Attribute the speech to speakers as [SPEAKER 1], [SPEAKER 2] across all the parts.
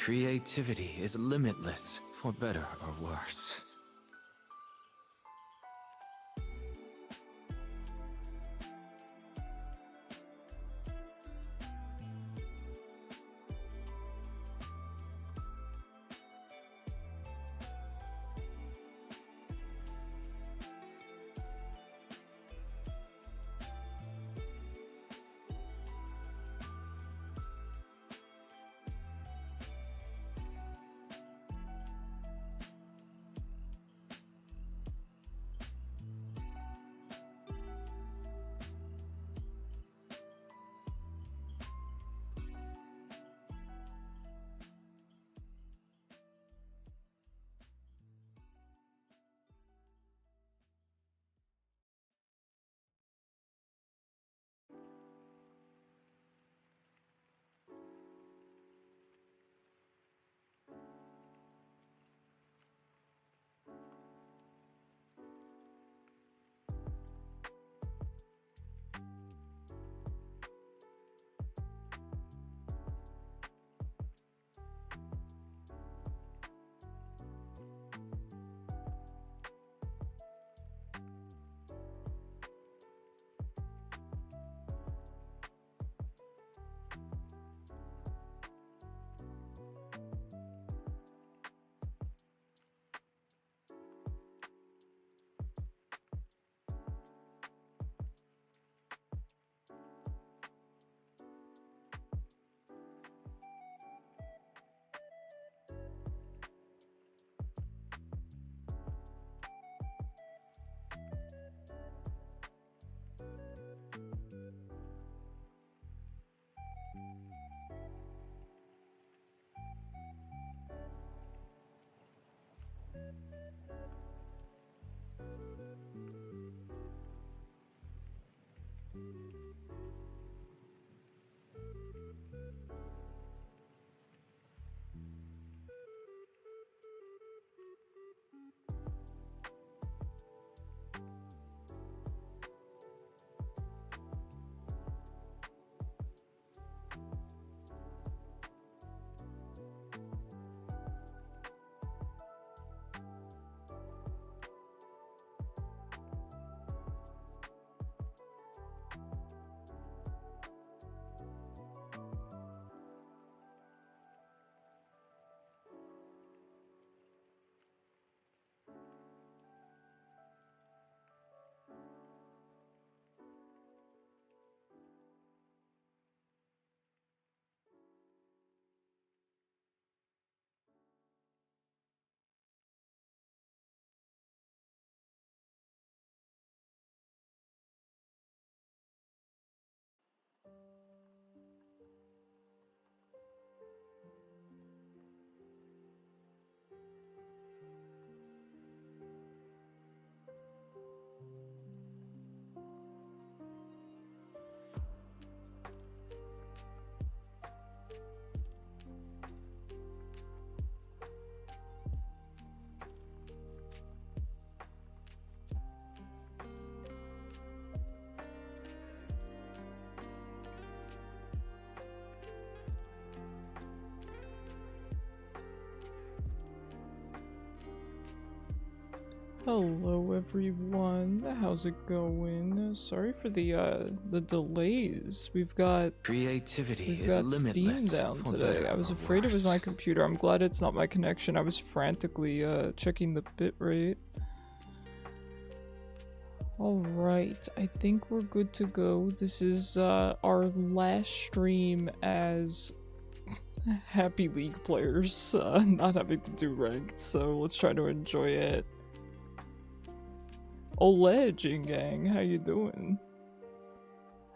[SPEAKER 1] Creativity is limitless, for better or worse.
[SPEAKER 2] Hello everyone, how's it going? Sorry for the delays. We've got
[SPEAKER 1] Creativity is
[SPEAKER 2] Steam
[SPEAKER 1] limitless,
[SPEAKER 2] down
[SPEAKER 1] for
[SPEAKER 2] today.
[SPEAKER 1] better
[SPEAKER 2] I was
[SPEAKER 1] or
[SPEAKER 2] afraid it was my
[SPEAKER 1] worse.
[SPEAKER 2] computer. I'm glad it's not my connection. I was frantically checking the bitrate. Alright, I think we're good to go. This is our last stream as happy League players, not having to do ranked, so let's try to enjoy it. Ole, Gang, how you doing?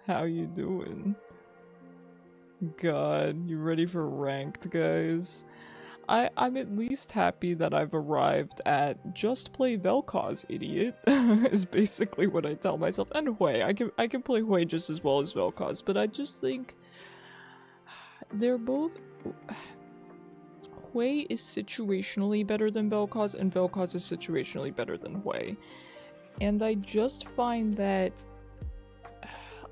[SPEAKER 2] How you doing? God, you ready for ranked, guys? I'm at least happy that I've arrived at just play Vel'koz, idiot, is basically what I tell myself. And Hwei, I can play Hwei just as well as Vel'koz, but I just think they're both... Hwei is situationally better than Vel'koz, and Vel'koz is situationally better than Hwei. And I just find that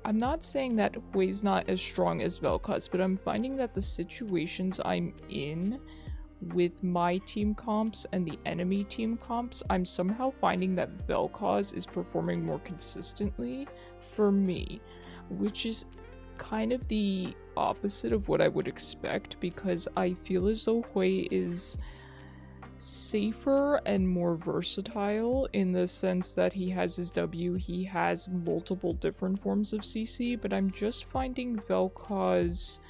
[SPEAKER 2] I'm not saying that Hwei's not as strong as Vel'koz, but I'm finding that the situations I'm in with my team comps and the enemy team comps, I'm somehow finding that Vel'koz is performing more consistently for me, which is kind of the opposite of what I would expect, because I feel as though Hwei is safer and more versatile in the sense that he has his W, he has multiple different forms of CC, but I'm just finding Vel'koz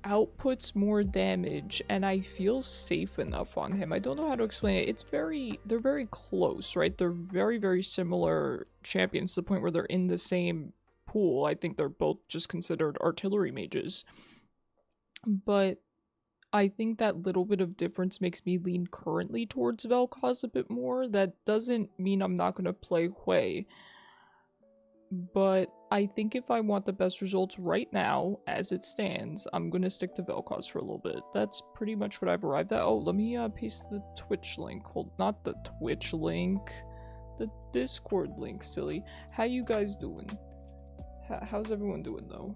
[SPEAKER 2] outputs more damage and I feel safe enough on him. I don't know how to explain it. They're very close, right? They're very similar champions to the point where they're in the same pool. I think they're both just considered artillery mages. But I think that little bit of difference makes me lean currently towards Vel'koz a bit more. That doesn't mean I'm not going to play Hwei, but I think if I want the best results right now, as it stands, I'm going to stick to Vel'koz for a little bit. That's pretty much what I've arrived at. Oh, let me paste the Twitch link. Not the Twitch link, the Discord link, silly. How you guys doing? How's everyone doing, though?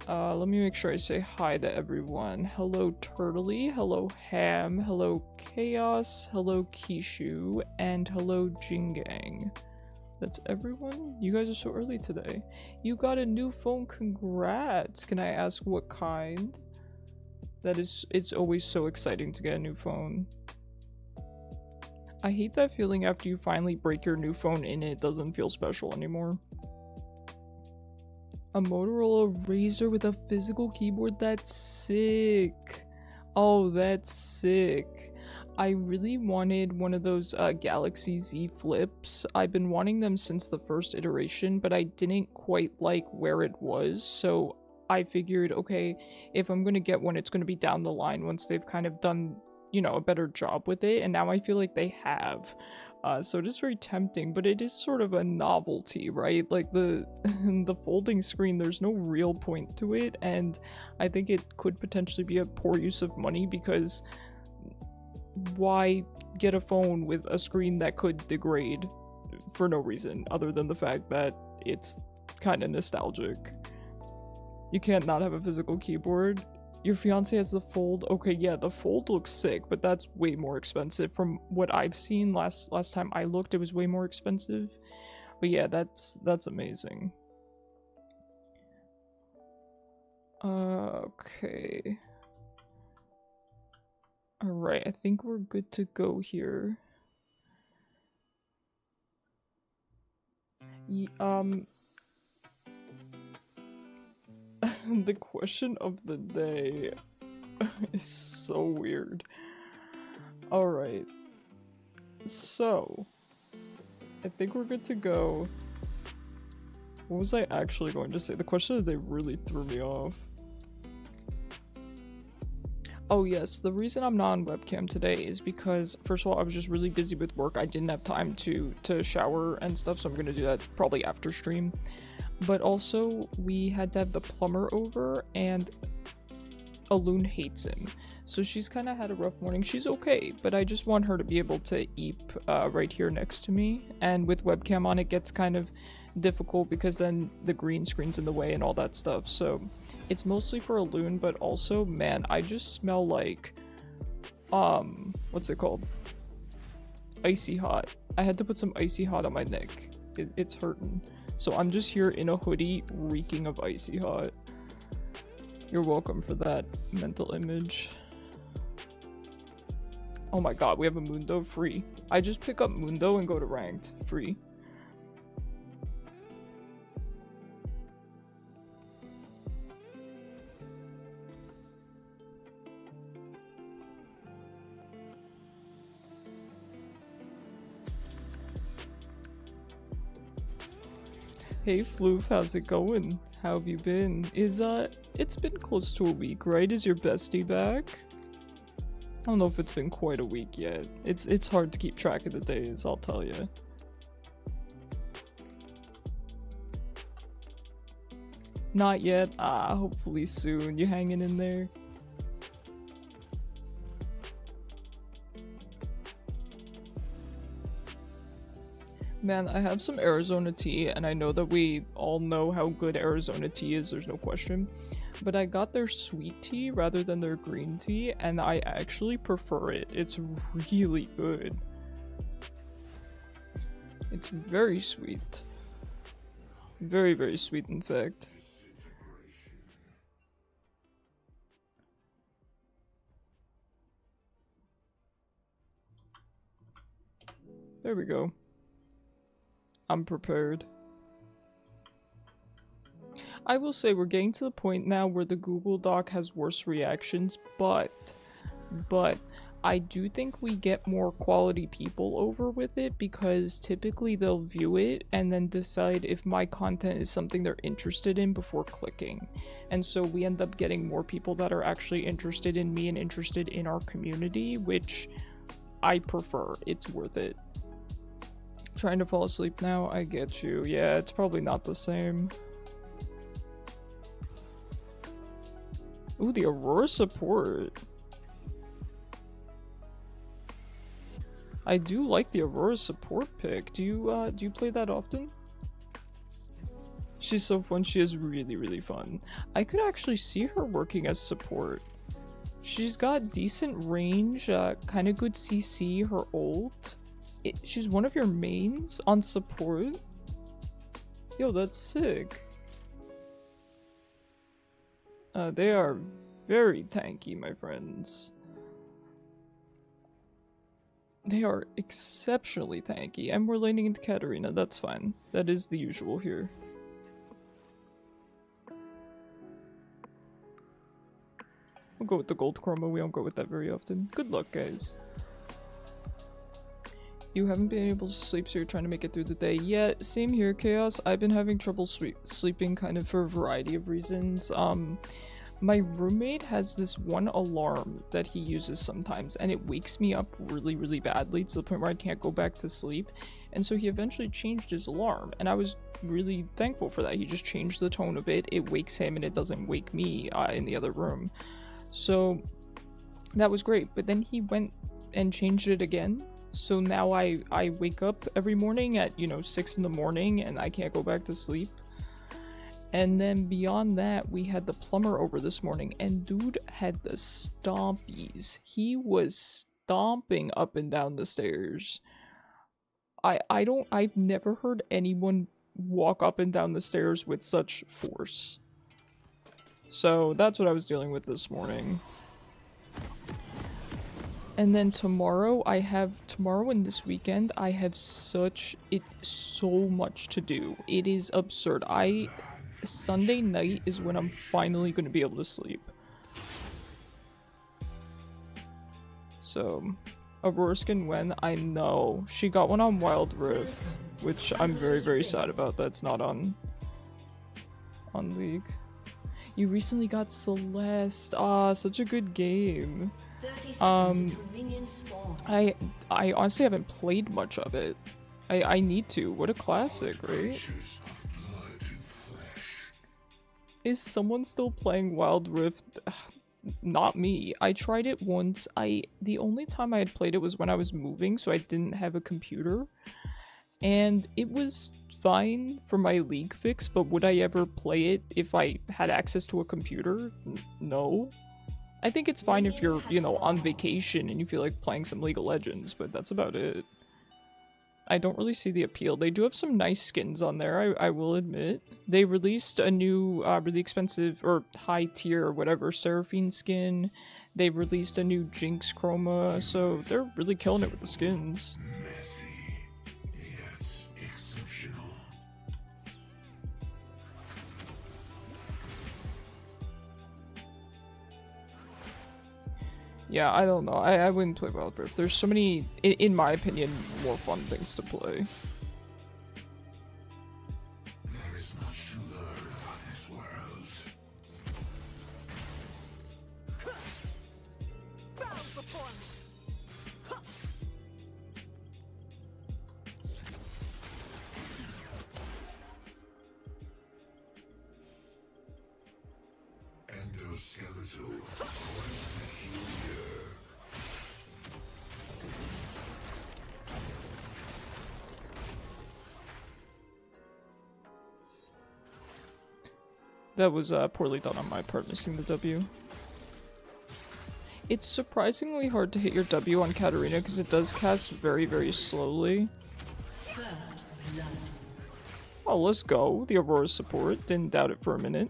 [SPEAKER 2] Let me make sure I say hi to everyone. Hello Turtley, hello Ham, hello Chaos, hello Kishu, and hello Jingang. That's everyone? You guys are so early today. You got a new phone, congrats! Can I ask what kind? It's always so exciting to get a new phone. I hate that feeling after you finally break your new phone and it doesn't feel special anymore. A Motorola Razr with a physical keyboard? That's sick. Oh, that's sick. I really wanted one of those Galaxy Z flips. I've been wanting them since the first iteration, but I didn't quite like where it was, so I figured, okay, if I'm gonna get one, it's gonna be down the line once they've kind of done, you know, a better job with it, and now I feel like they have. So it is very tempting, but it is sort of a novelty, right? Like the folding screen, there's no real point to it, and I think it could potentially be a poor use of money, because why get a phone with a screen that could degrade for no reason other than the fact that it's kind of nostalgic? You can't not have a physical keyboard. Your fiance has the Fold. Okay, yeah, the Fold looks sick, but that's way more expensive. From what I've seen last time I looked, it was way more expensive. But yeah, that's amazing. Okay. Alright, I think we're good to go here. The question of the day is so weird. Alright. So, I think we're good to go. What was I actually going to say? The question of the day really threw me off. Oh yes, the reason I'm not on webcam today is because, first of all, I was just really busy with work. I didn't have time to shower and stuff, so I'm gonna do that probably after stream. But also, we had to have the plumber over, and Alun hates him. So she's kind of had a rough morning. She's okay, but I just want her to be able to eat right here next to me. And with webcam on, it gets kind of difficult because then the green screen's in the way and all that stuff. So it's mostly for Alun, but also, man, I just smell like, what's it called? Icy hot. I had to put some icy hot on my neck. It's hurting. So I'm just here in a hoodie reeking of icy hot. You're welcome for that mental image. Oh my god, we have a Mundo free. I just pick up Mundo and go to ranked free. Hey Floof, how's it going? How have you been? It's been close to a week, right? Is your bestie back? I don't know if it's been quite a week yet. It's hard to keep track of the days, I'll tell you. Not yet? Ah, hopefully soon. You hanging in there? Man, I have some Arizona tea, and I know that we all know how good Arizona tea is, there's no question. But I got their sweet tea rather than their green tea, and I actually prefer it. It's really good. It's very sweet. Very, very sweet, in fact. There we go. I'm prepared. I will say we're getting to the point now where the Google Doc has worse reactions, but I do think we get more quality people over with it, because typically they'll view it and then decide if my content is something they're interested in before clicking. And so we end up getting more people that are actually interested in me and interested in our community, which I prefer. It's worth it. Trying to fall asleep now? I get you. Yeah, it's probably not the same. Ooh, the Aurora support. I do like the Aurora support pick. Do you play that often? She's so fun. She is really, really fun. I could actually see her working as support. She's got decent range, kind of good CC, her ult. She's one of your mains on support? Yo, that's sick. They are very tanky, my friends. They are exceptionally tanky, and we're laning into Katarina, that's fine. That is the usual here. We'll go with the gold chroma, we don't go with that very often. Good luck, guys. You haven't been able to sleep, so you're trying to make it through the day. Yeah, same here, Chaos. I've been having trouble sleeping kind of for a variety of reasons. My roommate has this one alarm that he uses sometimes, and it wakes me up really, really badly to the point where I can't go back to sleep. And so he eventually changed his alarm, and I was really thankful for that. He just changed the tone of it. It wakes him, and it doesn't wake me in the other room. So that was great, but then he went and changed it again. So now I wake up every morning at, 6 in the morning, and I can't go back to sleep. And then beyond that, we had the plumber over this morning, and dude had the stompies. He was stomping up and down the stairs. I've never heard anyone walk up and down the stairs with such force. So that's what I was dealing with this morning. And then tomorrow and this weekend, I have so much to do. It is absurd. Sunday night is when I'm finally going to be able to sleep. So, Aurora skin when? I know. She got one on Wild Rift, which I'm very, very sad about. That's not on League. You recently got Celeste. Ah, such a good game. I honestly haven't played much of it. I need to. What a classic, right? Is someone still playing Wild Rift? Not me. I tried it once. The only time I had played it was when I was moving, so I didn't have a computer. And it was fine for my League fix, but would I ever play it if I had access to a computer? No. I think it's fine if you're, on vacation and you feel like playing some League of Legends, but that's about it. I don't really see the appeal. They do have some nice skins on there, I will admit. They released a new, really expensive, or high tier, or whatever, Seraphine skin. They released a new Jinx chroma, so they're really killing it with the skins. Yeah, I don't know. I wouldn't play Wild Rift. There's so many, in my opinion, more fun things to play.
[SPEAKER 3] There is much to learn about this world. Endoskeletal.
[SPEAKER 2] That was poorly done on my part, missing the W. It's surprisingly hard to hit your W on Katarina because it does cast very, very slowly. Oh, let's go. The Aurora support. Didn't doubt it for a minute.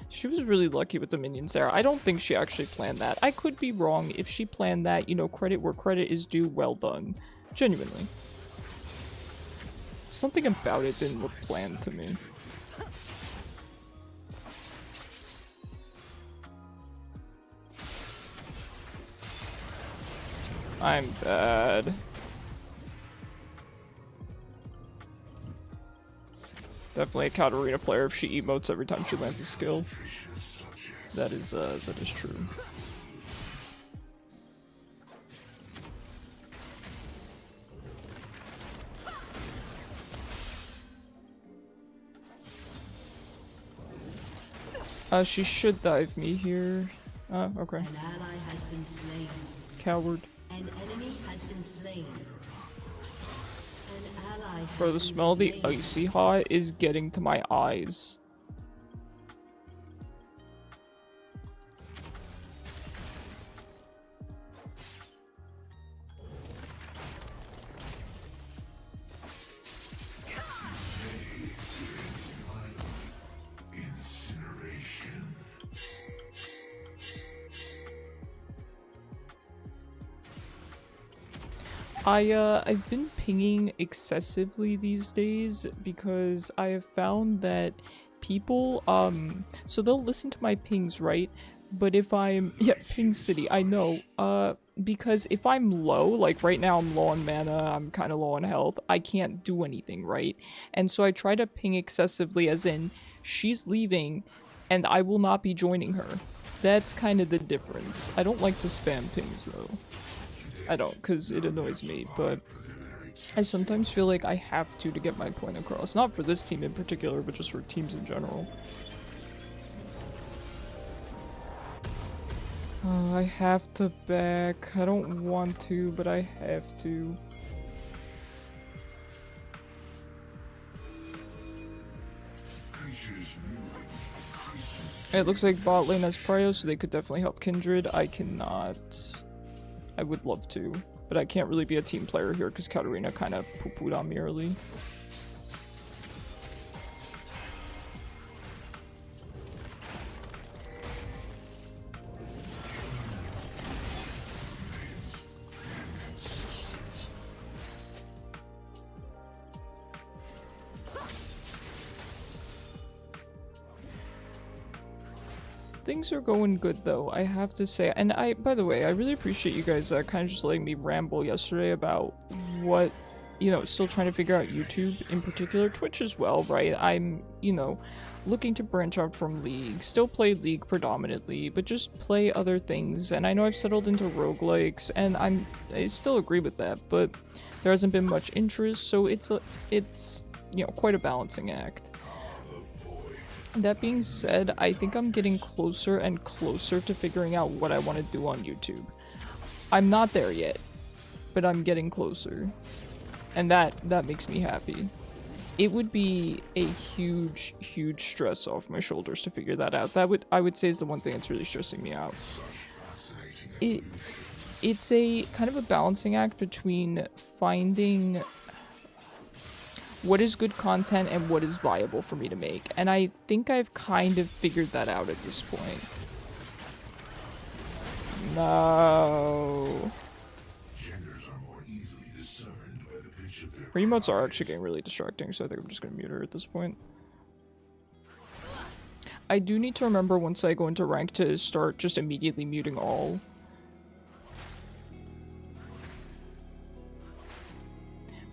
[SPEAKER 2] She was really lucky with the minions there. I don't think she actually planned that. I could be wrong. If she planned that, you know, credit where credit is due, well done. Genuinely. Something about it didn't look planned to me. I'm bad. Definitely a Katarina player if she emotes every time she lands a skill. That is true. She should dive me here. Okay.
[SPEAKER 4] An ally has been slain.
[SPEAKER 2] Coward.
[SPEAKER 4] An enemy has been slain. An ally has
[SPEAKER 2] Bro, the
[SPEAKER 4] been
[SPEAKER 2] smell of the
[SPEAKER 4] slain.
[SPEAKER 2] icy hot is getting to my eyes. I've been pinging excessively these days because I have found that people, so they'll listen to my pings, right? But if I'm, yeah, ping city, I know, because if I'm low, like right now I'm low on mana, I'm kind of low on health, I can't do anything, right? And so I try to ping excessively as in, she's leaving and I will not be joining her. That's kind of the difference. I don't like to spam pings though. I don't, because it annoys me, but I sometimes feel like I have to get my point across. Not for this team in particular, but just for teams in general. I have to back. I don't want to, but I have to. It looks like bot lane has prio, so they could definitely help Kindred. I cannot. I would love to, but I can't really be a team player here because Katarina kind of poo-pooed on me early. Things are going good though, I have to say. And by the way, I really appreciate you guys kind of just letting me ramble yesterday about what, you know, still trying to figure out YouTube in particular, Twitch as well, right? I'm, you know, looking to branch out from League, still play League predominantly, but just play other things. And I know I've settled into roguelikes, and I still agree with that, but there hasn't been much interest, so it's you know, quite a balancing act. That being said, I think I'm getting closer and closer to figuring out what I want to do on YouTube. I'm not there yet, but I'm getting closer. And that makes me happy. It would be a huge, huge stress off my shoulders to figure that out. That I would say is the one thing that's really stressing me out. It's a kind of a balancing act between finding what is good content and what is viable for me to make. And I think I've kind of figured that out at this point. No. Her emotes are actually getting really distracting, so I think I'm just gonna mute her at this point. I do need to remember once I go into rank to start just immediately muting all.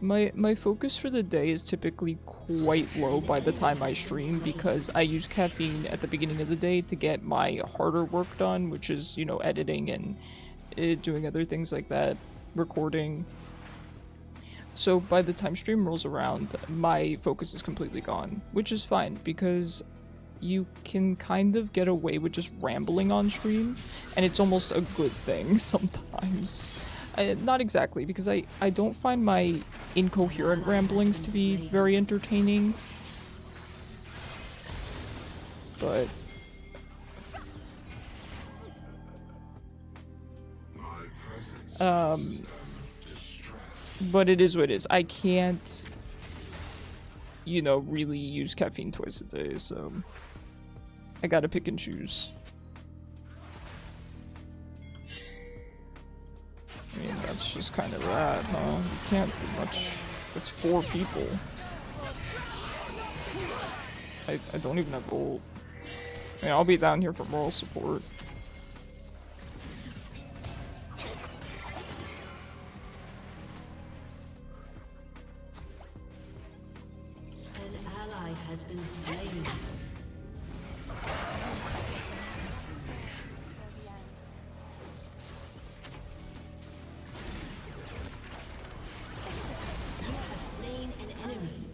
[SPEAKER 2] My focus for the day is typically quite low by the time I stream because I use caffeine at the beginning of the day to get my harder work done, which is, you know, editing and doing other things like that, recording. So by the time stream rolls around, my focus is completely gone, which is fine because you can kind of get away with just rambling on stream, and it's almost a good thing sometimes. Not exactly, because I don't find my incoherent ramblings to be very entertaining. But But it is what it is. I can't, you know, really use caffeine twice a day, so I gotta pick and choose. I mean, that's just kind of that, huh? You can't do much. It's 4 people. I don't even have gold. I mean, I'll be down here for moral support.
[SPEAKER 4] An ally has been slain. You have slain an enemy.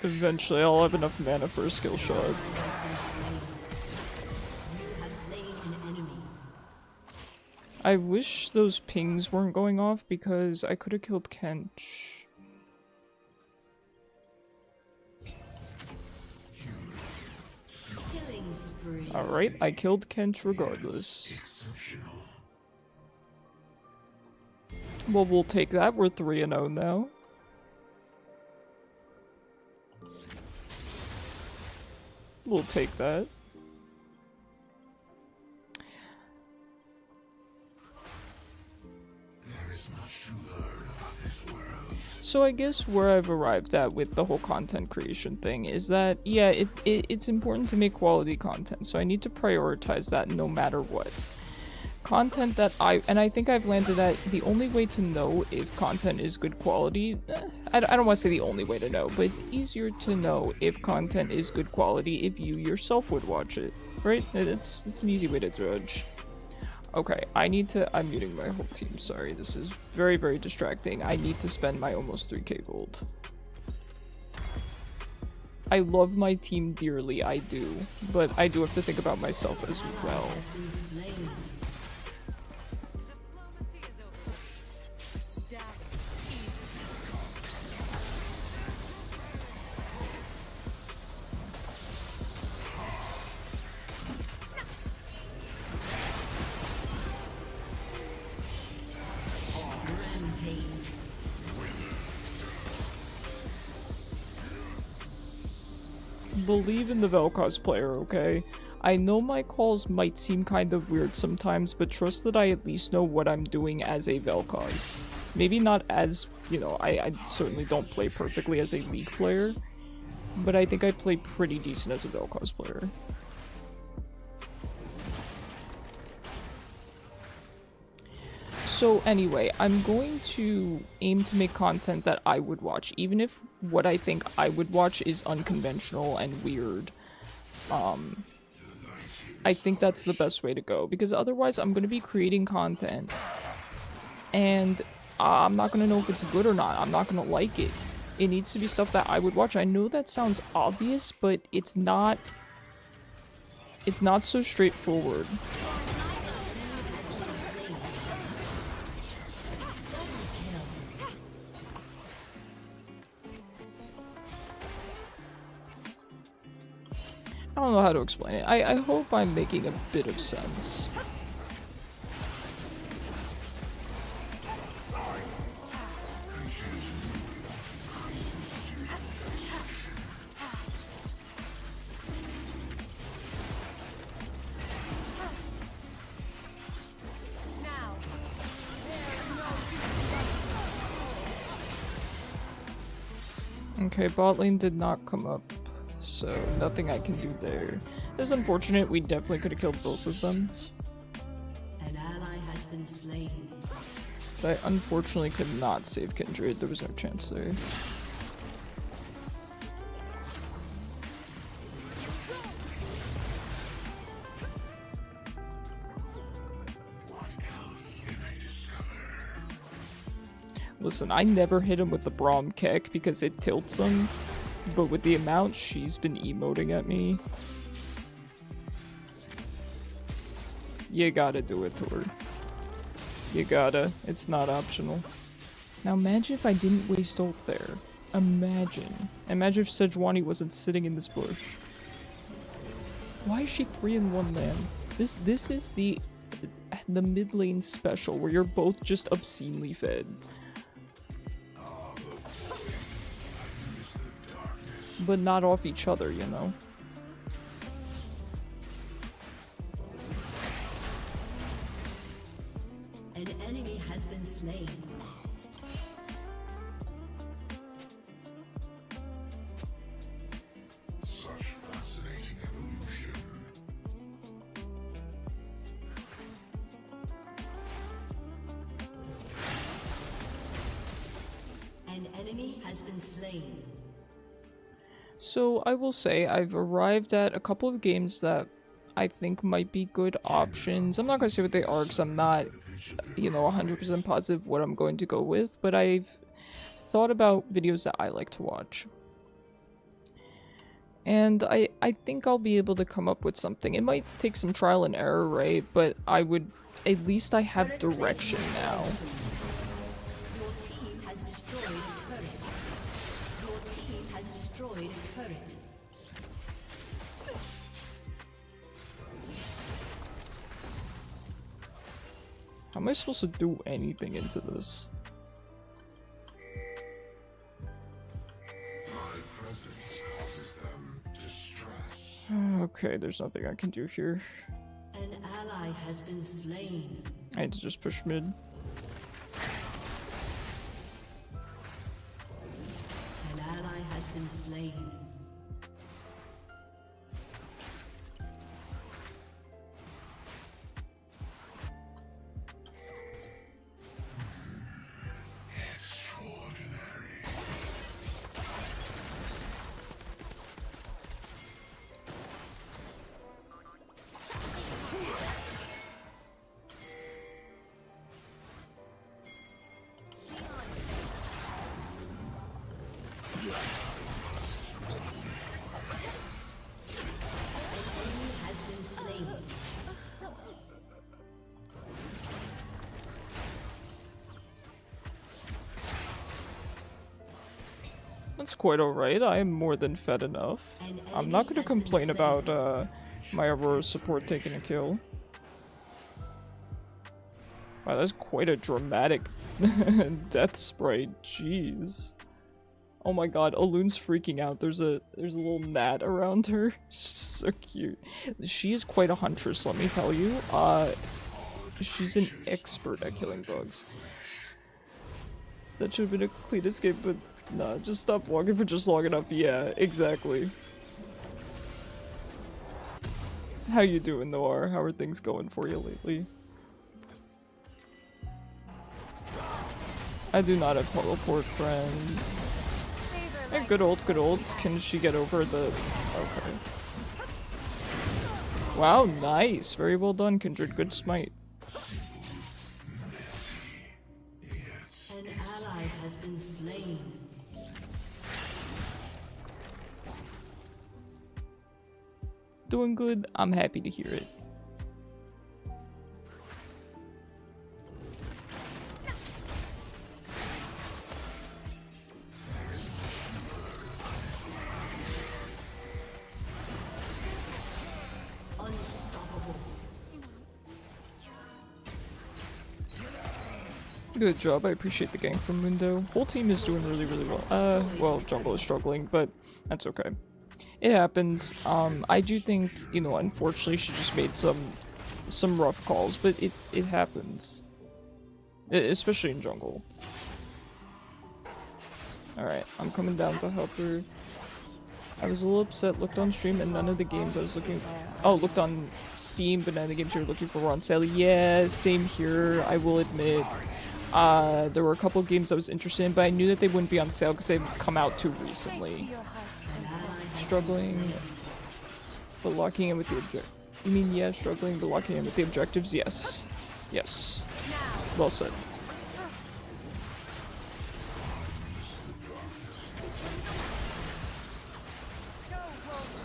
[SPEAKER 2] Eventually, I'll have enough mana for a skill shot.
[SPEAKER 4] You have slain an enemy.
[SPEAKER 2] I wish those pings weren't going off because I could have killed Kench.
[SPEAKER 4] Killing spree.
[SPEAKER 2] Alright, I killed Kench regardless. Well, we'll take that. We're 3-0 now. We'll take that.
[SPEAKER 3] There is much to learn about this world.
[SPEAKER 2] So I guess where I've arrived at with the whole content creation thing is that, yeah, it's important to make quality content, so I need to prioritize that no matter what. Content that I think I've landed at the only way to know if content is good quality, I don't want to say the only way to know, but it's easier to know if content is good quality if you yourself would watch it, right? It's an easy way to judge. Okay, I'm muting my whole team, sorry, this is very, very distracting. I need to spend my almost 3k gold. I love my team dearly, I do, but I do have to think about myself as well.
[SPEAKER 4] Has been slain.
[SPEAKER 2] Believe in the Vel'koz player, okay? I know my calls might seem kind of weird sometimes, but trust that I at least know what I'm doing as a Vel'koz. Maybe not as, you know, I certainly don't play perfectly as a League player, but I think I play pretty decent as a Vel'koz player. So anyway, I'm going to aim to make content that I would watch, even if what I think I would watch is unconventional and weird. I think that's the best way to go, because otherwise I'm going to be creating content, and I'm not going to know if it's good or not. I'm not going to like it. It needs to be stuff that I would watch. I know that sounds obvious, but it's not so straightforward. I don't know how to explain it. I hope I'm making a bit of sense. Okay, bot lane did not come up, so nothing I can do there. It's unfortunate, we definitely could have killed both of them.
[SPEAKER 4] An ally has been slain.
[SPEAKER 2] But I unfortunately could not save Kindred, there was no chance there. Listen, I never hit him with the Braum kick because it tilts him, but with the amount she's been emoting at me, you gotta do it to her. You gotta. It's not optional. Now imagine if I didn't waste ult there. Imagine. Imagine if Sejuani wasn't sitting in this bush. Why is she 3 in 1 man? This is the mid lane special where you're both just obscenely fed. But not off each other, you know?
[SPEAKER 4] An enemy has been slain.
[SPEAKER 3] Such fascinating evolution.
[SPEAKER 4] An enemy has been slain.
[SPEAKER 2] So I will say I've arrived at a couple of games that I think might be good options. I'm not going to say what they are because I'm not, you know, 100% positive what I'm going to go with, but I've thought about videos that I like to watch. And I think I'll be able to come up with something. It might take some trial and error, right? But I would, at least I have direction now.
[SPEAKER 4] Your team has destroyed a turret. Your team has destroyed a turret.
[SPEAKER 2] How am I supposed to do anything into this?
[SPEAKER 3] My presence causes them distress.
[SPEAKER 2] Okay, there's nothing I can do here.
[SPEAKER 4] An ally has been slain.
[SPEAKER 2] I need to just push mid.
[SPEAKER 4] An ally has been slain.
[SPEAKER 3] Extraordinary.
[SPEAKER 4] Has been slain.
[SPEAKER 2] That's quite alright. I am more than fed enough. I'm not gonna complain about my Aurora support taking a kill. Wow, that's quite a dramatic death sprite. Jeez. Oh my god, Alun's freaking out. There's a little gnat around her. She's so cute. She is quite a huntress, let me tell you. She's an expert at killing bugs. That should have been a clean escape, but nah, just stop walking for just long enough. Yeah, exactly. How you doing, Noir? How are things going for you lately? I do not have teleport, friend. Hey, good old, good old. Can she get over the... Okay. Wow, nice. Very well done, Kindred. Good smite.
[SPEAKER 4] An ally has been slain.
[SPEAKER 2] Doing good. I'm happy to hear it.
[SPEAKER 4] Unstoppable.
[SPEAKER 2] Good job. I appreciate the gank from Mundo. Whole team is doing really, really well. Well, jungle is struggling, but that's okay. It happens. I do think, you know, unfortunately she just made some rough calls, but it happens. Especially in jungle. Alright, I'm coming down to help her. I was a little upset, looked on stream, and none of the games I was looking... Oh, looked on Steam, but none of the games you were looking for were on sale. Yeah, same here, I will admit. There were a couple of games I was interested in, but I knew that they wouldn't be on sale because they've come out too recently. Struggling, but locking in with the object. You mean, yeah, struggling, but locking in with the objectives? Yes. Yes. Well said.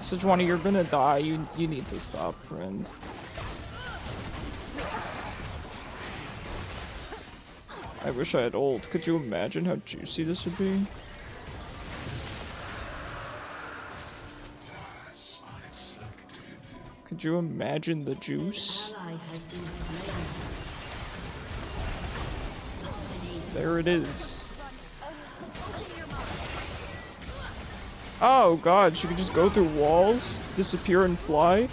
[SPEAKER 2] Sejuani, you're gonna die. You need to stop, friend. I wish I had ult. Could you imagine how juicy this would be? Could you imagine the juice?
[SPEAKER 4] Ally has been slain.
[SPEAKER 2] There it is. Oh god, she could just go through walls, disappear and fly?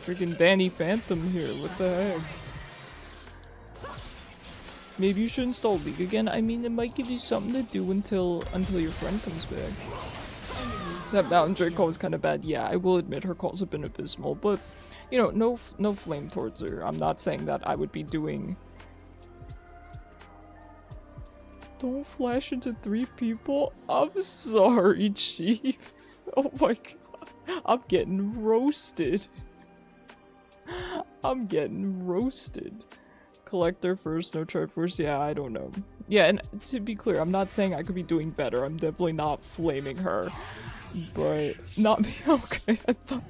[SPEAKER 2] Freaking Danny Phantom here, what the heck? Maybe you should install League again. I mean, it might give you something to do until your friend comes back. That Mountain Drake call was kind of bad. Yeah, I will admit her calls have been abysmal, but you know, no flame towards her. I'm not saying that I would be doing. Don't flash into 3 people. I'm sorry, Chief. Oh my god, I'm getting roasted. I'm getting roasted. Collector first, no Triforce. Yeah, I don't know. Yeah, and to be clear, I'm not saying I could be doing better. I'm definitely not flaming her. But not me. Okay, I thought.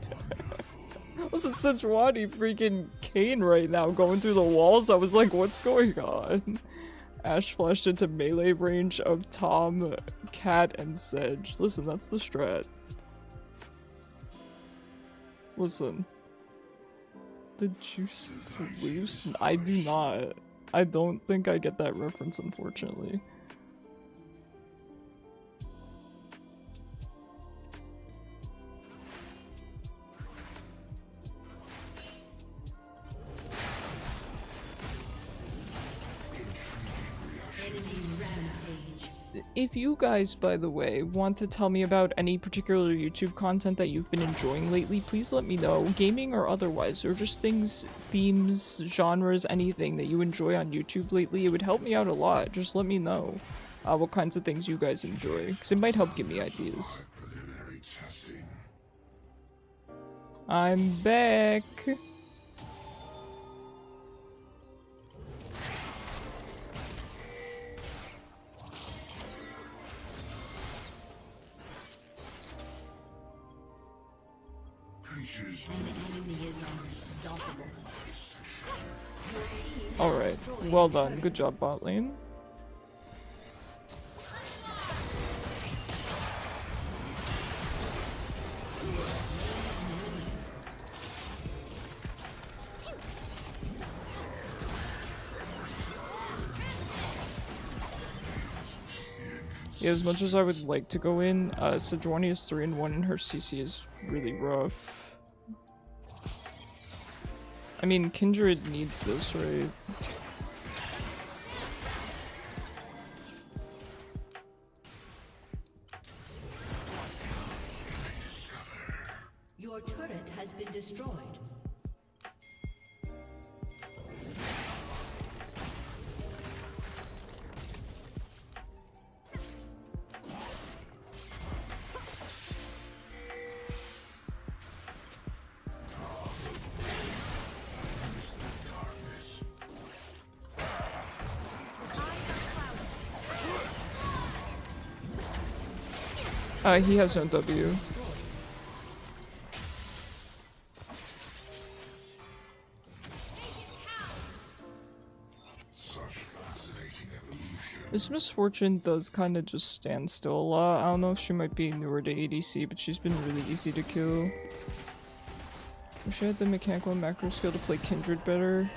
[SPEAKER 2] Wasn't Sejuani freaking Kane right now going through the walls? I was like, what's going on? Ash flashed into melee range of Tom, Cat, and Sedge. Listen, that's the strat. Listen. The juice is loose? I do not. I don't think I get that reference, unfortunately. If you guys, by the way, want to tell me about any particular YouTube content that you've been enjoying lately, please let me know, gaming or otherwise, or just things, themes, genres, anything that you enjoy on YouTube lately. It would help me out a lot. Just let me know what kinds of things you guys enjoy, because it might help give me ideas. I'm back! Alright, well done. Good job, bot lane. Yeah, as much as I would like to go in, Sejuani is 3-1 and her CC is really rough. I mean, Kindred needs this, right?
[SPEAKER 4] Your turret has been destroyed.
[SPEAKER 2] He has no W. This Misfortune does kind of just stand still a lot. I don't know if she might be newer to ADC, but she's been really easy to kill. Wish I had the mechanical and macro skill to play Kindred better.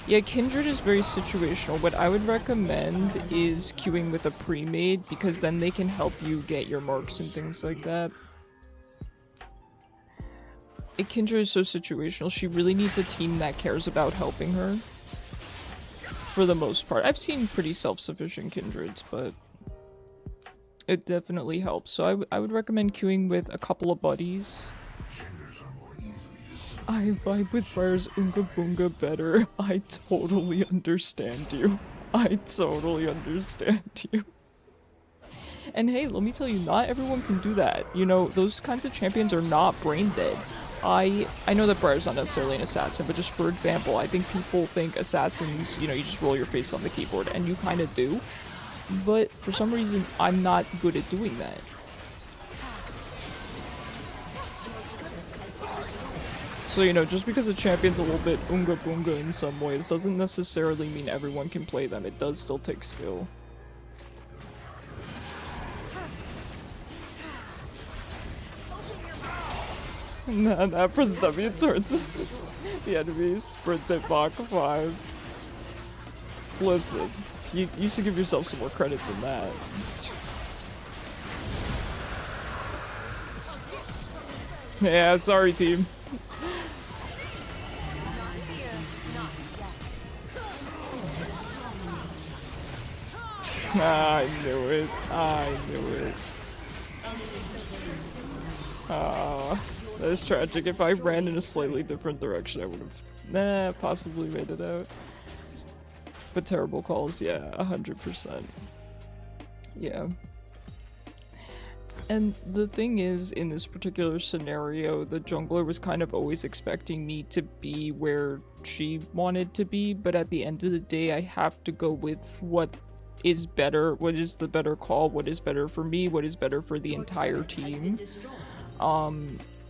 [SPEAKER 2] Yeah, Kindred is very situational. What I would recommend is queuing with a pre-made, because then they can help you get your marks and things like that. Kindred is so situational. She really needs a team that cares about helping her. For the most part. I've seen pretty self-sufficient Kindreds, but it definitely helps. So I would recommend queuing with a couple of buddies. I vibe with Briar's Oonga Boonga better. I totally understand you. I totally understand you. And hey, let me tell you, not everyone can do that. You know, those kinds of champions are not brain dead. I know that Briar's not necessarily an assassin, but just for example, I think people think assassins, you know, you just roll your face on the keyboard, and you kind of do. But for some reason, I'm not good at doing that. So, you know, just because a champion's a little bit Oonga Boonga in some ways doesn't necessarily mean everyone can play them. It does still take skill. Nah, press W towards the enemy. Sprint it, Mach 5. Listen, you should give yourself some more credit than that. Yeah, sorry team. I knew it. I knew it. That's tragic. If I ran in a slightly different direction, I would have, possibly made it out. But terrible calls, yeah, 100%. Yeah. And the thing is, in this particular scenario, the jungler was kind of always expecting me to be where she wanted to be, but at the end of the day, I have to go with what is better, what is the better call, what is better for me, what is better for the entire team.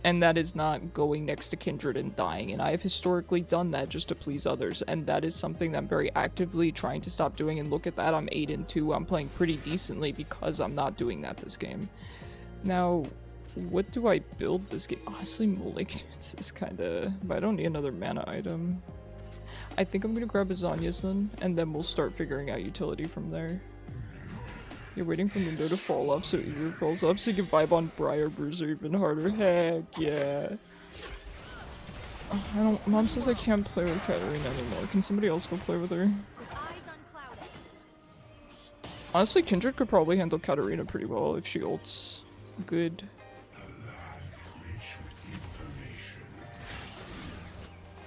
[SPEAKER 2] And that is not going next to Kindred and dying, and I have historically done that just to please others, and that is something that I'm very actively trying to stop doing, and look at that, I'm 8-2, I'm playing pretty decently because I'm not doing that this game. Now, what do I build this game? Honestly, Malignance is kinda, but I don't need another mana item. I think I'm gonna grab a Zhonya's then, and then we'll start figuring out utility from there. You're waiting for Mundo to fall off so Eater falls off so you can vibe on Briar Bruiser even harder. Heck yeah. Mom says I can't play with Katarina anymore. Can somebody else go play with her? Honestly, Kindred could probably handle Katarina pretty well if she ults good.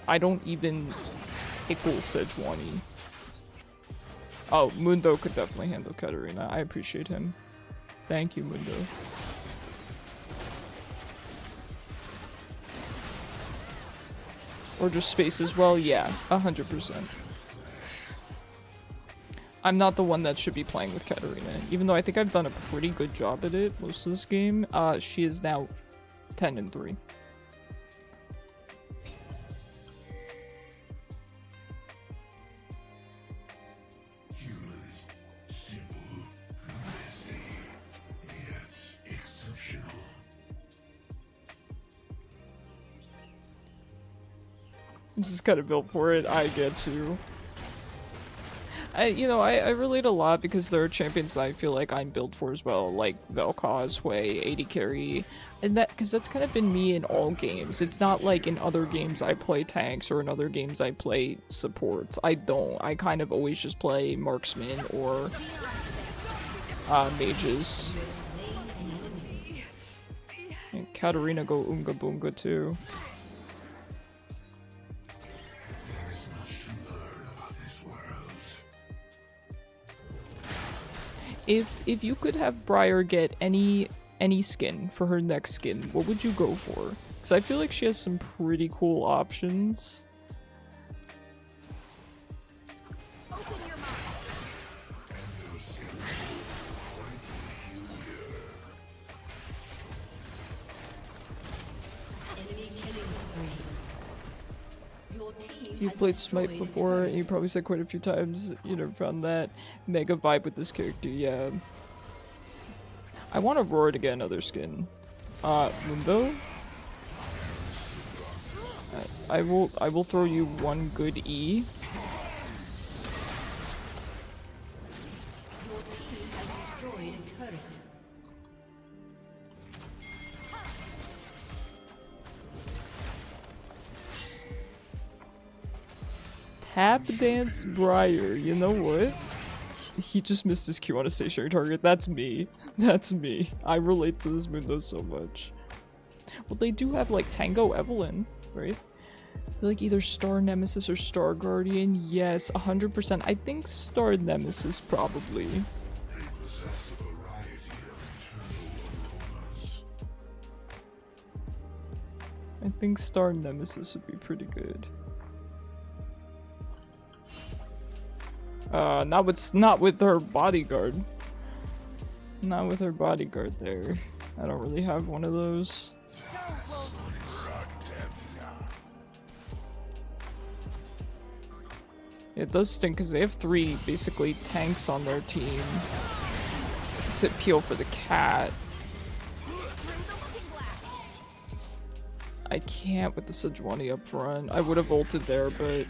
[SPEAKER 2] I don't even tickle Sejuani. Oh, Mundo could definitely handle Katarina. I appreciate him. Thank you, Mundo. Or just space as well? Yeah, 100%. I'm not the one that should be playing with Katarina, even though I think I've done a pretty good job at it most of this game. She is now 10-3. I'm just kind of built for it. I get you. I relate a lot because there are champions that I feel like I'm built for as well, like Vel'koz, Hwei, AD carry, and because that's kind of been me in all games. It's not like in other games I play tanks or in other games I play supports. I don't. I kind of always just play marksmen or mages. And Katarina go Oonga Boonga too. If you could have Briar get any skin for her next skin, what would you go for? Because I feel like she has some pretty cool options.
[SPEAKER 4] Open your mind. Enemy killing spree. Your team
[SPEAKER 2] You've played Smite before, and you probably said quite a few times you never found that mega vibe with this character, yeah. I want Aurora to get another skin. Mundo? I will throw you one good E.
[SPEAKER 4] Your team has destroyed a turret.
[SPEAKER 2] Tap Dance Briar, you know what? He just missed his Q on a stationary target. That's me. That's me. I relate to this Mundo so much. Well, they do have like Tango Evelyn, right? They're like either Star Nemesis or Star Guardian. Yes, 100%. I think Star Nemesis probably. I think Star Nemesis would be pretty good. Not with her bodyguard. Not with her bodyguard there. I don't really have one of those. It does stink because they have 3 basically tanks on their team to peel for the cat. I can't with the Sejuani up front. I would have ulted there, but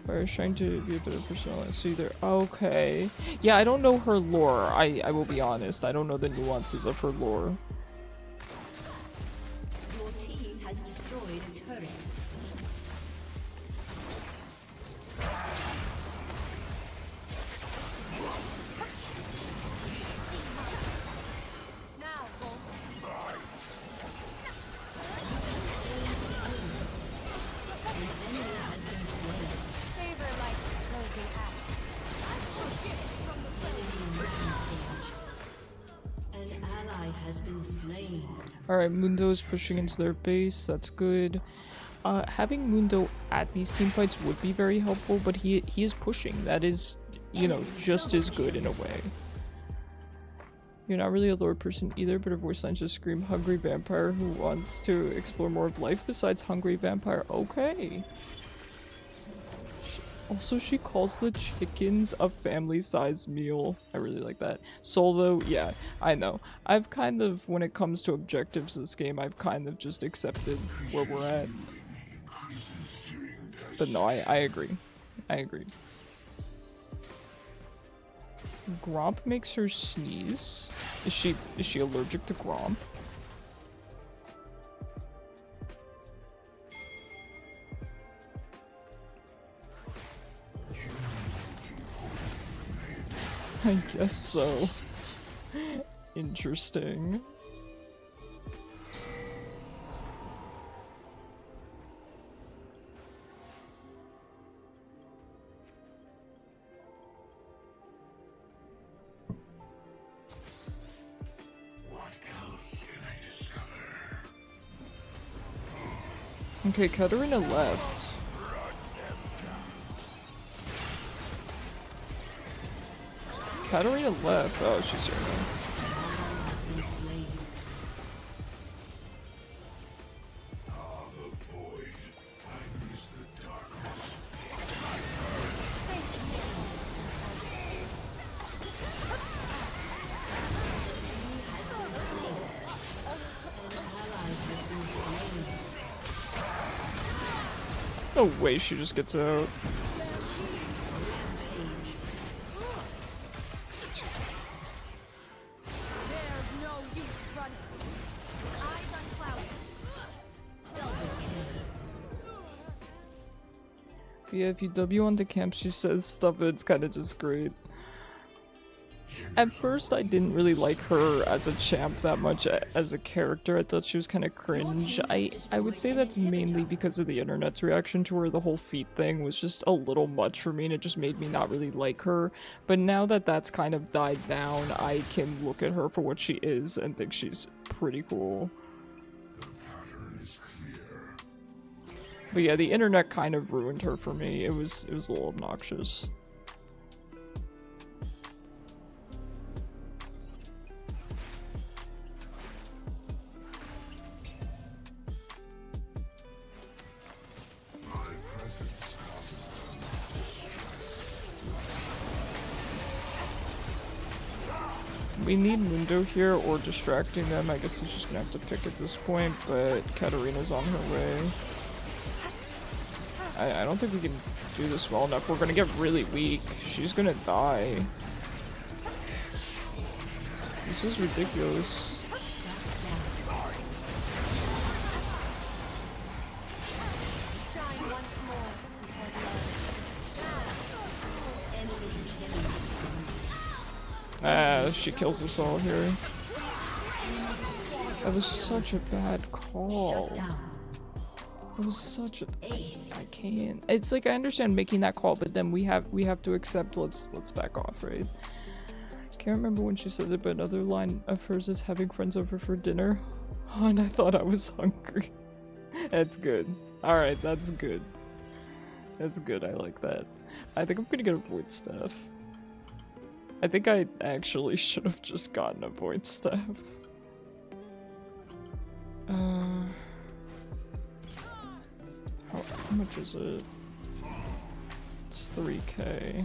[SPEAKER 2] I was trying to be a bit of persona. So either okay. Yeah, I don't know her lore. I will be honest. I don't know the nuances of her lore.
[SPEAKER 4] Your team has destroyed a turret.
[SPEAKER 2] Alright, Mundo is pushing into their base, that's good. Having Mundo at these team fights would be very helpful, but he is pushing. That is, you know, just as good in a way. You're not really a lore person either, but her voice lines just scream hungry vampire who wants to explore more of life besides hungry vampire. Okay. Also, she calls the chickens a family-sized meal. I really like that. Solo, yeah, I know. I've kind of, when it comes to objectives of this game, I've kind of just accepted where we're at. But no, I agree. I agree. Gromp makes her sneeze. Is she allergic to Gromp? I guess so. Interesting.
[SPEAKER 3] What else can I discover?
[SPEAKER 2] Okay, Katarina left. Katarina left. Oh, she's here now.
[SPEAKER 3] The void. I miss the darkness.
[SPEAKER 2] No way she just gets out. Yeah, if you W on the camp, she says stuff, it's kind of just great. At first, I didn't really like her as a champ that much as a character. I thought she was kind of cringe. I would say that's mainly because of the internet's reaction to her. The whole feet thing was just a little much for me, and it just made me not really like her. But now that that's kind of died down, I can look at her for what she is and think she's pretty cool. But yeah, the internet kind of ruined her for me. It was a little obnoxious. We need Mundo here or distracting them. I guess he's just gonna have to pick at this point, but Katarina's on her way. I don't think we can do this well enough. We're gonna get really weak. She's gonna die. This is ridiculous. She kills us all here. That was such a bad call. It was such a... I can't. It's like I understand making that call, but then we have to accept. Let's back off, right? Can't remember when she says it, but another line of hers is having friends over for dinner. Oh, and I thought I was hungry. That's good. All right, that's good. That's good. I like that. I think I'm gonna get a void staff. I think I actually should have just gotten a void staff. How much is it? It's 3k.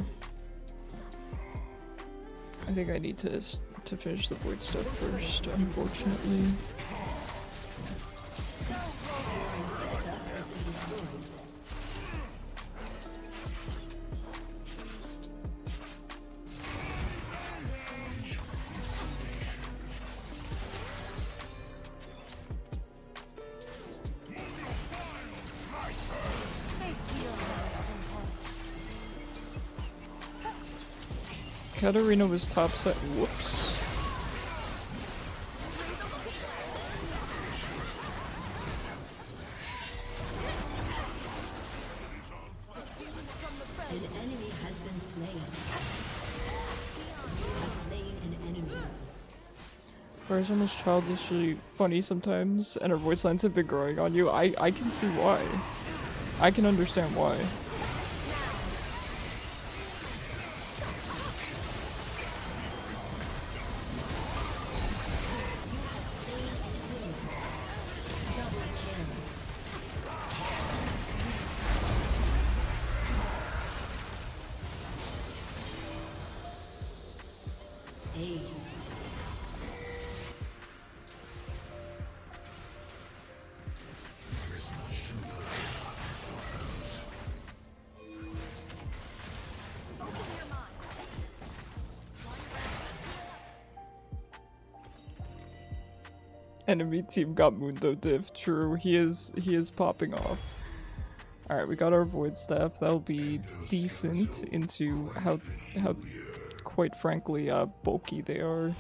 [SPEAKER 2] I think I need to finish the void stuff first, unfortunately.
[SPEAKER 4] destroyed.
[SPEAKER 2] Katarina was top set. Whoops.
[SPEAKER 4] An enemy has been slain. You have slain an enemy.
[SPEAKER 2] Version is childishly funny sometimes, and her voice lines have been growing on you. I can see why. I can understand why.
[SPEAKER 4] Aced.
[SPEAKER 3] There is no sugar on this world.
[SPEAKER 2] Enemy team got Mundo diff. True, he is popping off. Alright, we got our void staff. That'll be decent into how quite frankly bulky they are.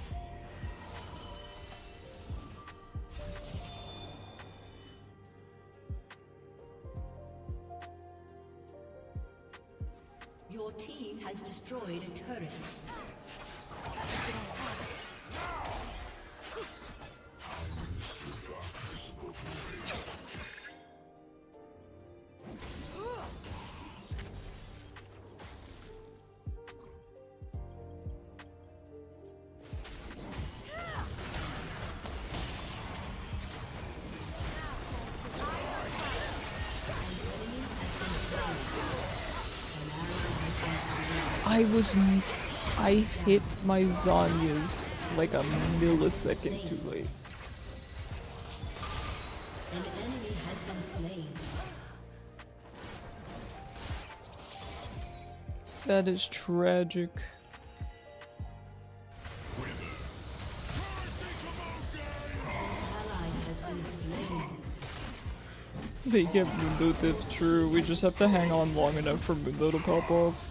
[SPEAKER 4] Your team has destroyed a turret.
[SPEAKER 3] Harness the darkness of the void.
[SPEAKER 2] I hit my Zanyas like a millisecond too late.
[SPEAKER 4] An enemy has been slain.
[SPEAKER 2] That is tragic.
[SPEAKER 4] Ally has been slain.
[SPEAKER 2] They get Mundo diff, true. We just have to hang on long enough for Mundo to pop off.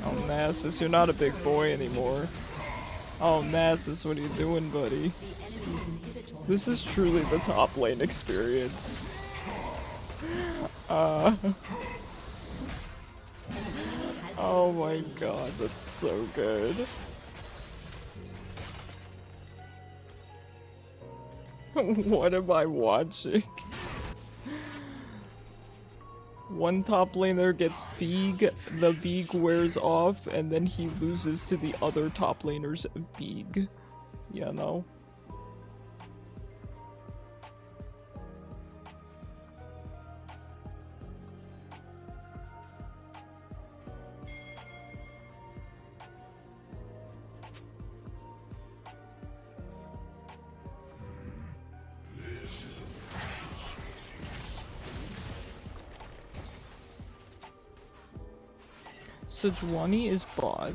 [SPEAKER 2] Oh, Nasus, you're not a big boy anymore. Oh, Nasus, what are you doing, buddy?
[SPEAKER 4] The enemy's inhibitor.
[SPEAKER 2] This is truly the top lane experience. Oh my god, that's so good. What am I watching? One top laner gets Beeg, the Beeg wears off, and then he loses to the other top laner's Beeg. You know?
[SPEAKER 3] This is a fragile species.
[SPEAKER 2] Sejuani is bot.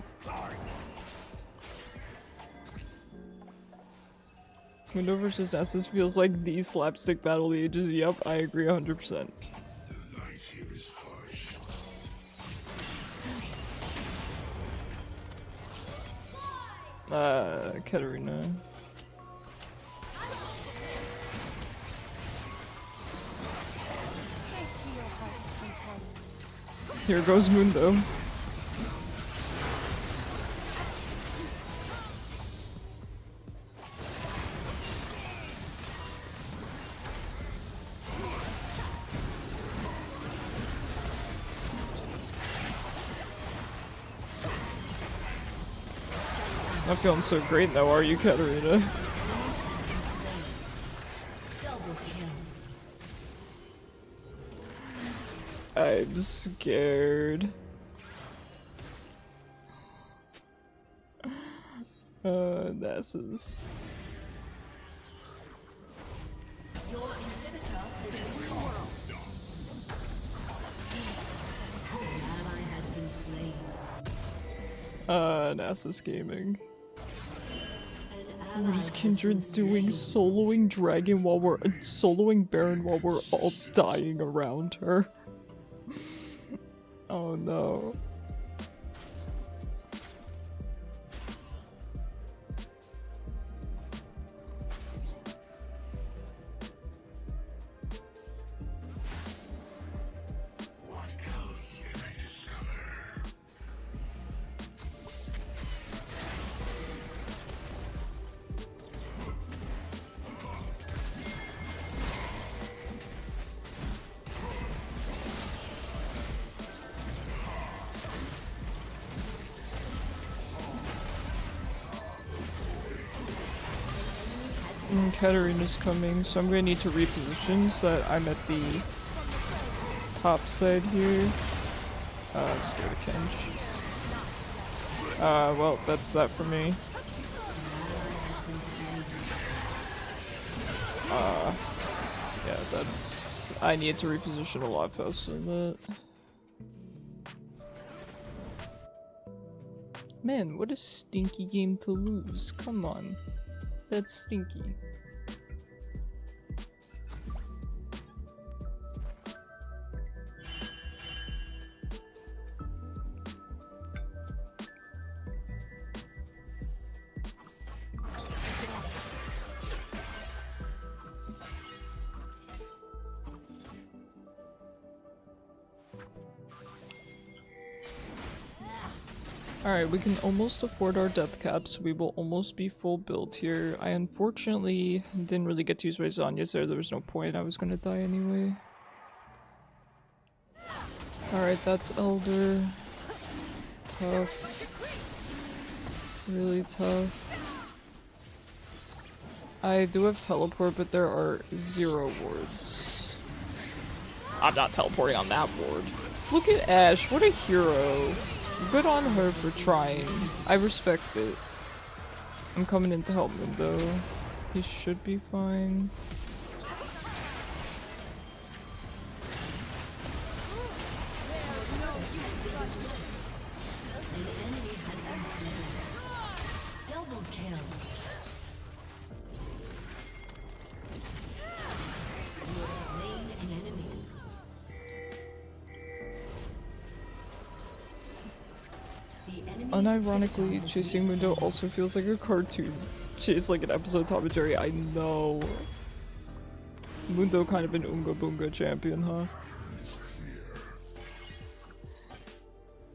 [SPEAKER 2] Window versus Nasus feels like the slapstick battle of the ages. Yep, I agree 100%.
[SPEAKER 3] The light here is harsh.
[SPEAKER 2] Katarina. Here goes Mundo. Not feeling so great now, are you, Katarina?
[SPEAKER 4] Double kill.
[SPEAKER 2] I'm scared. Nasus.
[SPEAKER 4] Your
[SPEAKER 2] Nasus Gaming.
[SPEAKER 4] An
[SPEAKER 2] What
[SPEAKER 4] ally
[SPEAKER 2] is
[SPEAKER 4] has
[SPEAKER 2] Kindred
[SPEAKER 4] been
[SPEAKER 2] doing?
[SPEAKER 4] slain.
[SPEAKER 2] Soloing Dragon while we're soloing Baron while we're all dying around her. Oh no.
[SPEAKER 3] What else can I discover?
[SPEAKER 2] Katarina's coming, so I'm gonna need to reposition so that I'm at the top side here. I'm scared of Kench. Well, that's that for me. Yeah, that's... I need to reposition a lot faster than that. Man, what a stinky game to lose. Come on. That's stinky. Alright, we can almost afford our death caps. We will almost be full build here. I unfortunately didn't really get to use my Zanyas there. There was no point. I was gonna die anyway. Alright, that's Elder. Tough. Really tough. I do have teleport, but there are 0 wards. I'm not teleporting on that ward. Look at Ashe, what a hero. Good on her for trying. I respect it. I'm coming in to help him though. He should be fine.
[SPEAKER 4] An enemy has been slain. Double kill. You have slain an enemy. The enemy's
[SPEAKER 2] Unironically, chasing Mundo also feels like a cartoon chase, like an episode of Tom and Jerry. I know. Mundo kind of an Unga Bunga champion, huh?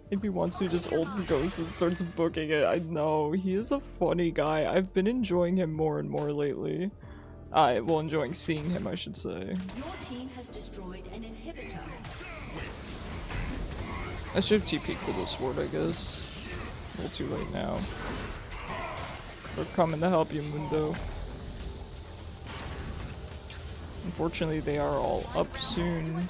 [SPEAKER 2] If he wants to, just ults Ghost and starts booking it. I know. He is a funny guy. I've been enjoying him more and more lately. Well, enjoying seeing him, I should say.
[SPEAKER 4] Your team has destroyed an inhibitor.
[SPEAKER 2] I should have TP'd to the sword, I guess. A little too late now. We're coming to help you, Mundo. Unfortunately, they are all up soon.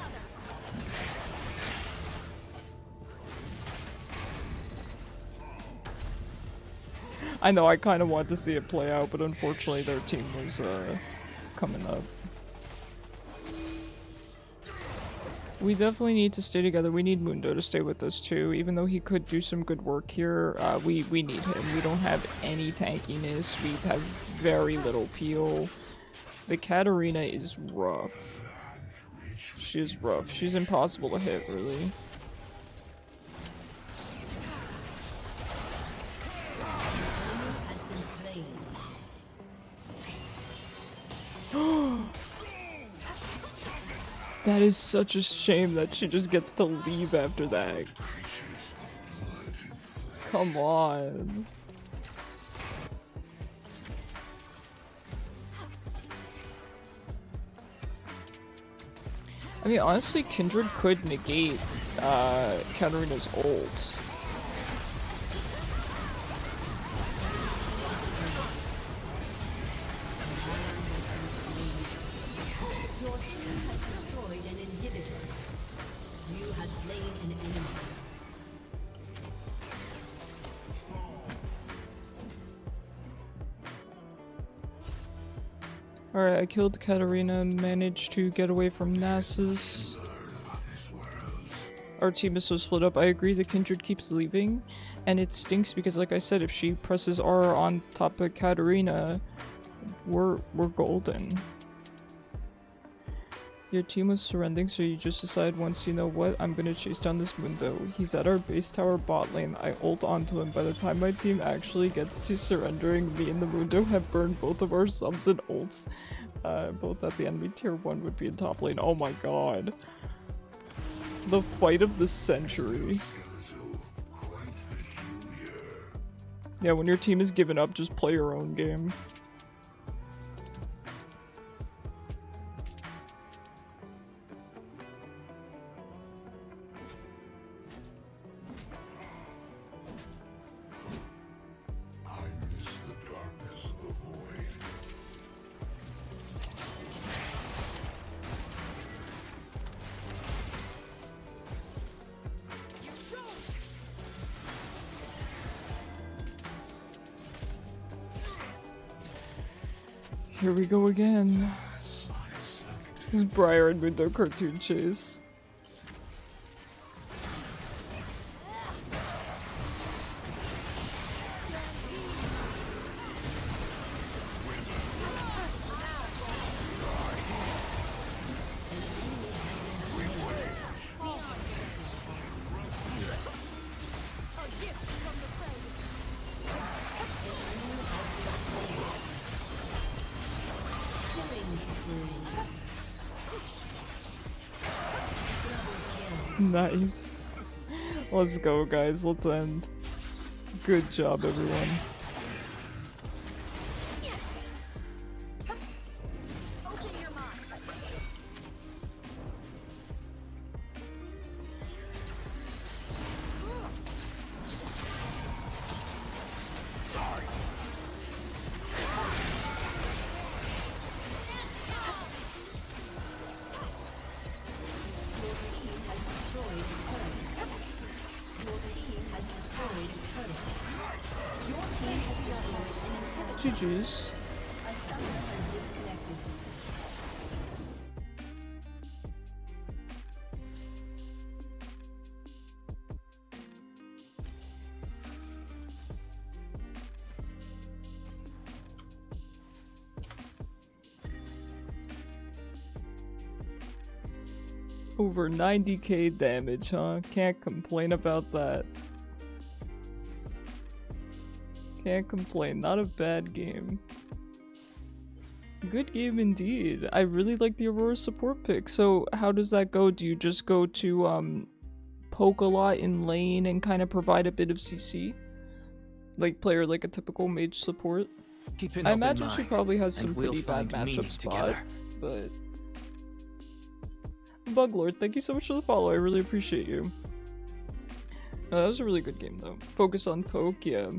[SPEAKER 2] I know, I kind of want to see it play out, but unfortunately their team was coming up. We definitely need to stay together. We need Mundo to stay with us too. Even though he could do some good work here, we need him. We don't have any tankiness. We have very little peel. The Katarina is rough. She is rough. She's impossible to hit, really.
[SPEAKER 4] Has been slain.
[SPEAKER 2] That is such a shame that she just gets to leave after that. Come on. I mean, honestly, Kindred could negate Katarina's ult.
[SPEAKER 4] Your team has destroyed an inhibitor. You have slain an enemy.
[SPEAKER 2] Alright, I killed Katarina, managed to get away from Nasus. Our team is so split up. I agree the Kindred keeps leaving, and it stinks because, like I said, if she presses R on top of Katarina, we're golden. Your team was surrendering, so you just decide once you know what, I'm gonna chase down this Mundo. He's at our base tower bot lane. I ult onto him. By the time my team actually gets to surrendering, me and the Mundo have burned both of our subs and ults. Both at the enemy tier 1 would be in top lane. Oh my god. The fight of the century. Yeah, when your team is given up, just play your own game. Here we go again. This Briar and Mundo cartoon chase. Nice. Let's go, guys. Let's end. Good job, everyone. GG's. Over 90k damage, huh? Can't complain about that. Can't complain, not a bad game. Good game indeed. I really like the Aurora support pick. So how does that go? Do you just go to poke a lot in lane and kind of provide a bit of CC? Like play her like a typical mage support? I imagine she probably has some pretty bad matchup spot, but... Buglord, thank you so much for the follow, I really appreciate you. That was a really good game though. Focus on poke, yeah.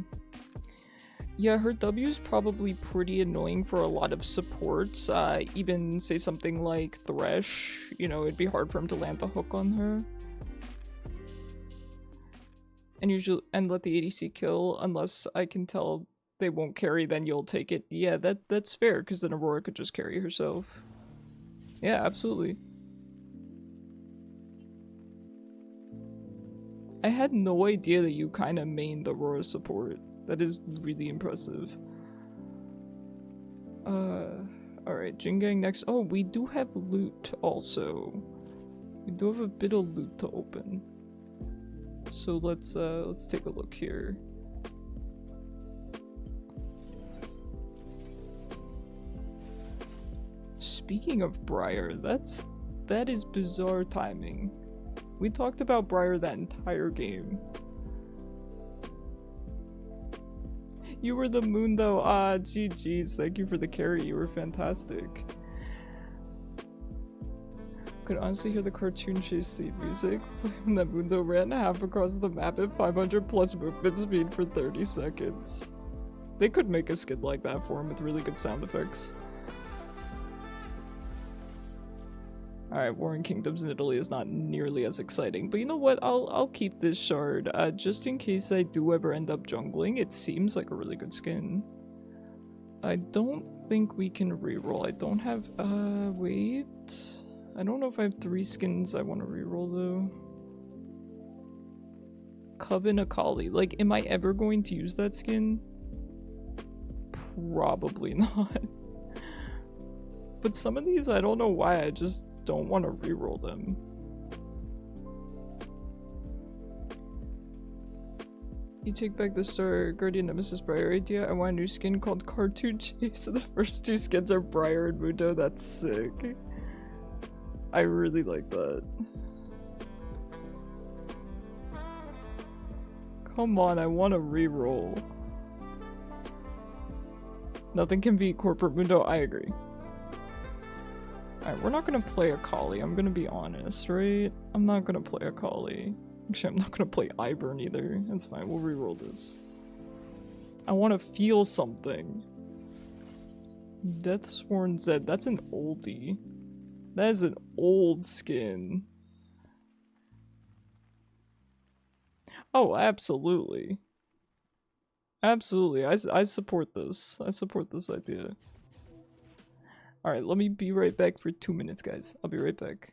[SPEAKER 2] Yeah, her W is probably pretty annoying for a lot of supports. Even say something like Thresh, you know, it'd be hard for him to land the hook on her. And let the ADC kill, unless I can tell they won't carry, then you'll take it. Yeah, that's fair, because then Aurora could just carry herself. Yeah, absolutely. I had no idea that you kind of mained the Aurora support. That is really impressive. Alright, Jingang next. Oh, we do have loot also. We do have a bit of loot to open. So let's take a look here. Speaking of Briar, that is bizarre timing. We talked about Briar that entire game. You were the Mundo. Ah, GG's. Thank you for the carry. You were fantastic. Could honestly hear the cartoon chase theme music when that Mundo ran half across the map at 500 plus movement speed for 30 seconds. They could make a skin like that for him with really good sound effects. Alright, Warring Kingdoms in Italy is not nearly as exciting, but you know what, I'll keep this shard, just in case I do ever end up jungling. It seems like a really good skin. I don't think we can reroll. I don't have, wait. I don't know if I have 3 skins I want to reroll though. Coven Akali. Like, am I ever going to use that skin? Probably not. But some of these, I don't know why, I just don't want to reroll them. You take back the Star Guardian Nemesis Briar idea. I want a new skin called Cartoon Chase, and the first two skins are Briar and Mundo. That's sick. I really like that. Come on, I want to reroll. Nothing can beat Corporate Mundo, I agree. Alright, we're not gonna play Akali, I'm gonna be honest, right? I'm not gonna play Akali. Actually, I'm not gonna play Iburn either. That's fine, we'll reroll this. I want to feel something. Deathsworn Zed, that's an oldie. That is an old skin. Oh, absolutely. Absolutely, I support this. I support this idea. Alright, let me be right back for 2 minutes, guys. I'll be right back.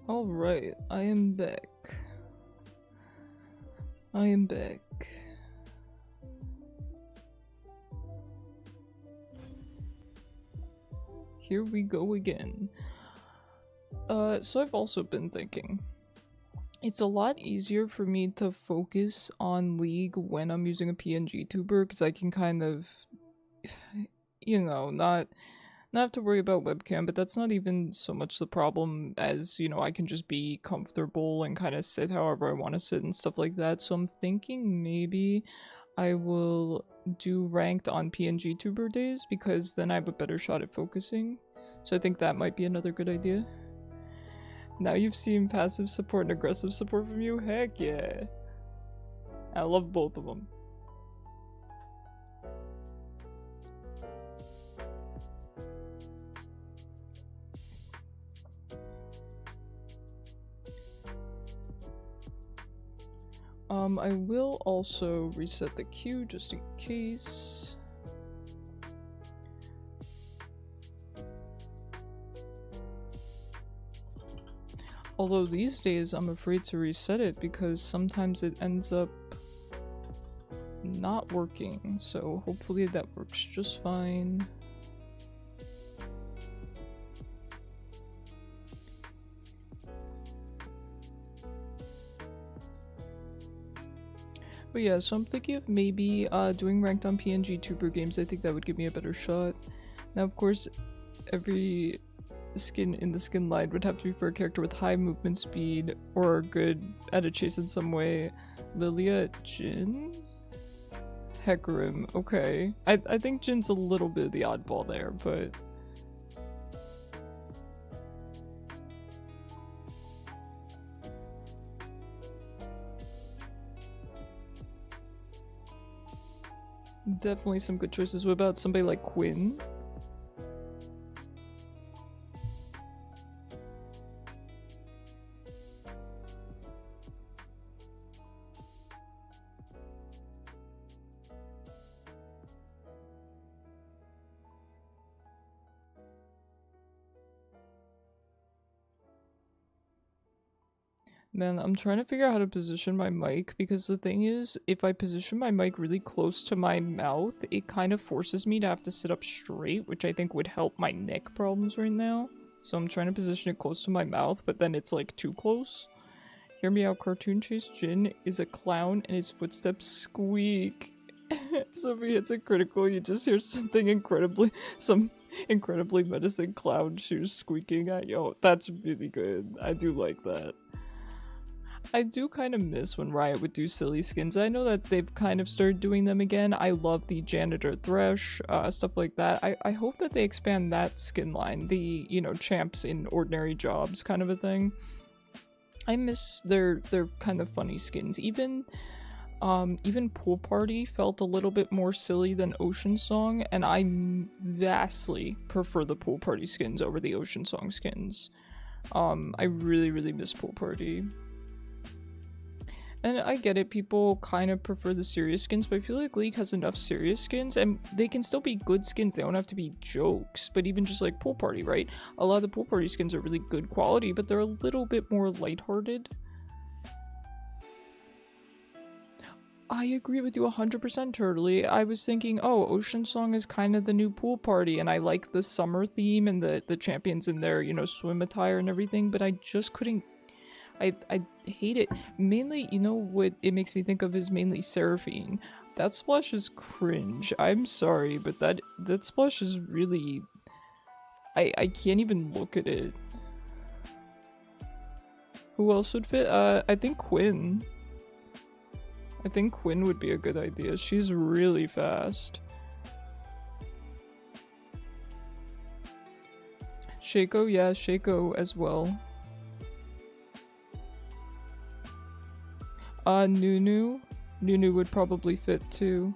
[SPEAKER 2] Alright, I am back. I am back. Here we go again. So I've also been thinking. It's a lot easier for me to focus on League when I'm using a PNGtuber, because I can kind of, you know, not have to worry about webcam, but that's not even so much the problem as, you know, I can just be comfortable and kind of sit however I want to sit and stuff like that. So I'm thinking maybe I will do ranked on PNGtuber days, because then I have a better shot at focusing. So I think that might be another good idea. Now you've seen passive support and aggressive support from you? Heck yeah. I love both of them. I will also reset the queue just in case. Although these days I'm afraid to reset it because sometimes it ends up not working, so hopefully that works just fine. But yeah, so I'm thinking of maybe doing ranked on PNGtuber games. I think that would give me a better shot. Now, of course, every skin in the skin line would have to be for a character with high movement speed or good at a chase in some way. Lilia, Jhin? Hecarim, okay. I think Jin's a little bit of the oddball there, but... definitely some good choices. What about somebody like Quinn? Man, I'm trying to figure out how to position my mic, because the thing is, if I position my mic really close to my mouth, it kind of forces me to have to sit up straight, which I think would help my neck problems right now. So I'm trying to position it close to my mouth, but then it's like too close. Hear me out, Cartoon Chase Jhin is a clown and his footsteps squeak. So if he hits a critical, you just hear some incredibly menacing clown shoes squeaking at you. That's really good. I do like that. I do kind of miss when Riot would do silly skins. I know that they've kind of started doing them again. I love the Janitor Thresh, stuff like that. I hope that they expand that skin line, the, you know, champs in ordinary jobs kind of a thing. I miss their kind of funny skins. Even Pool Party felt a little bit more silly than Ocean Song, and I vastly prefer the Pool Party skins over the Ocean Song skins. I really miss Pool Party. And I get it, people kind of prefer the serious skins, but I feel like League has enough serious skins, and they can still be good skins, they don't have to be jokes. But even just like Pool Party, right? A lot of the Pool Party skins are really good quality, but they're a little bit more lighthearted. I agree with you 100%, Turtley. I was thinking, oh, Ocean Song is kind of the new Pool Party, and I like the summer theme and the champions in their, you know, swim attire and everything, but I just couldn't... I hate it. Mainly, you know what it makes me think of is mainly Seraphine. That splash is cringe. I'm sorry, but that splash is really... I can't even look at it. Who else would fit? I think Quinn. I think Quinn would be a good idea. She's really fast. Shaco, yeah, Shaco as well. Nunu. Nunu would probably fit too.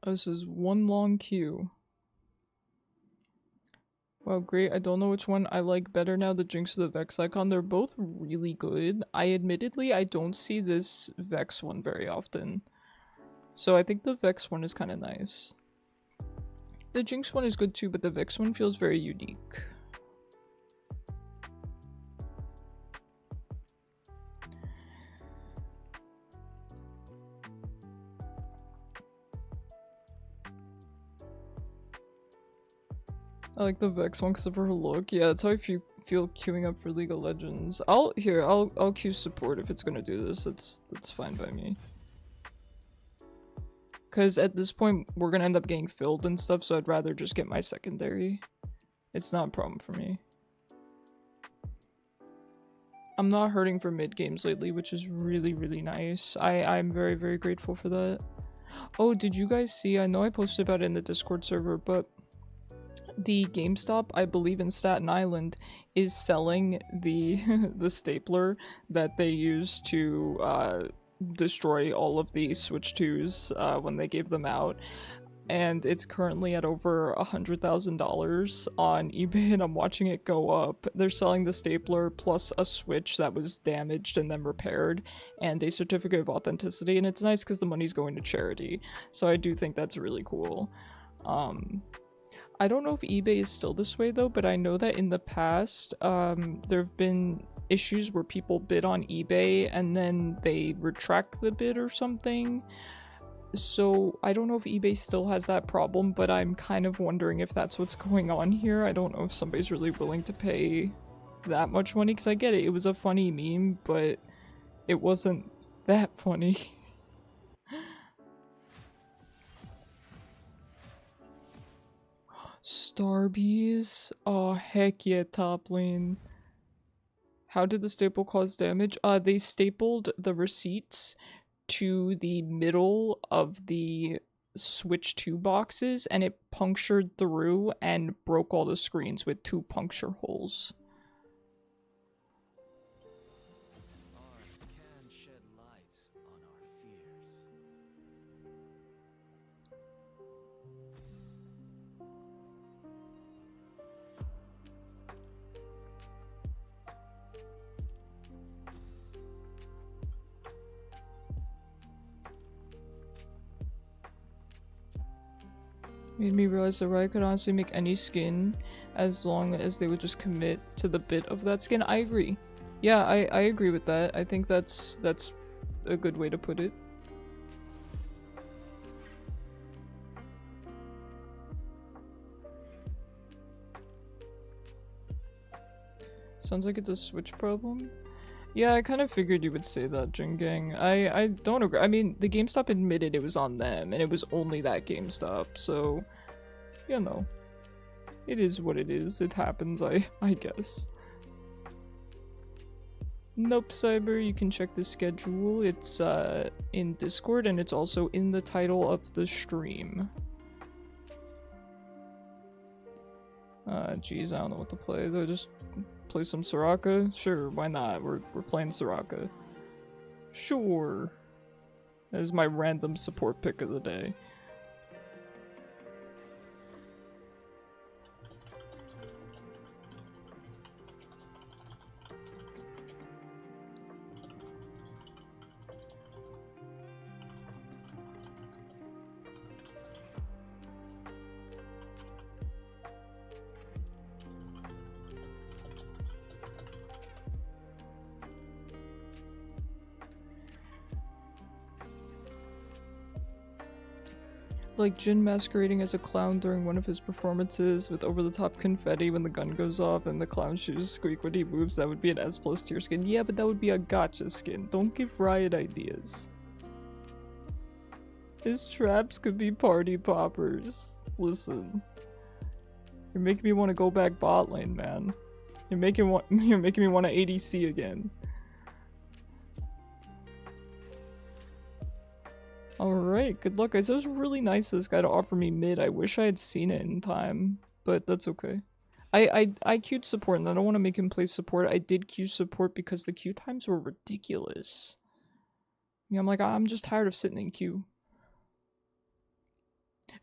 [SPEAKER 2] This is one long queue. Wow, great. I don't know which one I like better now, the Jinx or the Vex icon. They're both really good. I don't see this Vex one very often. So I think the Vex one is kind of nice. The Jinx one is good too, but the Vex one feels very unique. I like the Vex one because of her look. Yeah, that's how I feel queuing up for League of Legends. I'll queue support if it's gonna do this. That's fine by me. Because at this point, we're gonna end up getting filled and stuff, so I'd rather just get my secondary. It's not a problem for me. I'm not hurting for mid games lately, which is really nice. I'm very grateful for that. Oh, did you guys see? I know I posted about it in the Discord server, but the GameStop, I believe in Staten Island, is selling the the stapler that they used to destroy all of the Switch 2s when they gave them out, and it's currently at over $100,000 on eBay, and I'm watching it go up. They're selling the stapler plus a Switch that was damaged and then repaired, and a certificate of authenticity, and it's nice because the money's going to charity, so I do think that's really cool. I don't know if eBay is still this way though, but I know that in the past, there have been issues where people bid on eBay and then they retract the bid or something. So I don't know if eBay still has that problem, but I'm kind of wondering if that's what's going on here. I don't know if somebody's really willing to pay that much money, because I get it, it was a funny meme, but it wasn't that funny. Starbies? Oh, heck yeah, top lane. How did the staple cause damage? They stapled the receipts to the middle of the Switch 2 boxes, and it punctured through and broke all the screens with 2 puncture holes.
[SPEAKER 1] Art can shed light on our fears.
[SPEAKER 2] Made me realize that Riot could honestly make any skin as long as they would just commit to the bit of that skin. I agree. Yeah, I agree with that. I think that's a good way to put it. Sounds like it's a Switch problem. Yeah, I kind of figured you would say that, Jingang. I don't agree. I mean, the GameStop admitted it was on them, and it was only that GameStop, so, you know. It is what it is. It happens, I guess. Nope, Cyber, you can check the schedule. It's, in Discord, and it's also in the title of the stream. Geez, I don't know what to play. Do I just play some Soraka? Sure, why not? We're playing Soraka. Sure. That is my random support pick of the day. Like Jin masquerading as a clown during one of his performances with over-the-top confetti when the gun goes off and the clown shoes squeak when he moves, that would be an S+ tier skin. Yeah, but that would be a gacha skin. Don't give Riot ideas. His traps could be party poppers. Listen. You're making me want to go back bot lane, man. You're making me want to ADC again. Alright, good luck guys. That was really nice of this guy to offer me mid. I wish I had seen it in time, but that's okay. I queued support and I don't want to make him play support. I did queue support because the queue times were ridiculous. Yeah, I'm like, I'm just tired of sitting in queue.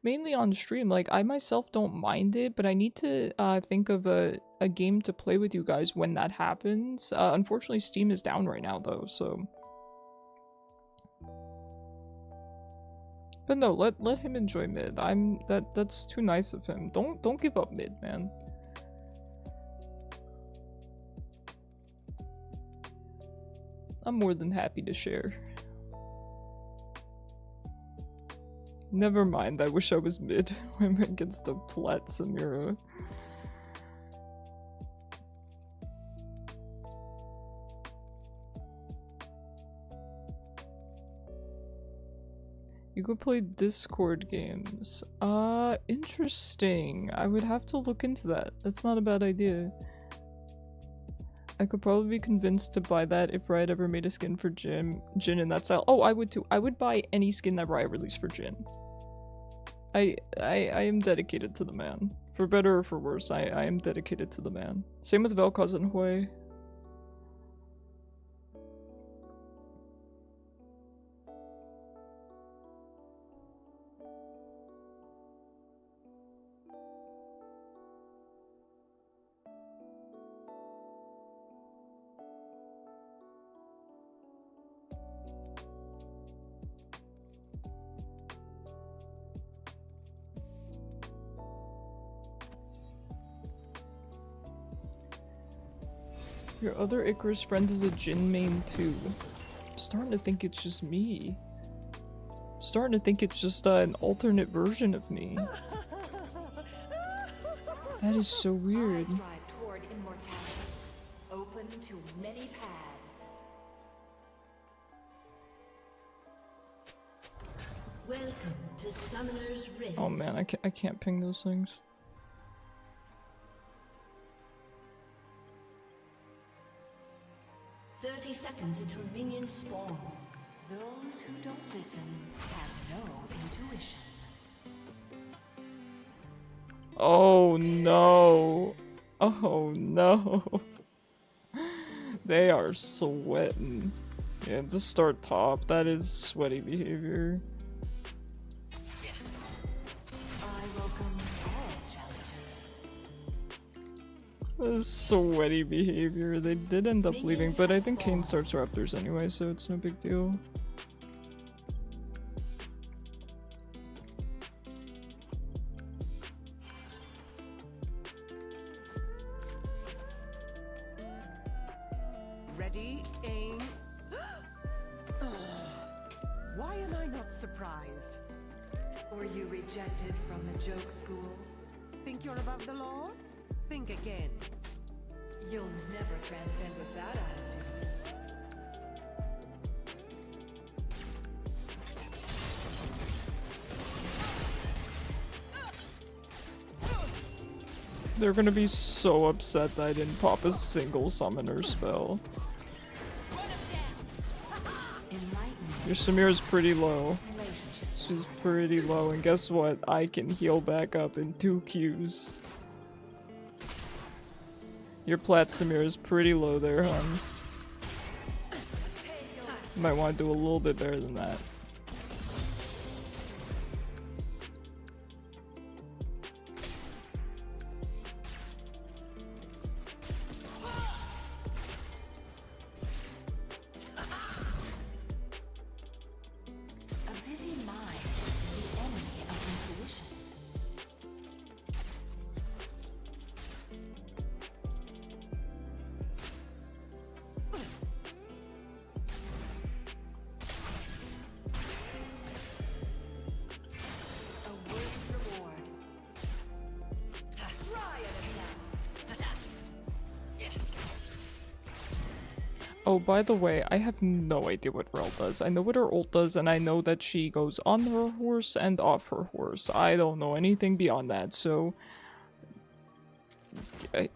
[SPEAKER 2] Mainly on stream, like, I myself don't mind it, but I need to think of a game to play with you guys when that happens. Unfortunately, Steam is down right now though, so... But no, let him enjoy mid. That's too nice of him. Don't give up mid, man. I'm more than happy to share. Never mind, I wish I was mid. I'm against the Plat Samira. You could play Discord games. Interesting. I would have to look into that. That's not a bad idea. I could probably be convinced to buy that if Riot ever made a skin for Jin in that style. Oh, I would too. I would buy any skin that Riot released for Jin. I am dedicated to the man. For better or for worse, I am dedicated to the man. Same with Vel'koz and Hwei. Your other Icarus friend is a Jhin main too. I'm starting to think it's just me. I'm starting to think it's just an alternate version of me. That is so weird.
[SPEAKER 4] I strive toward immortality, open to many paths. Welcome to Summoner's Rift.
[SPEAKER 2] Oh man, I can't ping those things.
[SPEAKER 4] "30 seconds until minions spawn. Those who don't listen have no intuition."
[SPEAKER 2] Oh no. Oh no. They are sweating. Yeah, just start top. That is sweaty behavior.
[SPEAKER 4] I welcome all challenges.
[SPEAKER 2] That is sweaty behavior. They did end up leaving, but I think Kane starts Raptors anyway, so it's no big deal.
[SPEAKER 5] Ready, aim. Why am I not surprised?
[SPEAKER 4] Were you rejected from the joke school?
[SPEAKER 5] Think you're above the law? Think again.
[SPEAKER 4] You'll never transcend with that attitude.
[SPEAKER 2] They're gonna be so upset that I didn't pop a single summoner spell. Your Samira's pretty low. She's pretty low, and guess what? I can heal back up in 2 Qs. Your plat Samira's pretty low there, hon. You might want to do a little bit better than that.
[SPEAKER 4] A busy mind is the enemy of intuition. A worthy reward. Riot
[SPEAKER 2] Oh, by the way, I have no idea what Rell does. I know what her ult does, and I know that she goes on her horse and off her horse. I don't know anything beyond that, so...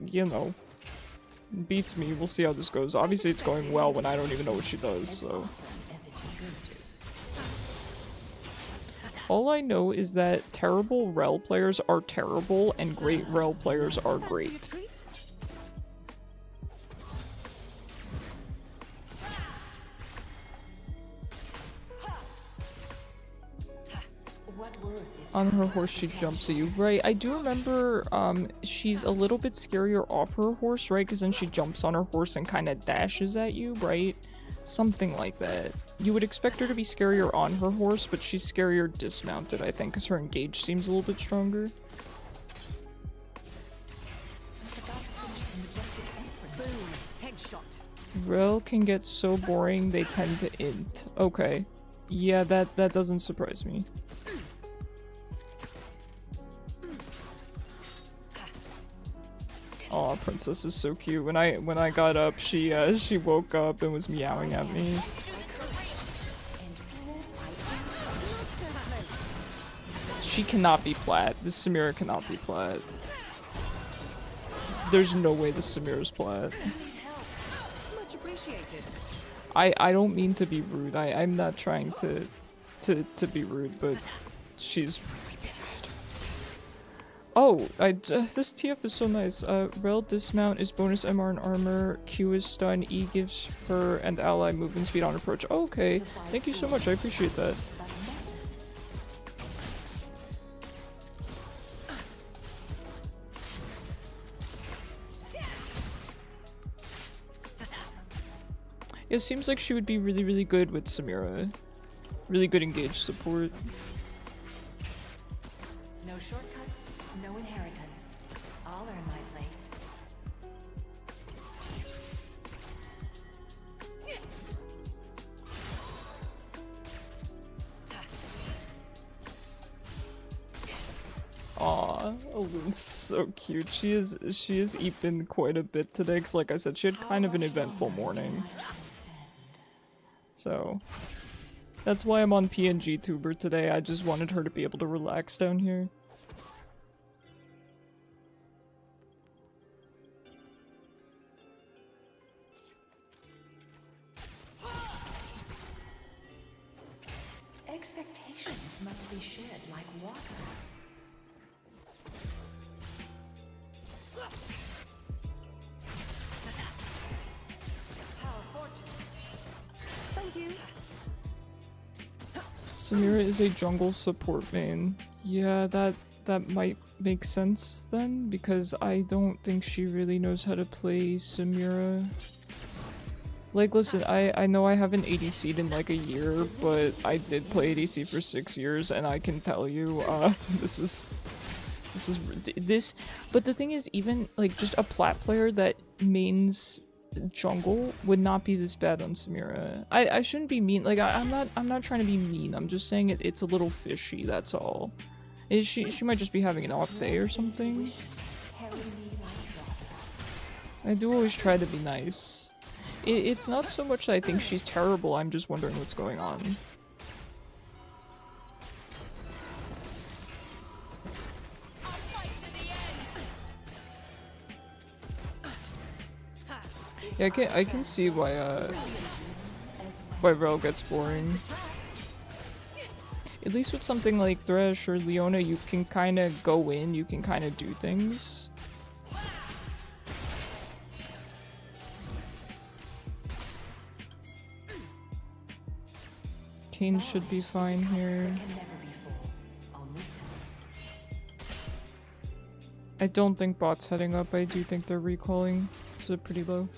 [SPEAKER 2] you know. Beats me, we'll see how this goes. Obviously it's going well when I don't even know what she does, so...
[SPEAKER 4] as it discourages.
[SPEAKER 2] All I know is that terrible Rell players are terrible, and great Rell players are great.
[SPEAKER 4] What worth is
[SPEAKER 2] On her horse, she jumps at you. Right, I do remember, she's a little bit scarier off her horse, right? Because then she jumps on her horse and kind of dashes at you, right? Something like that. You would expect her to be scarier on her horse, but she's scarier dismounted, I think, because her engage seems a little bit stronger. Rell can get so boring, they tend to int. Okay. Yeah, that doesn't surprise me. Aw, Princess is so cute. When I got up, she woke up and was meowing at me. She cannot be plat. This Samira cannot be plat. There's no way this Samira's plat.
[SPEAKER 5] Much appreciated.
[SPEAKER 2] I don't mean to be rude. I'm not trying to be rude, but she's really bad. Oh, this TF is so nice. Rell dismount is bonus MR and armor. Q is stun. E gives her and ally movement speed on approach. Oh, okay. Thank you so much. I appreciate that. It seems like she would be really, really good with Samira. Really good engaged support.
[SPEAKER 4] no shortcuts, no inheritance. I'll earn my place.
[SPEAKER 2] Aw, Alun's so cute. She is eating quite a bit today, because like I said, she had kind of an eventful morning. So that's why I'm on PNGtuber today. I just wanted her to be able to relax down here.
[SPEAKER 4] Expectations must be shared like water. How fortunate.
[SPEAKER 5] Thank you.
[SPEAKER 2] Samira is a jungle support main. Yeah, that might make sense then, because I don't think she really knows how to play Samira. Like, listen, I know I haven't ADC'd in like a year, but I did play ADC for 6 years, and I can tell you, this, but the thing is, even, like, just a plat player that mains jungle would not be this bad on Samira. I shouldn't be mean, like, I'm not trying to be mean, I'm just saying it's a little fishy, that's all. She might just be having an off day or something. I do always try to be nice. It's not so much that I think she's terrible, I'm just wondering what's going on. Yeah, I can see why Rell gets boring. At least with something like Thresh or Leona, you can kind of go in, you can kind of do things. Kayn should be fine here. I don't think bot's heading up, I do think they're recalling. This is pretty low.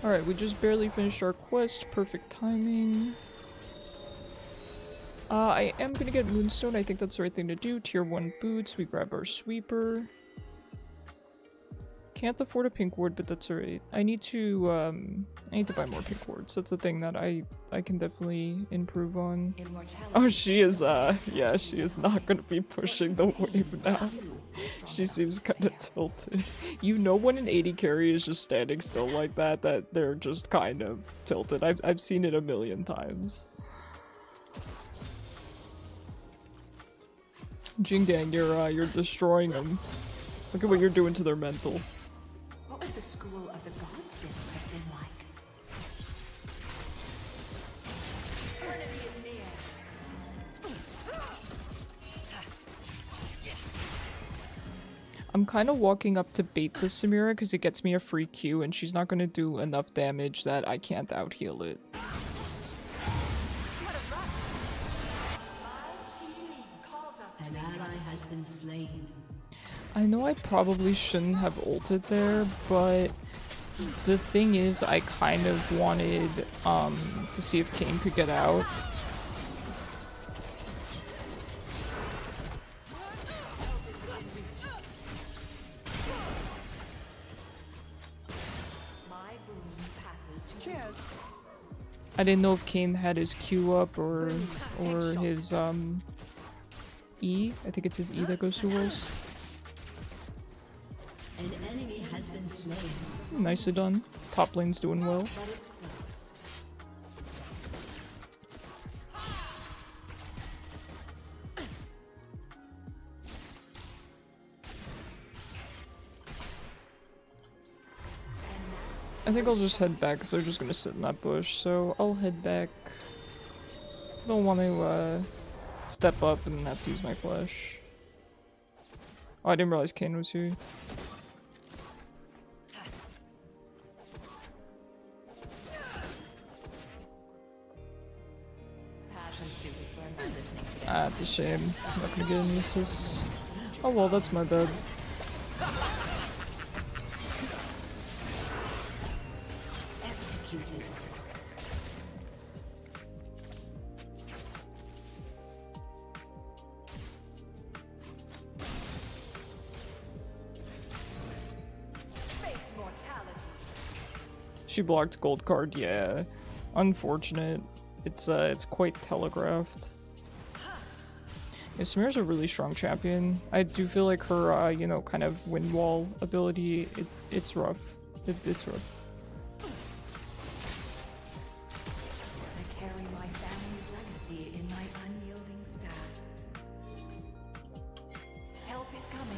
[SPEAKER 2] Alright, we just barely finished our quest, perfect timing. I am gonna get Moonstone, I think that's the right thing to do. Tier 1 boots, we grab our sweeper. Can't afford a pink ward, but that's alright. I need to buy more pink wards. That's a thing that I can definitely improve on. Oh, she is, yeah, she is not gonna be pushing the wave now. She seems kinda tilted. You know when an 80 carry is just standing still like that they're just kind of tilted. I've seen it a million times. Jingang, you're destroying them. Look at what you're doing to their mental.
[SPEAKER 4] What would the school of the God Fist have been like? Eternity is near.
[SPEAKER 2] I'm kind of walking up to bait the Samira because it gets me a free Q and she's not going to do enough damage that I can't out heal it.
[SPEAKER 4] An ally has been slain.
[SPEAKER 2] I know I probably shouldn't have ulted there, but the thing is I kind of wanted to see if Kayn could get out. I didn't know if Kayn had his Q up or his E. I think it's his E that goes to walls.
[SPEAKER 4] An enemy has been slain.
[SPEAKER 2] Nicely done. Top lane's doing well.
[SPEAKER 4] But it's close.
[SPEAKER 2] I think I'll just head back because they're just gonna sit in that bush, so I'll head back. Don't want to step up and have to use my flash. Oh, I didn't realize Kayn was here. Ah, it's a shame. I'm not gonna get any assists. Oh well, that's my bad.
[SPEAKER 4] Executed.
[SPEAKER 2] She blocked gold card, yeah. Unfortunate. It's quite telegraphed. Yeah, Smear's a really strong champion. I do feel like her, you know, kind of wind wall ability, it's rough. It's rough.
[SPEAKER 4] I carry my family's legacy in my unyielding staff. Help is coming.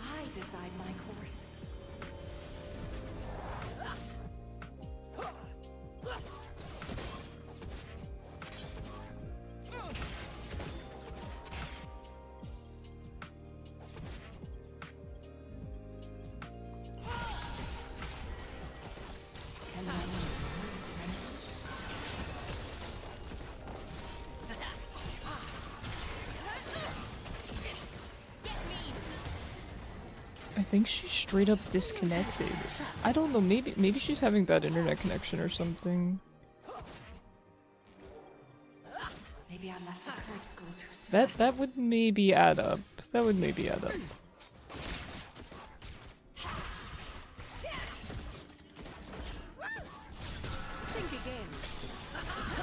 [SPEAKER 4] I decide my course.
[SPEAKER 2] I think she's straight up disconnected. I don't know, maybe she's having bad internet connection or something.
[SPEAKER 4] Maybe I left the current school too soon.
[SPEAKER 2] That would maybe add up. That would maybe add up.
[SPEAKER 5] Think again.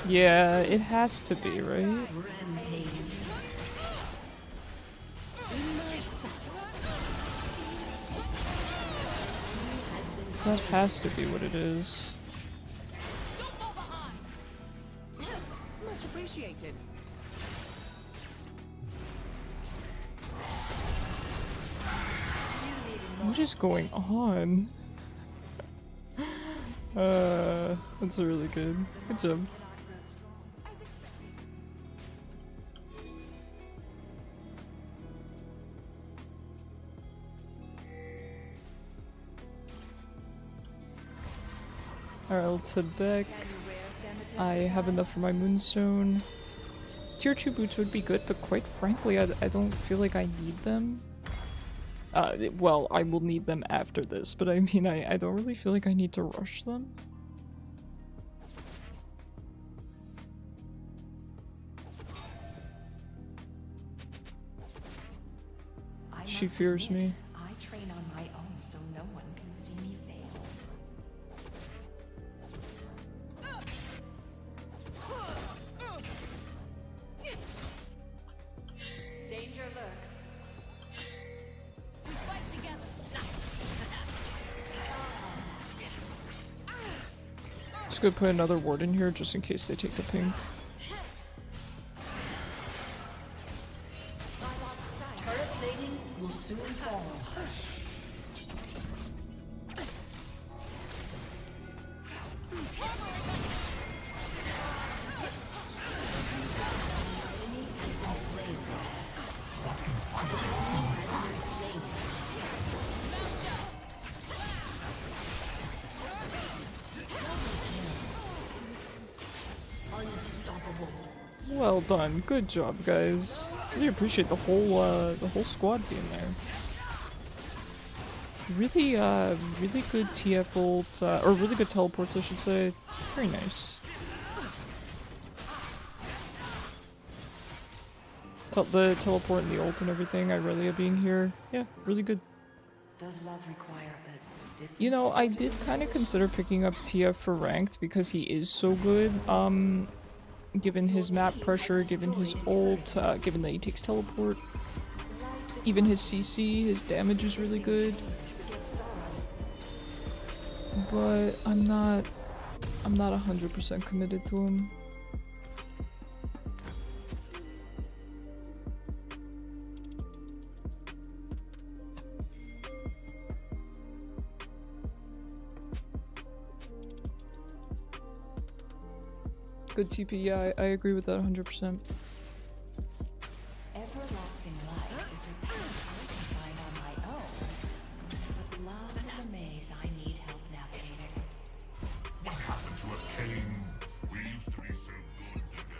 [SPEAKER 2] Yeah, it has to be, right?
[SPEAKER 4] Rampage.
[SPEAKER 2] That has to be what it is.
[SPEAKER 5] Much appreciated.
[SPEAKER 2] What is going on? That's really good. Good job. Alright, let's head back. I have enough for my moonstone. Tier 2 boots would be good, but quite frankly, I don't feel like I need them. Well, I will need them after this, but I mean, I don't really feel like I need to rush them. She fears me.
[SPEAKER 4] I train on my own so no one can see me fail. Danger lurks. We fight together.
[SPEAKER 2] Just gonna put another ward in here just in case they take the ping.
[SPEAKER 4] Turret plating will soon fall.
[SPEAKER 2] Well done, good job, guys. I really appreciate the whole squad being there. Really, really good TF ult, or really good teleports, I should say. Very nice. The teleport and the ult and everything, Irelia being here, yeah, really good.
[SPEAKER 4] Does love require a different?
[SPEAKER 2] You know, I did kind of consider picking up TF for ranked because he is so good. Given his map pressure, given his ult, given that he takes teleport, even his CC, his damage is really good. But I'm not 100% committed to him. Good TP, yeah, I agree with that 100%.
[SPEAKER 4] Everlasting life is a path I can find on my own. But love is a maze I need help navigating.
[SPEAKER 3] What happened to us, Kane? We used to be so good together.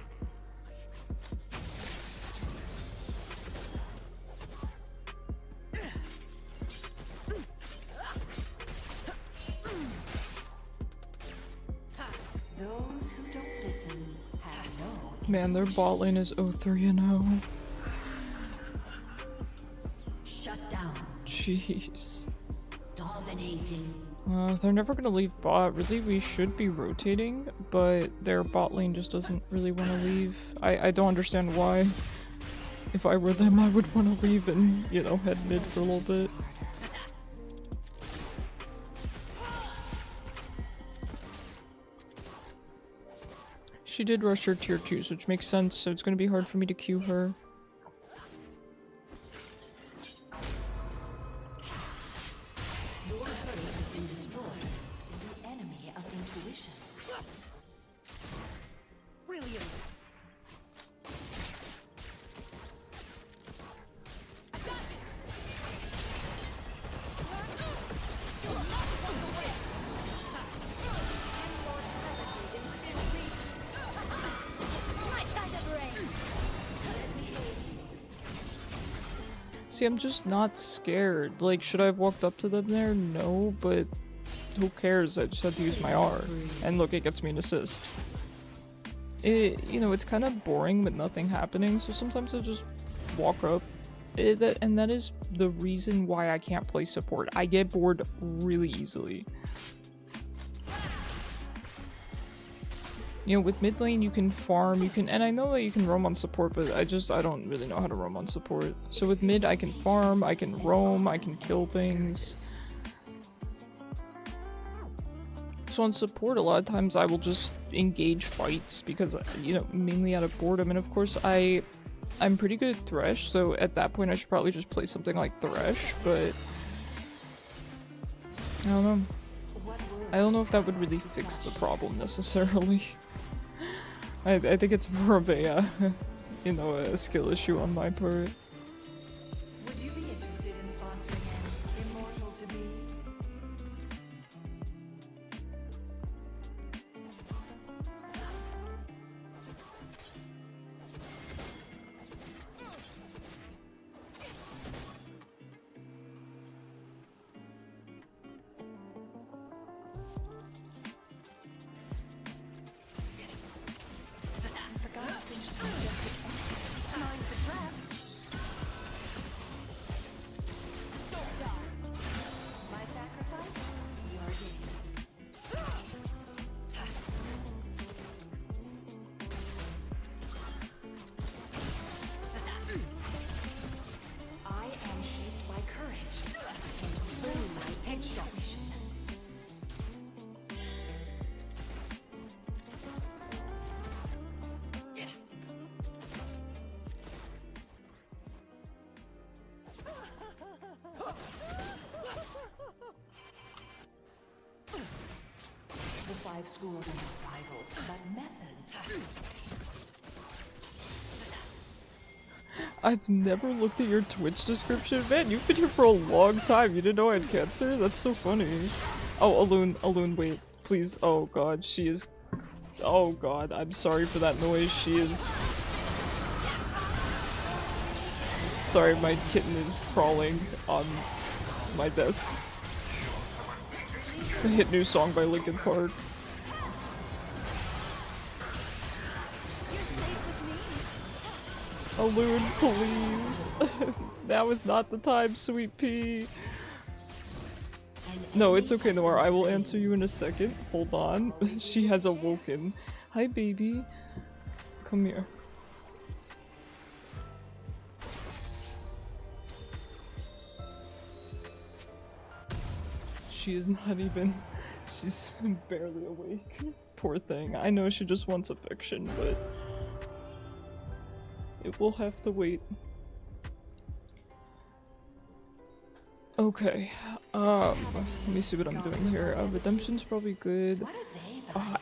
[SPEAKER 2] Man, their bot lane is 0-3-0.
[SPEAKER 4] Shut down.
[SPEAKER 2] Jeez.
[SPEAKER 4] Dominating.
[SPEAKER 2] They're never gonna leave bot. Really, we should be rotating, but their bot lane just doesn't really want to leave. I don't understand why. If I were them, I would want to leave and, you know, head mid for a little bit. She did rush her tier 2s, which makes sense, so it's gonna be hard for me to queue her.
[SPEAKER 4] Your turret has been destroyed. Is the enemy of intuition.
[SPEAKER 5] Brilliant.
[SPEAKER 2] See, I'm just not scared. Like, should I have walked up to them there? No, but who cares? I just had to use my R. And look, it gets me an assist. You know, it's kind of boring with nothing happening, so sometimes I just walk up. And that is the reason why I can't play support. I get bored really easily. You know, with mid lane you can farm, you can, and I know that you can roam on support, but I don't really know how to roam on support. So with mid I can farm, I can roam, I can kill things. So on support a lot of times I will just engage fights because, you know, mainly out of boredom, and of course I'm pretty good at Thresh, so at that point I should probably just play something like Thresh, but I don't know. I don't know if that would really fix the problem necessarily. I think it's more of a, you know, a skill issue on my part.
[SPEAKER 4] Would you be interested in sponsoring an immortal to be? The 5 schools are not rivals, but methods.
[SPEAKER 2] I've never looked at your Twitch description. Man, you've been here for a long time. You didn't know I had cancer? That's so funny. Oh, Alun, wait. Please. Oh god, she is... Oh god, I'm sorry for that noise. She is... Sorry, my kitten is crawling on my desk. A hit new song by Linkin Park. Alun, please. Now is not the time, sweet pea. No, it's okay, Noir. I will answer you in a second. Hold on. She has awoken. Hi, baby. Come here. She is not even... She's barely awake. Poor thing. I know she just wants affection, but... It will have to wait. Okay, let me see what I'm doing here. Redemption's probably good.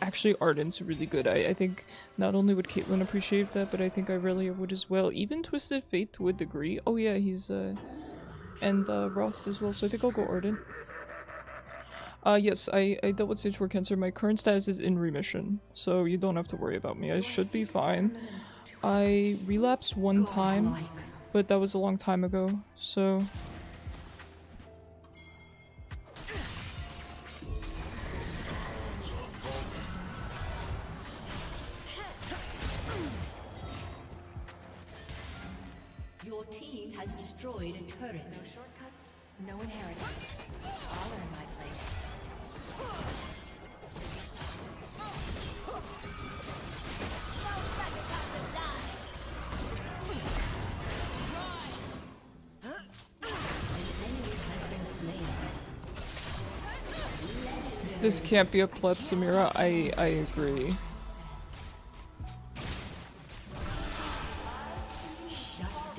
[SPEAKER 2] Actually, Ardent's really good. I think not only would Caitlyn appreciate that, but I think Irelia would as well. Even Twisted Fate to a degree. Oh yeah, he's, and Rost as well, so I think I'll go Ardent. Yes, I dealt with stage 4 cancer. My current status is in remission, so you don't have to worry about me. I should be fine. I relapsed one time, but that was a long time ago, so...
[SPEAKER 4] has destroyed a turret. No shortcuts, no inheritance. I'll earn my place.
[SPEAKER 2] This can't be a plet, Samira. I agree.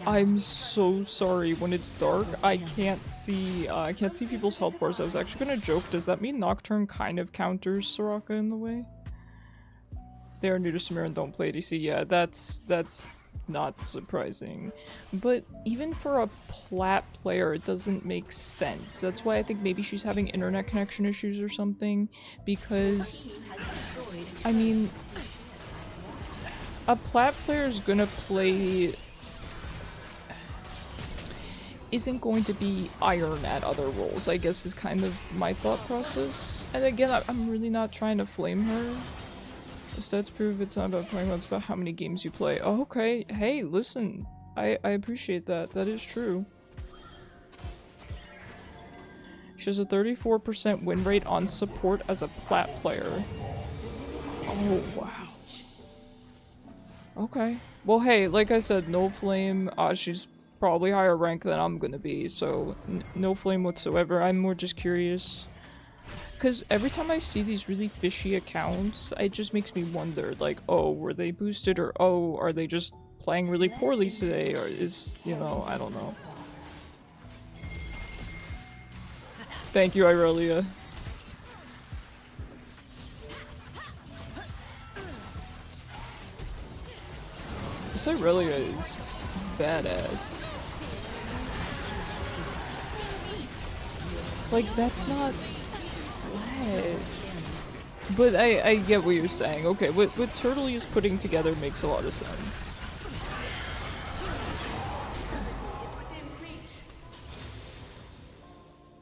[SPEAKER 2] I'm so sorry. When it's dark, I can't see people's health bars. I was actually gonna joke. Does that mean Nocturne kind of counters Soraka in the way? They are new to Samira and don't play ADC. Yeah, that's not surprising. But even for a plat player, it doesn't make sense. That's why I think maybe she's having internet connection issues or something. Because, I mean, a plat player is gonna play... isn't going to be iron at other roles, I guess is kind of my thought process. And again, I'm really not trying to flame her. The stats prove it's not about playing, it's about how many games you play. Oh, okay. Hey, listen. I appreciate that. That is true. She has a 34% win rate on support as a plat player. Oh, wow. Okay. Well, hey, like I said, no flame. She's probably higher rank than I'm gonna be, so no flame whatsoever. I'm more just curious. Because every time I see these really fishy accounts, it just makes me wonder, like, oh, were they boosted, or oh, are they just playing really poorly today, or is, you know, I don't know. Thank you, Irelia. This Irelia is badass. Like, that's not flat. But I get what you're saying. Okay, what Turtley is putting together makes a lot of sense.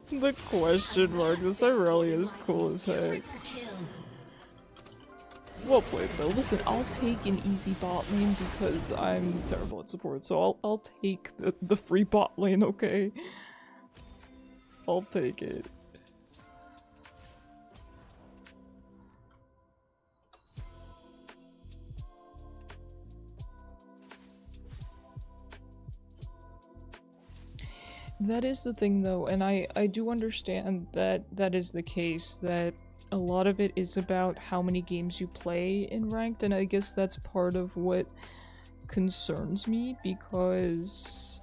[SPEAKER 2] The question mark. This Irelia is cool as heck. Well played though. Listen, I'll take an easy bot lane because I'm terrible at support, so I'll take the free bot lane, okay? I'll take it. That is the thing though, and I do understand that that is the case, that a lot of it is about how many games you play in ranked, and I guess that's part of what concerns me, because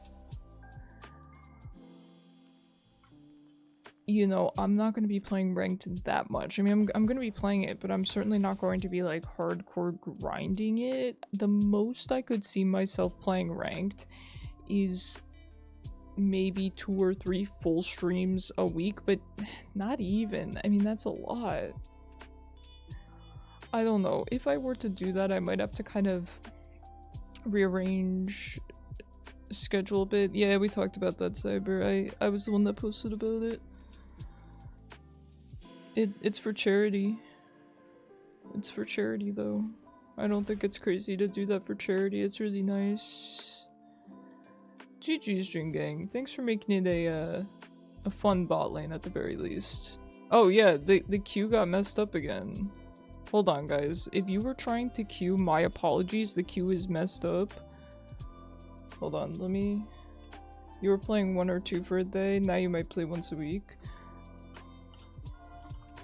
[SPEAKER 2] you know, I'm not going to be playing ranked that much. I mean, I'm going to be playing it, but I'm certainly not going to be like hardcore grinding it. The most I could see myself playing ranked is maybe 2 or 3 full streams a week, but not even. I mean, that's a lot. I don't know. If I were to do that, I might have to kind of rearrange schedule a bit. Yeah, we talked about that, Cyber. I was the one that posted about it. It's for charity. It's for charity though. I don't think it's crazy to do that for charity. It's really nice. GG's, Jin Gang. Thanks for making it a fun bot lane at the very least. Oh yeah, the queue got messed up again. Hold on guys. If you were trying to queue, my apologies. The queue is messed up. Hold on, let me... You were playing 1 or 2 for a day. Now you might play once a week.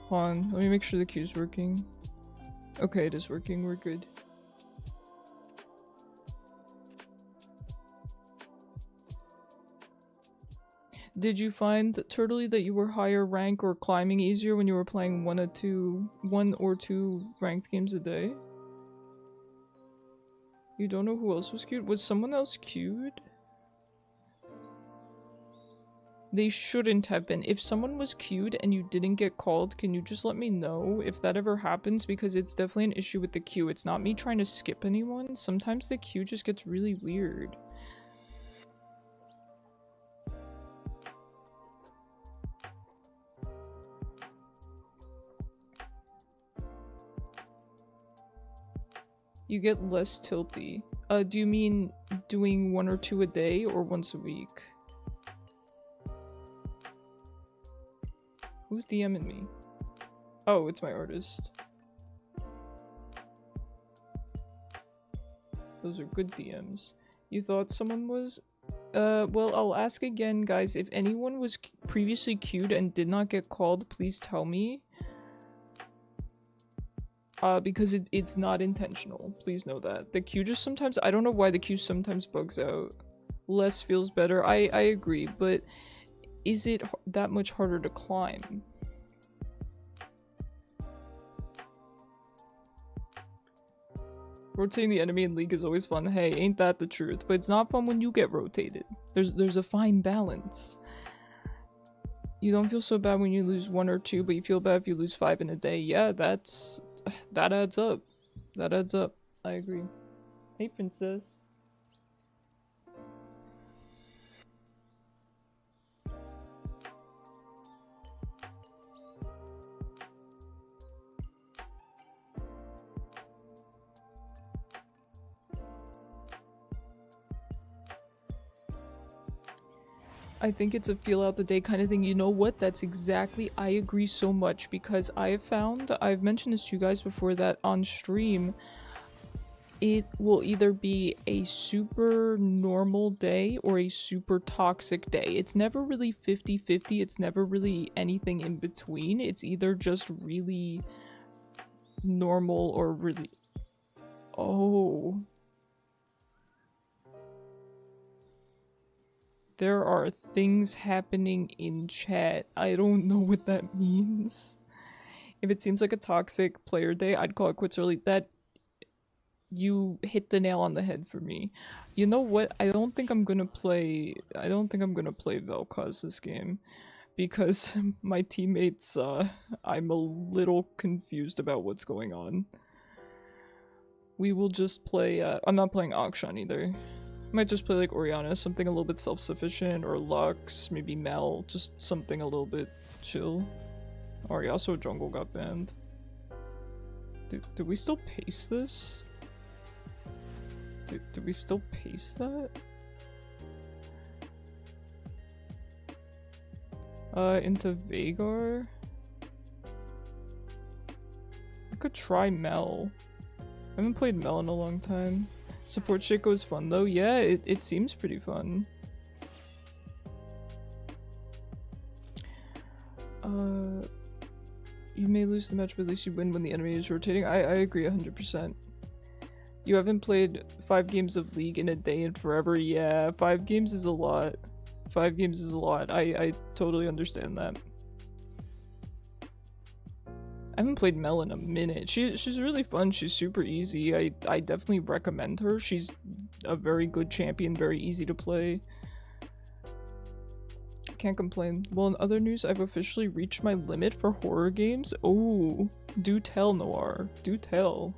[SPEAKER 2] Hold on, let me make sure the queue's working. Okay, it is working, we're good. Did you find, Turtley, that you were higher rank or climbing easier when you were playing 1 or 2 ranked games a day? You don't know who else was queued? Was someone else queued? They shouldn't have been. If someone was queued and you didn't get called, can you just let me know if that ever happens? Because it's definitely an issue with the queue. It's not me trying to skip anyone. Sometimes the queue just gets really weird. You get less tilty. Do you mean doing 1 or 2 a day or once a week? Who's DMing me? Oh, it's my artist. Those are good DMs. You thought someone was? Well, I'll ask again, guys. If anyone was previously queued and did not get called, please tell me. Because it's not intentional. Please know that. The queue just sometimes, I don't know why the queue sometimes bugs out. Less feels better. I agree, but is it that much harder to climb? Rotating the enemy in League is always fun. Hey, ain't that the truth? But it's not fun when you get rotated. There's a fine balance. You don't feel so bad when you lose 1 or 2, but you feel bad if you lose 5 in a day. Yeah, that adds up. That adds up. I agree. Hey, princess. I think it's a feel out the day kind of thing. You know what? That's exactly, I agree so much, because I have found, I've mentioned this to you guys before, that on stream, it will either be a super normal day or a super toxic day. It's never really 50-50. It's never really anything in between. It's either just really normal or really... Oh... There are things happening in chat. I don't know what that means. If it seems like a toxic player day, I'd call it quits early. That... You hit the nail on the head for me. You know what? I don't think I'm gonna play Vel'koz this game. Because my teammates, I'm a little confused about what's going on. We will just play, I'm not playing Akshan either. Might just play like Orianna, something a little bit self-sufficient, or Lux, maybe Mel, just something a little bit chill. Or Yasuo jungle got banned. Do we still pace this? Do we still pace that? Into Veigar? I could try Mel. I haven't played Mel in a long time. Support Shaco is fun though. Yeah, it seems pretty fun. You may lose the match, but at least you win when the enemy is rotating. I agree 100%. You haven't played 5 games of League in a day and forever. Yeah, 5 games is a lot. 5 games is a lot. I totally understand that. I haven't played Mel in a minute. She's really fun. She's super easy. I definitely recommend her. She's a very good champion, very easy to play. Can't complain. Well, in other news, I've officially reached my limit for horror games. Oh, do tell, Noir. Do tell.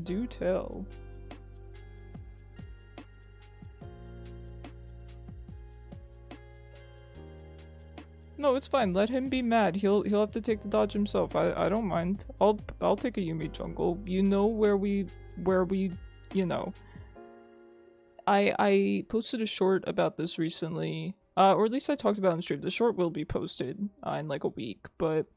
[SPEAKER 2] Do tell. No, it's fine. Let him be mad. He'll have to take the dodge himself. I don't mind. I'll take a Yuumi jungle. You know where we you know. I posted a short about this recently. Or at least I talked about it on stream. The short will be posted in like a week, but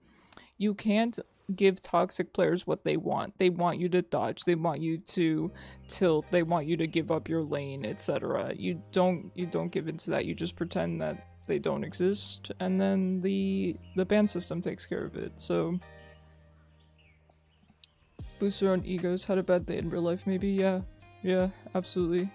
[SPEAKER 2] you can't give toxic players what they want. They want you to dodge, they want you to tilt, they want you to give up your lane, etc. You don't give into that. You just pretend that they don't exist, and then the ban system takes care of it. So boost their own egos. Had a bad day in real life, maybe. Yeah, absolutely.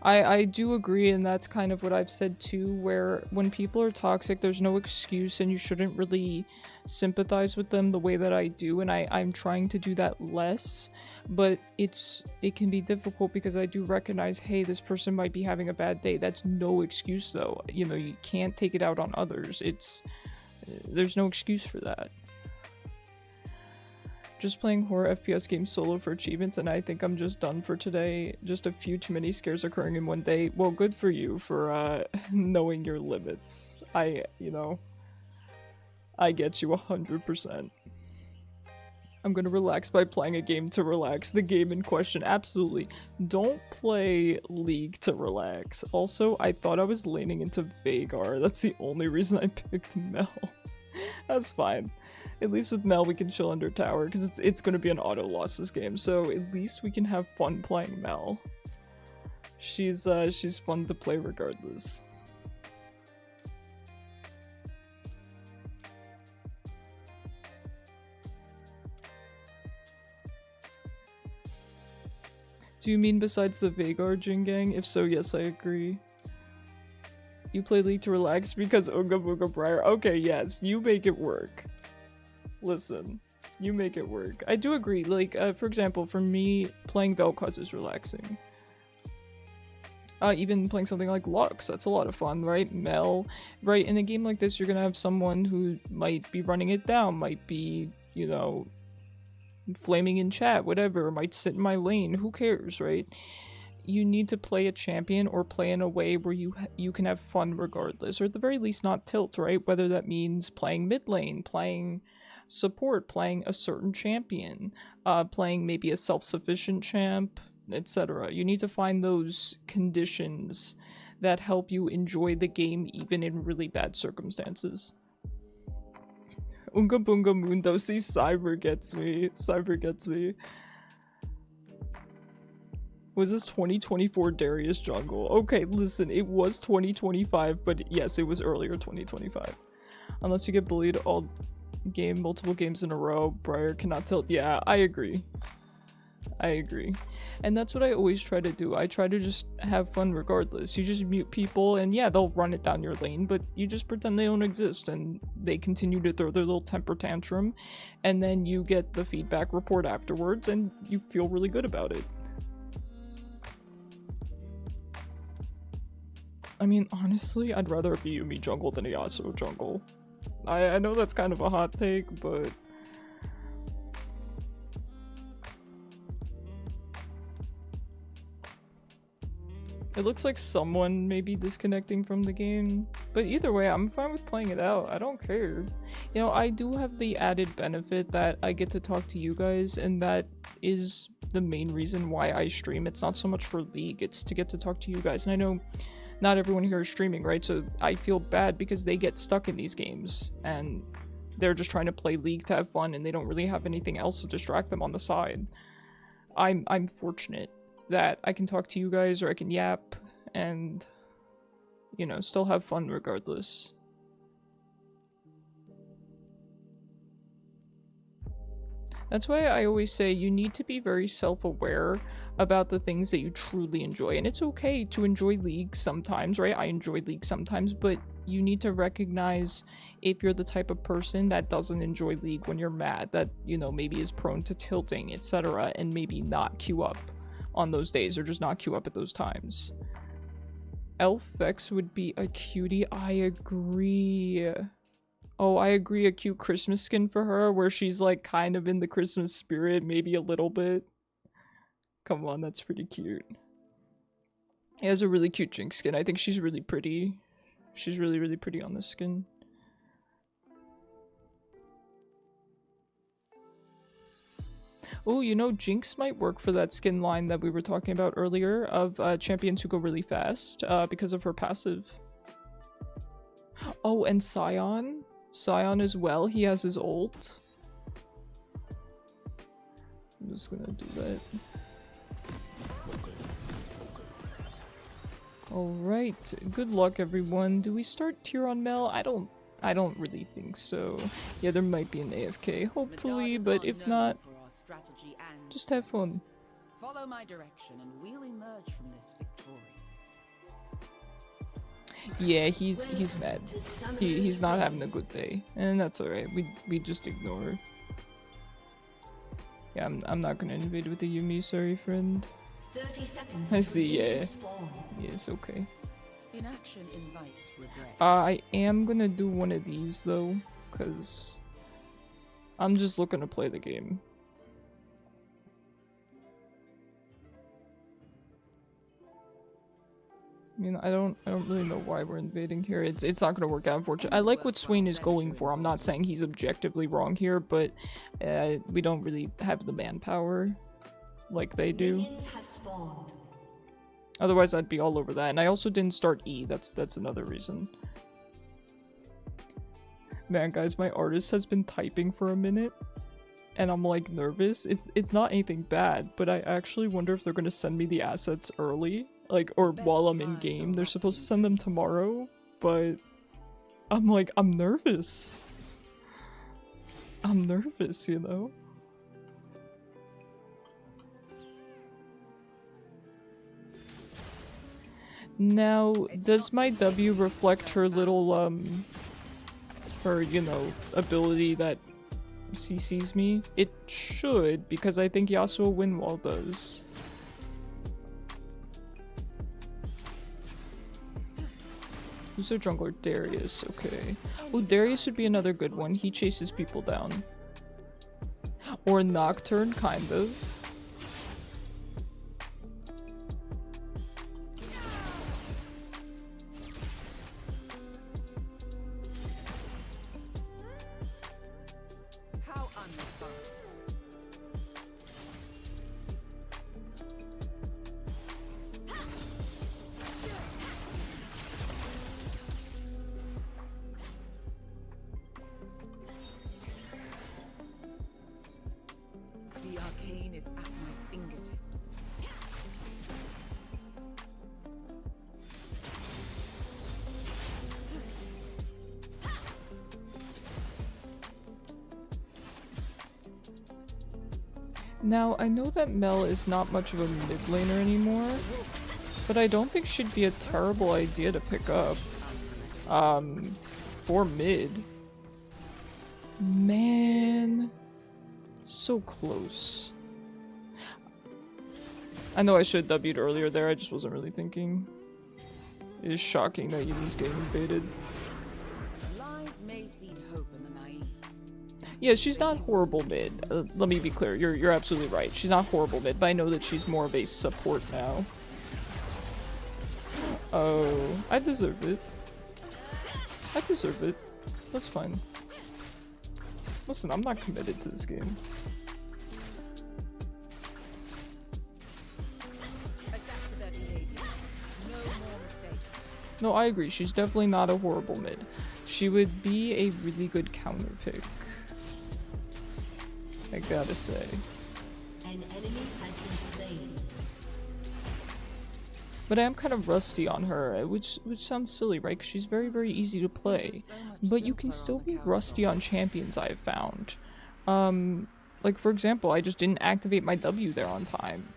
[SPEAKER 2] I do agree, and that's kind of what I've said too, where when people are toxic, there's no excuse, and you shouldn't really sympathize with them the way that I do, and I'm trying to do that less, but it can be difficult because I do recognize, hey, this person might be having a bad day. That's no excuse though. You know, you can't take it out on others. There's no excuse for that. Just playing horror FPS games solo for achievements, and I think I'm just done for today. Just a few too many scares occurring in one day. Well, good for you for knowing your limits. I get you 100%. I'm gonna relax by playing a game to relax. The game in question, absolutely. Don't play League to relax. Also, I thought I was leaning into Veigar. That's the only reason I picked Mel. That's fine. At least with Mel we can chill under tower, because it's gonna be an auto losses game, so at least we can have fun playing Mel. She's fun to play regardless. Do you mean besides the Veigar Jin Gang? If so, yes, I agree. You play League to relax because Ooga Booga Briar. Okay, yes, you make it work. Listen, you make it work. I do agree, like, for example, for me, playing Vel'koz is relaxing. Even playing something like Lux, that's a lot of fun, right? Mel, right? In a game like this, you're gonna have someone who might be running it down, might be, you know, flaming in chat, whatever, might sit in my lane, who cares, right? You need to play a champion or play in a way where you can have fun regardless, or at the very least not tilt, right? Whether that means playing mid lane, playing support, playing a certain champion, playing maybe a self-sufficient champ, etc. You need to find those conditions that help you enjoy the game even in really bad circumstances. Unga Bunga Mundo, see, Cyber gets me. Cyber gets me. Was this 2024 Darius Jungle? Okay, listen, it was 2025, but yes, it was earlier 2025. Unless you get bullied all game, multiple games in a row, Briar cannot tilt. Yeah, I agree. I agree. And that's what I always try to do. I try to just have fun regardless. You just mute people and yeah, they'll run it down your lane, but you just pretend they don't exist and they continue to throw their little temper tantrum, and then you get the feedback report afterwards and you feel really good about it. I mean, honestly, I'd rather be Yumi jungle than a Yasuo jungle. I know that's kind of a hot take, but it looks like someone may be disconnecting from the game, but either way, I'm fine with playing it out. I don't care. You know, I do have the added benefit that I get to talk to you guys, and that is the main reason why I stream. It's not so much for League, it's to get to talk to you guys. And I know not everyone here is streaming, right? So I feel bad because they get stuck in these games, and they're just trying to play League to have fun, and they don't really have anything else to distract them on the side. I'm fortunate that I can talk to you guys, or I can yap and, you know, still have fun regardless. That's why I always say you need to be very self-aware about the things that you truly enjoy. And it's okay to enjoy League sometimes, right? I enjoy League sometimes, but you need to recognize if you're the type of person that doesn't enjoy League when you're mad, that, you know, maybe is prone to tilting, etc., and maybe not queue up on those days, or just not queue up at those times. Elfex would be a cutie. I agree. Oh, I agree, a cute Christmas skin for her, where she's like kind of in the Christmas spirit, maybe a little bit. Come on, that's pretty cute. He has a really cute Jinx skin. I think she's really pretty. She's really, really pretty on this skin. Oh, you know, Jinx might work for that skin line that we were talking about earlier of champions who go really fast because of her passive. Oh, and Sion. Sion as well. He has his ult. I'm just gonna do that. Alright, good luck everyone. Do we start tier on Mel? I don't really think so. Yeah, there might be an AFK, hopefully, but if not, just have fun.
[SPEAKER 5] Follow my direction and we'll emerge from this victorious.
[SPEAKER 2] Yeah, he's mad. He's not having a good day, and that's alright. We just ignore. Yeah, I'm not gonna invade with the Yumi, sorry friend.
[SPEAKER 4] 30 seconds.
[SPEAKER 2] I see, yeah. Yeah, it's okay.
[SPEAKER 5] Inaction invites regret.
[SPEAKER 2] I am gonna do one of these though, cause I'm just looking to play the game. mean, I don't really know why we're invading here. It's not gonna work out, unfortunately. I like what Swain is going for. I'm not saying he's objectively wrong here, but we don't really have the manpower like they do.
[SPEAKER 4] Minions have spawned.
[SPEAKER 2] Otherwise, I'd be all over that. And I also didn't start E. That's another reason. Man, guys, my artist has been typing for a minute, and I'm like nervous. It's not anything bad, but I actually wonder if they're gonna send me the assets early. Like, or while I'm in game. They're supposed to send them tomorrow, but I'm like, I'm nervous. I'm nervous, you know? Now, does my W reflect her little, her, you know, ability that CCs me? It should, because I think Yasuo Windwall does. Who's their jungler? Darius, okay. Oh, Darius would be another good one. He chases people down. Or Nocturne, kind of.
[SPEAKER 5] How unfun. The arcane is at my fingertips.
[SPEAKER 2] Now, I know that Mel is not much of a mid laner anymore, but I don't think she'd be a terrible idea to pick up. For mid. Man. So close. I know I should have W'd earlier there, I just wasn't really thinking. It is shocking that Yumi's getting invaded.
[SPEAKER 5] Lies may seed hope in the naive.
[SPEAKER 2] Yeah, she's not horrible mid. Let me be clear, you're absolutely right. She's not horrible mid, but I know that she's more of a support now. Oh, I deserve it. I deserve it. That's fine. Listen, I'm not committed to this game.
[SPEAKER 5] Adapt to their behavior. No more mistakes.
[SPEAKER 2] No, I agree. She's definitely not a horrible mid. She would be a really good counter pick. I gotta say.
[SPEAKER 4] An enemy has been slain.
[SPEAKER 2] But I am kind of rusty on her, which sounds silly, right? 'Cause she's very, very easy to play. But you can still be rusty on champions, I've found. Like, for example, I just didn't activate my W there on time.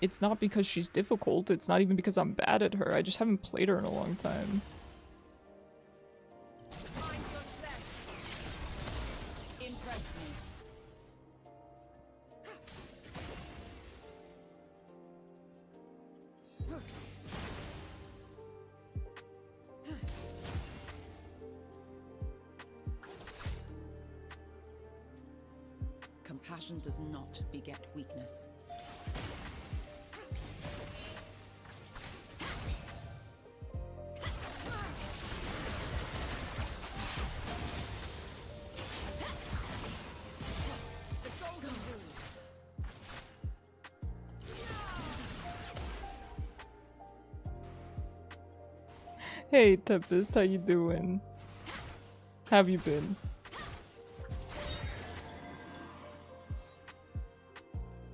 [SPEAKER 2] It's not because she's difficult, it's not even because I'm bad at her, I just haven't played her in a long time.
[SPEAKER 5] Find your step. Impress me. Compassion does not beget weakness.
[SPEAKER 2] Hey Tempest, how you doing? Have you been?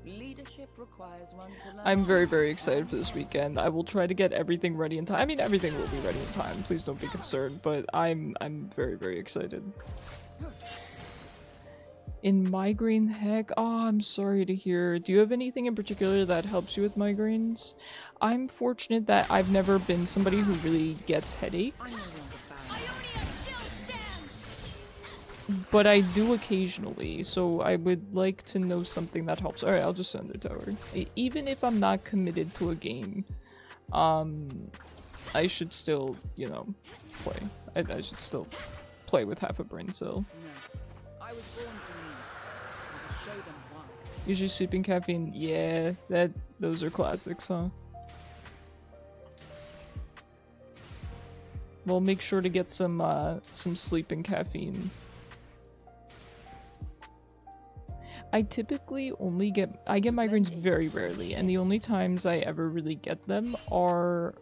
[SPEAKER 5] Leadership requires one to learn.
[SPEAKER 2] I'm very, very excited for this weekend. I will try to get everything ready in time. I mean, everything will be ready in time. Please don't be concerned, but I'm very, very excited. In migraine, heck? Oh, I'm sorry to hear. Do you have anything in particular that helps you with migraines? I'm fortunate that I've never been somebody who really gets headaches. But I do occasionally, so I would like to know something that helps. Alright, I'll just send it to her. Even if I'm not committed to a game, I should still, you know, play. I should still play with half a brain cell.
[SPEAKER 5] No. I was born to lead. I will show them why.
[SPEAKER 2] Usually sleeping caffeine, yeah, those are classics, huh? Well, make sure to get some sleep and caffeine. I typically only get migraines very rarely, and the only times I ever really get them are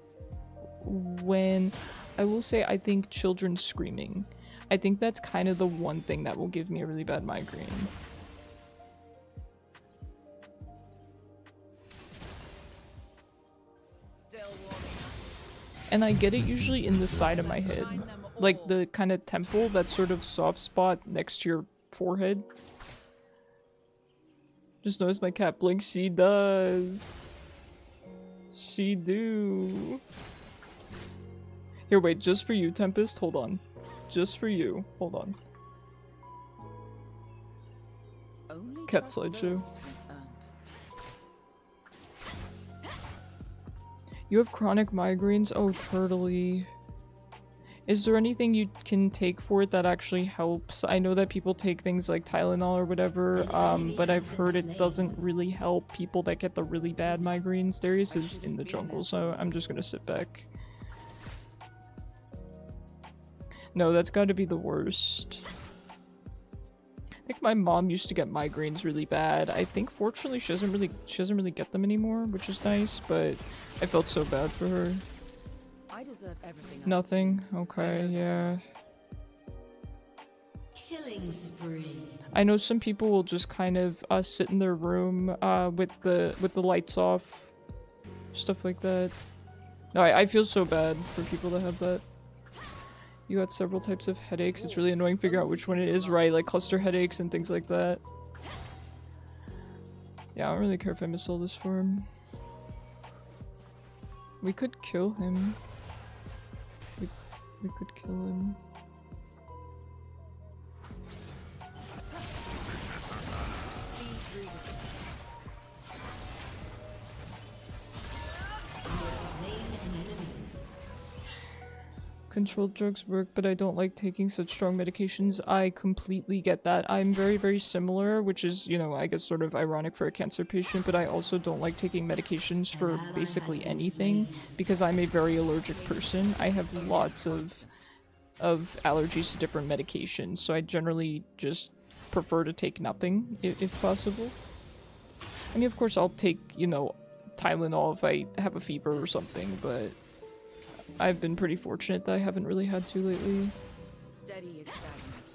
[SPEAKER 2] when, I will say, I think children screaming. I think that's kind of the one thing that will give me a really bad migraine. And I get it usually in the side of my head. Like the kind of temple, that sort of soft spot next to your forehead. Just notice my cat blink. She does. She do. Here, wait, just for you, Tempest. Hold on. Just for you. Hold on. Cat slideshow. You have chronic migraines? Oh, turtly. Is there anything you can take for it that actually helps? I know that people take things like Tylenol or whatever, but I've heard it doesn't really help people that get the really bad migraines. Darius is in the jungle, so I'm just gonna sit back. No, that's gotta be the worst. I think my mom used to get migraines really bad. I think fortunately she doesn't really get them anymore, which is nice, but I felt so bad for her.
[SPEAKER 5] I deserve everything.
[SPEAKER 2] Nothing? Okay, yeah.
[SPEAKER 4] Killing spree.
[SPEAKER 2] I know some people will just kind of sit in their room with the lights off. Stuff like that. No, I feel so bad for people that have that. You got several types of headaches. It's really annoying figuring out which one it is, right? Like cluster headaches and things like that. Yeah, I don't really care if I miss all this for him. We could kill him. We could kill him. Controlled drugs work, but I don't like taking such strong medications. I completely get that. I'm very, very similar, which is, you know, I guess sort of ironic for a cancer patient, but I also don't like taking medications for basically anything because I'm a very allergic person. I have lots of allergies to different medications, so I generally just prefer to take nothing if possible. I mean, of course, I'll take, you know, Tylenol if I have a fever or something, but I've been pretty fortunate that I haven't really had to lately.
[SPEAKER 5] Steady is stagnant.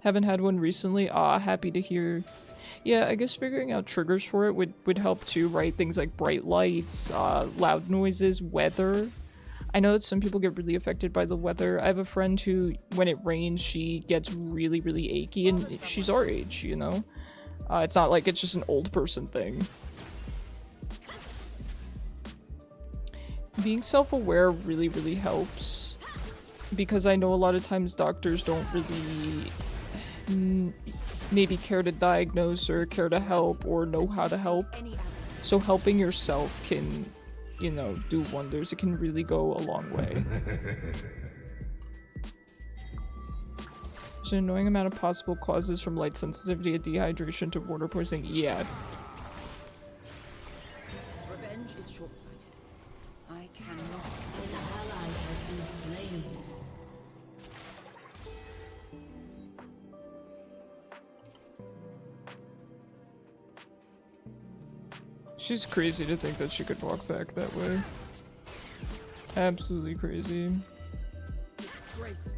[SPEAKER 2] Haven't had one recently. Ah, happy to hear. Yeah, I guess figuring out triggers for it would help too, right? Things like bright lights, loud noises, weather. I know that some people get really affected by the weather. I have a friend who, when it rains, she gets really, really achy, and she's our age, you know? It's not like it's just an old person thing. Being self-aware really, really helps, because I know a lot of times doctors don't really maybe care to diagnose or care to help or know how to help. So helping yourself can, you know, do wonders. It can really go a long way. There's an annoying amount of possible causes from light sensitivity to dehydration to water poisoning. Yeah.
[SPEAKER 5] Revenge is short-sighted. I cannot.
[SPEAKER 4] An ally has been slain.
[SPEAKER 2] She's crazy to think that she could walk back that way. Absolutely crazy.
[SPEAKER 5] Disgraceful.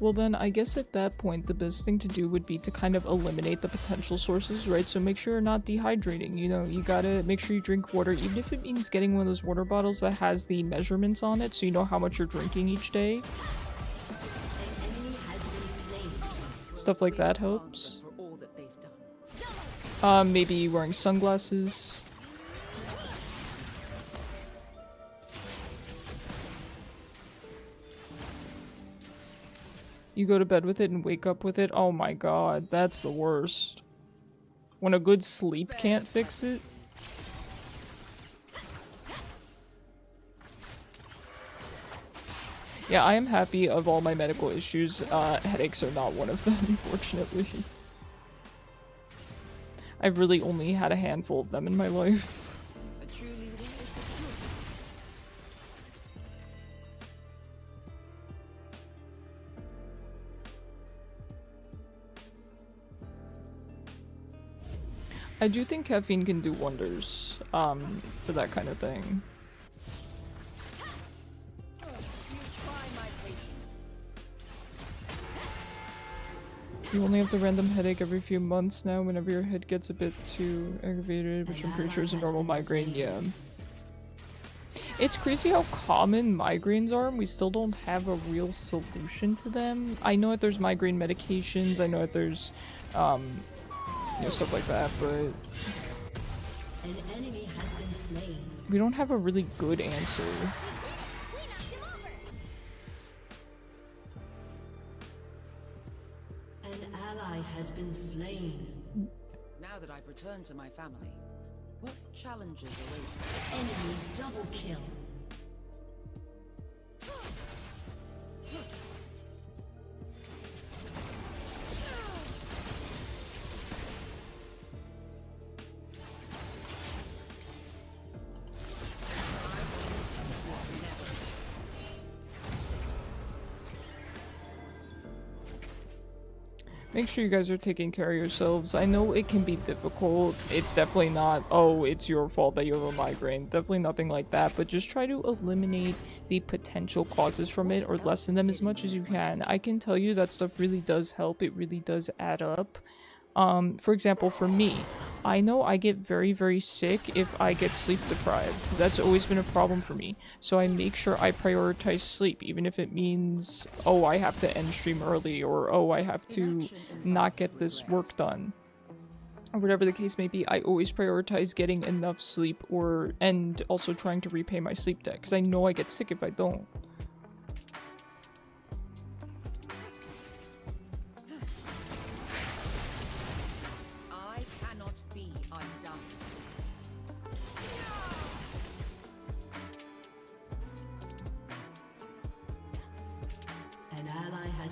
[SPEAKER 2] Well then, I guess at that point, the best thing to do would be to kind of eliminate the potential sources, right? So make sure you're not dehydrating, you know, you gotta make sure you drink water, even if it means getting one of those water bottles that has the measurements on it, so you know how much you're drinking each day. Stuff like that helps.
[SPEAKER 5] For all that they've done.
[SPEAKER 2] Maybe wearing sunglasses. You go to bed with it and wake up with it. Oh my god, that's the worst. When a good sleep can't fix it. Yeah, I am happy of all my medical issues. Headaches are not one of them, unfortunately. I've really only had a handful of them in my life.
[SPEAKER 5] A true leader is the
[SPEAKER 2] I do think caffeine can do wonders for that kind of thing. You only have the random headache every few months now whenever your head gets a bit too aggravated, which I'm pretty sure is a normal migraine, yeah. It's crazy how common migraines are and we still don't have a real solution to them. I know that there's migraine medications, I know that there's you know, stuff like that, but
[SPEAKER 6] An enemy has been slain.
[SPEAKER 2] we don't have a really good answer.
[SPEAKER 6] An ally has been slain.
[SPEAKER 5] Now that I've returned to my family, what challenges await?
[SPEAKER 6] Enemy double kill.
[SPEAKER 2] Make sure you guys are taking care of yourselves. I know it can be difficult. It's definitely not, oh, it's your fault that you have a migraine. Definitely nothing like that, but just try to eliminate the potential causes from it or lessen them as much as you can. I can tell you that stuff really does help. It really does add up. For example, for me, I know I get very, very sick if I get sleep deprived. That's always been a problem for me. So I make sure I prioritize sleep, even if it means, oh, I have to end stream early, or oh, I have to not get this work done. Or whatever the case may be, I always prioritize getting enough sleep and also trying to repay my sleep debt, because I know I get sick if I don't.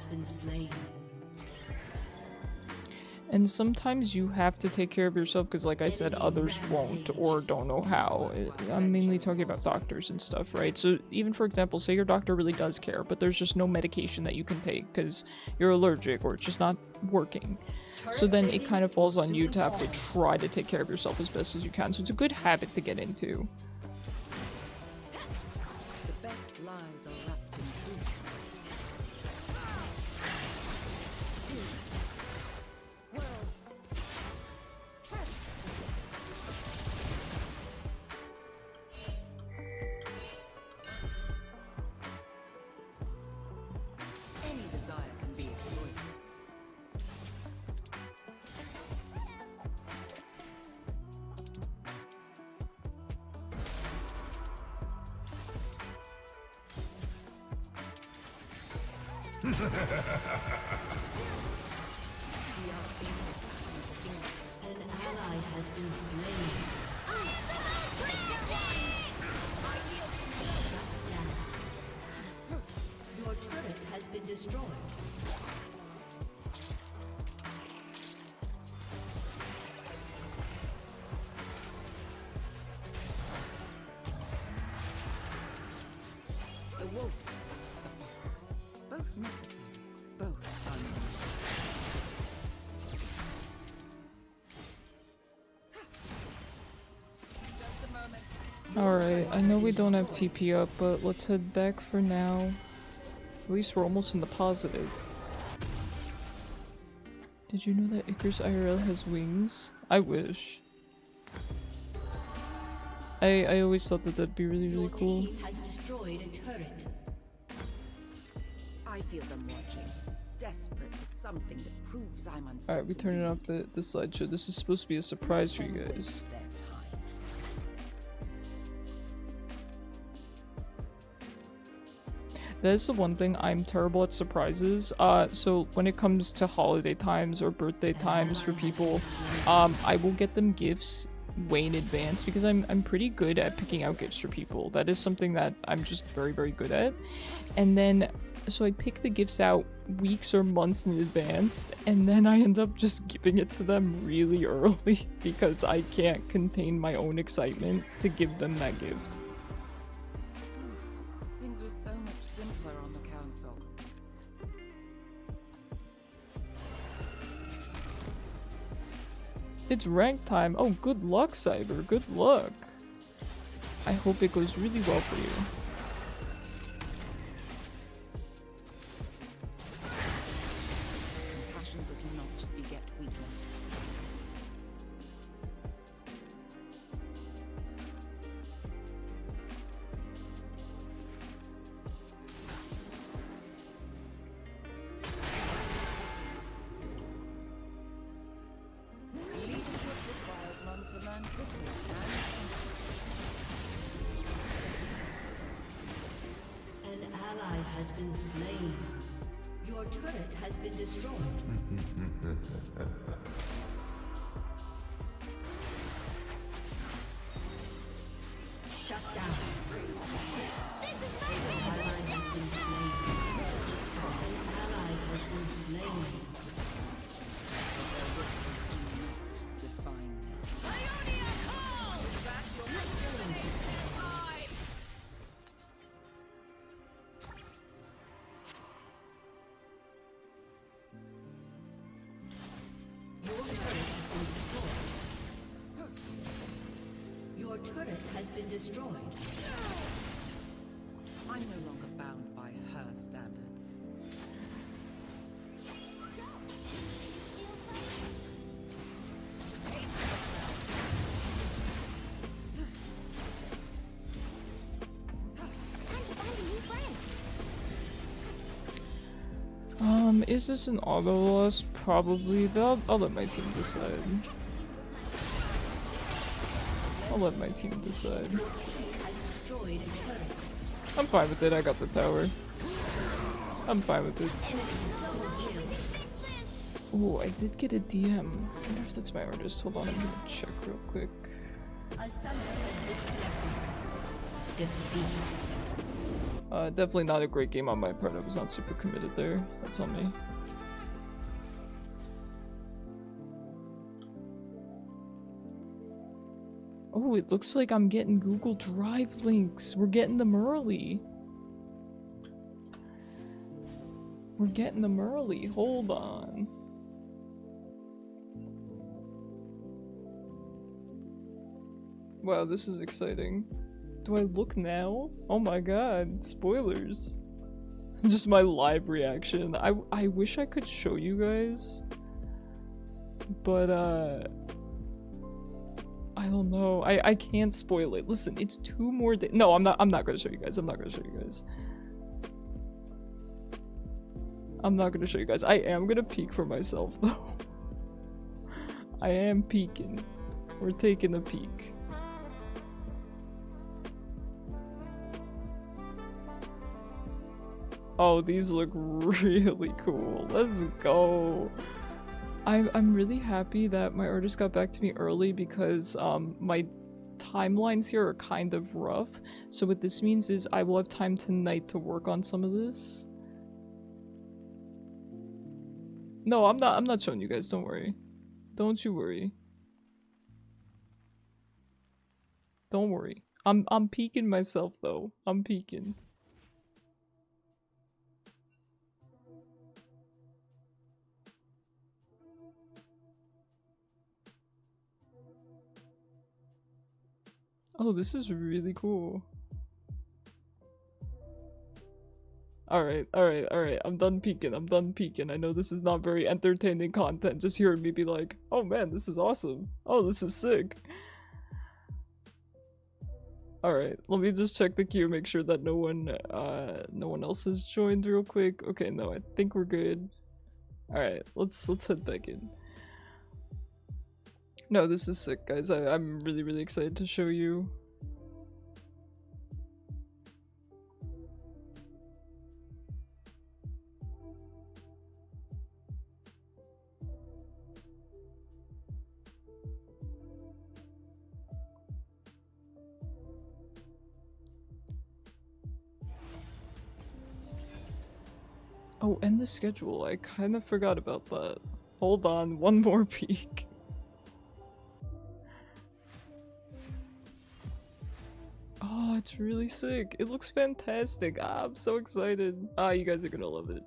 [SPEAKER 6] Been slain.
[SPEAKER 2] And sometimes you have to take care of yourself because, like I said, others won't or don't know how. I'm mainly talking about doctors and stuff, right? So even, for example, say your doctor really does care, but there's just no medication that you can take because you're allergic or it's just not working. So then it kind of falls on you to have to try to take care of yourself as best as you can. So it's a good habit to get into.
[SPEAKER 6] An ally has been slain. Your turret has been destroyed.
[SPEAKER 5] The wolf, the fox, both necessary, both unnecessary.
[SPEAKER 2] Alright, I know we don't have TP up, but let's head back for now. At least we're almost in the positive. Did you know that Icarus IRL has wings? I wish. I always thought that that'd be really, really cool.
[SPEAKER 6] Your team has destroyed a turret.
[SPEAKER 5] I feel them watching, desperate for something that proves I'm unfit.
[SPEAKER 2] Alright, we turn it off the slideshow. This is supposed to be a surprise for you guys.
[SPEAKER 5] Their time.
[SPEAKER 2] That is the one thing I'm terrible at surprises. So when it comes to holiday times or birthday times for people, I will get them gifts way in advance because I'm pretty good at picking out gifts for people. That is something that I'm just very, very good at. And then, so I pick the gifts out weeks or months in advance, and then I end up just giving it to them really early because I can't contain my own excitement to give them that gift.
[SPEAKER 5] Things were so much simpler on the council.
[SPEAKER 2] It's rank time. Oh, good luck, Cyber. Good luck. I hope it goes really well for you.
[SPEAKER 5] Compassion does not beget weakness. Leadership requires one to learn quickly and
[SPEAKER 6] An ally has been slain. Your turret has been destroyed. Shut down. An ally has been slain. An ally has been slain.
[SPEAKER 5] define me.
[SPEAKER 6] Your turret has been destroyed.
[SPEAKER 5] I'm no longer bound by her standards.
[SPEAKER 2] Is this an auto loss? Probably, but I'll let my team decide. I'll let my team decide.
[SPEAKER 6] Has destroyed a turret.
[SPEAKER 2] I'm fine with it, I got the tower. I'm fine with it. Oh, I did get a DM. I wonder if that's my artist. Hold on, I'm gonna check real quick.
[SPEAKER 6] A summoner has disconnected. Defeat.
[SPEAKER 2] Definitely not a great game on my part. I was not super committed there. That's on me. Oh, it looks like I'm getting Google Drive links. We're getting them early. We're getting them early. Hold on. Wow, this is exciting. Do I look now? Oh my god, spoilers. Just my live reaction. I wish I could show you guys. But I don't know. I can't spoil it. Listen, it's 2 more days. No, I'm not gonna show you guys. I'm not gonna show you guys. I'm not gonna show you guys. I am gonna peek for myself though. I am peeking. We're taking a peek. Oh, these look really cool. Let's go. I'm really happy that my artist got back to me early because my timelines here are kind of rough. So what this means is I will have time tonight to work on some of this. No, I'm not showing you guys, don't worry. Don't you worry. Don't worry. I'm peeking myself though. I'm peeking. Oh, this is really cool. Alright. I'm done peeking. I know this is not very entertaining content. Just hearing me be like, oh man, this is awesome. Oh, this is sick. Alright, let me just check the queue, make sure that no one else has joined real quick. Okay, no, I think we're good. Alright, let's head back in. No, this is sick, guys. I'm really excited to show you. Oh, and the schedule. I kind of forgot about that. Hold on, one more peek. Oh, it's really sick. It looks fantastic. Ah, I'm so excited. Ah, you guys are gonna love it.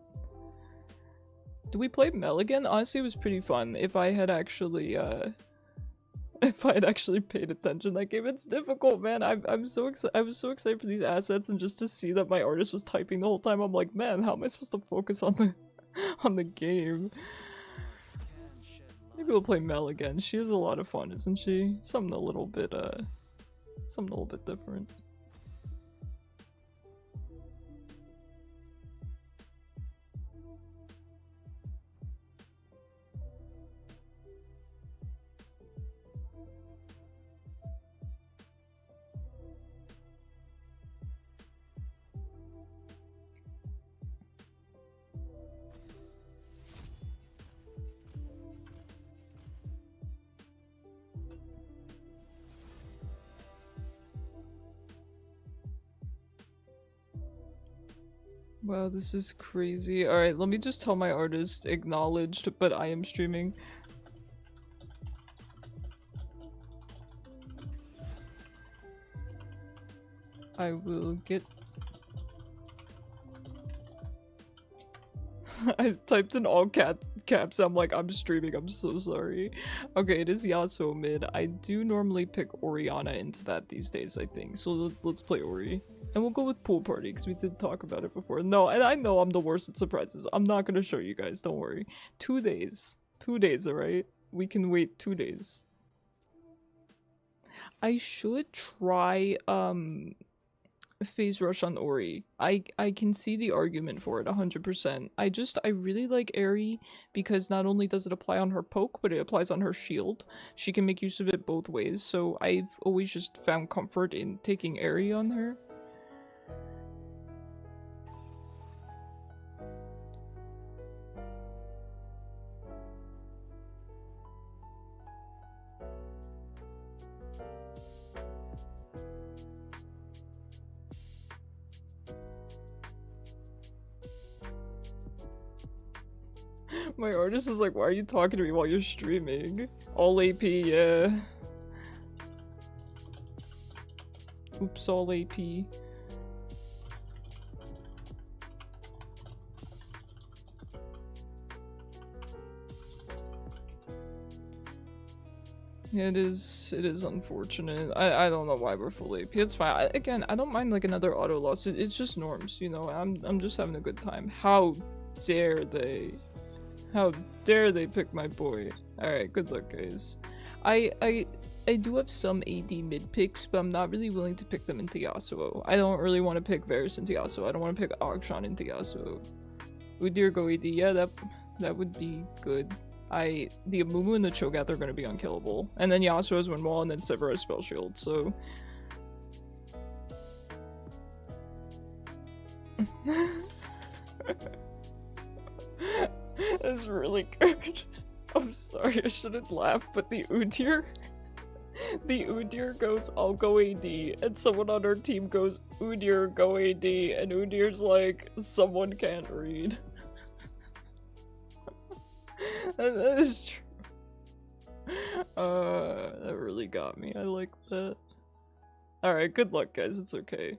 [SPEAKER 2] Do we play Mel again? Honestly, it was pretty fun. If I had actually, if I had actually paid attention that game. It's difficult, man. I'm so excited. I was so excited for these assets, and just to see that my artist was typing the whole time, I'm like, man, how am I supposed to focus on the on the game? Maybe we'll play Mel again. She is a lot of fun, isn't she? Something a little bit different. Wow, this is crazy. Alright, let me just tell my artist acknowledged, but I am streaming. I will get... I typed in all caps. I'm like, I'm streaming, I'm so sorry. Okay, it is Yasuo mid. I do normally pick Orianna into that these days, I think. So let's play Ori. And we'll go with Pool Party, because we did talk about it before. No, and I know I'm the worst at surprises. I'm not gonna show you guys, don't worry. 2 days. 2 days, alright? We can wait 2 days. I should try, phase rush on Ori. I can see the argument for it 100%. I really like Aerie because not only does it apply on her poke, but it applies on her shield. She can make use of it both ways, so I've always just found comfort in taking Aerie on her. My artist is like, why are you talking to me while you're streaming? All AP, yeah. Oops, all AP. Yeah, it is unfortunate. I don't know why we're full AP. It's fine. Again, I don't mind like another auto loss. It's just norms, you know. I'm just having a good time. How dare they? How dare they pick my boy? Alright, good luck, guys. I do have some AD mid picks, but I'm not really willing to pick them into Yasuo. I don't really want to pick Varus into Yasuo. I don't want to pick Akshan into Yasuo. Udyr go AD. Yeah, that would be good. The Amumu and the Cho'Gath are going to be unkillable. And then Yasuo has Windwall, and then Sivir has Spell Shield, so... That's really good. I'm sorry, I shouldn't laugh, but the Udyr goes, I'll go AD, and someone on our team goes, Udyr, go AD, and Udyr's like, someone can't read. That is true. That really got me. I like that. Alright, good luck, guys. It's okay.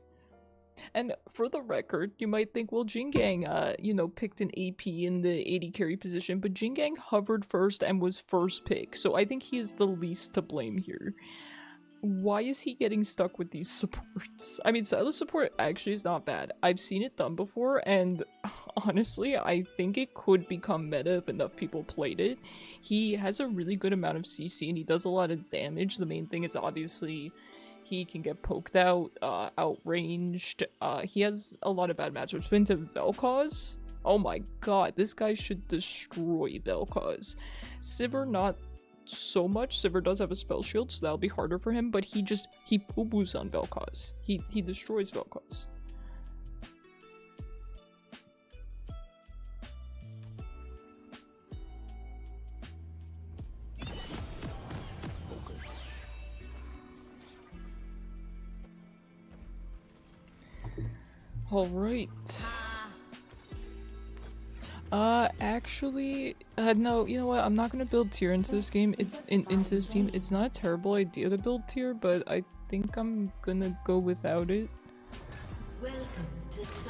[SPEAKER 2] And for the record, you might think, well, Jingang, you know, picked an AP in the AD carry position, but Jingang hovered first and was first pick, so I think he is the least to blame here. Why is he getting stuck with these supports? I mean, Silas support actually is not bad. I've seen it done before, and honestly, I think it could become meta if enough people played it. He has a really good amount of CC, and he does a lot of damage. The main thing is obviously he can get poked out, outranged. He has a lot of bad matchups. Been to Vel'koz? Oh my god, this guy should destroy Vel'koz. Sivir, not so much. Sivir does have a spell shield, so that'll be harder for him, but he poo-poos on Vel'koz. He destroys Vel'koz. Alright. Actually, no, you know what, I'm not gonna build tier into this game, into this team. It's not a terrible idea to build tier, but I think I'm gonna go without it.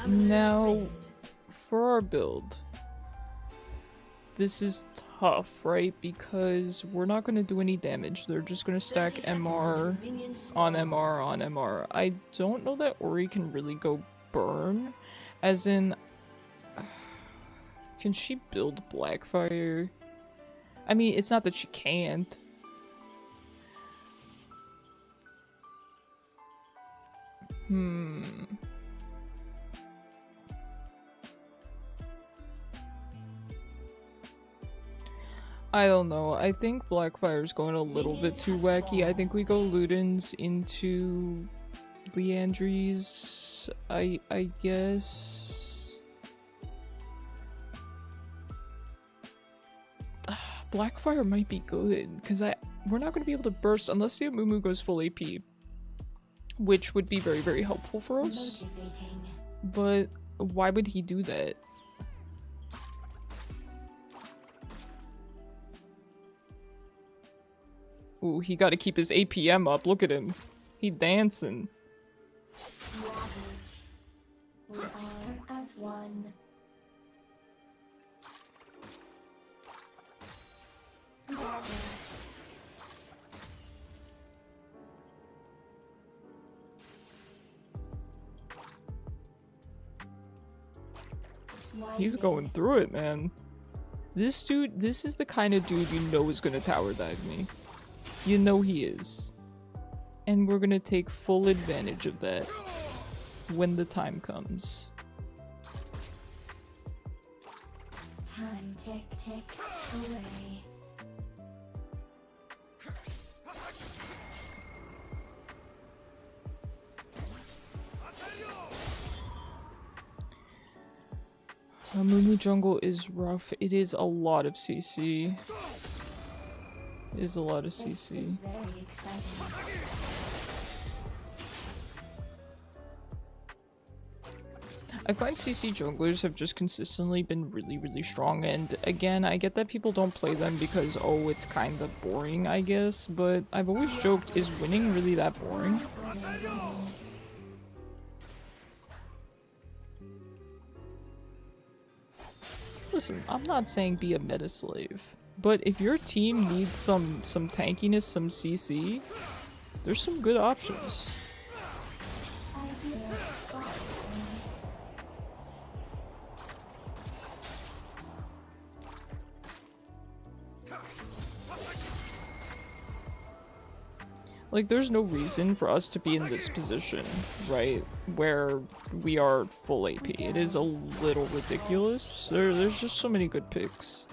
[SPEAKER 2] Now, for our build, this is tough, right? Because we're not going to do any damage. They're just going to stack MR on MR on MR. I don't know that Ori can really go burn. As in, can she build Blackfire? I mean, it's not that she can't. I don't know. I think Blackfire's going a little bit too wacky. I think we go Ludens into Leandries, I guess. Blackfire might be good, because we're not going to be able to burst unless the Amumu goes full AP. Which would be very, very helpful for us. But why would he do that? Ooh, he gotta keep his APM up. Look at him. He dancing.
[SPEAKER 6] We are as one.
[SPEAKER 2] He's going through it, man. This dude, this is the kind of dude you know is gonna tower dive me. You know he is. And we're gonna take full advantage of that when the time comes.
[SPEAKER 6] Time ticks away.
[SPEAKER 2] Amumu jungle is rough. It is a lot of CC. It is a lot of CC.
[SPEAKER 6] Very exciting.
[SPEAKER 2] I find CC junglers have just consistently been really, really strong, and again, I get that people don't play them because, oh, it's kind of boring, I guess, but I've always joked, is winning really that boring? Listen, I'm not saying be a meta slave, but if your team needs some tankiness, some CC, there's some good options.
[SPEAKER 6] I hear softness.
[SPEAKER 2] Like, there's no reason for us to be in this position, right? Where we are full AP. It is a little ridiculous. There's just so many good picks.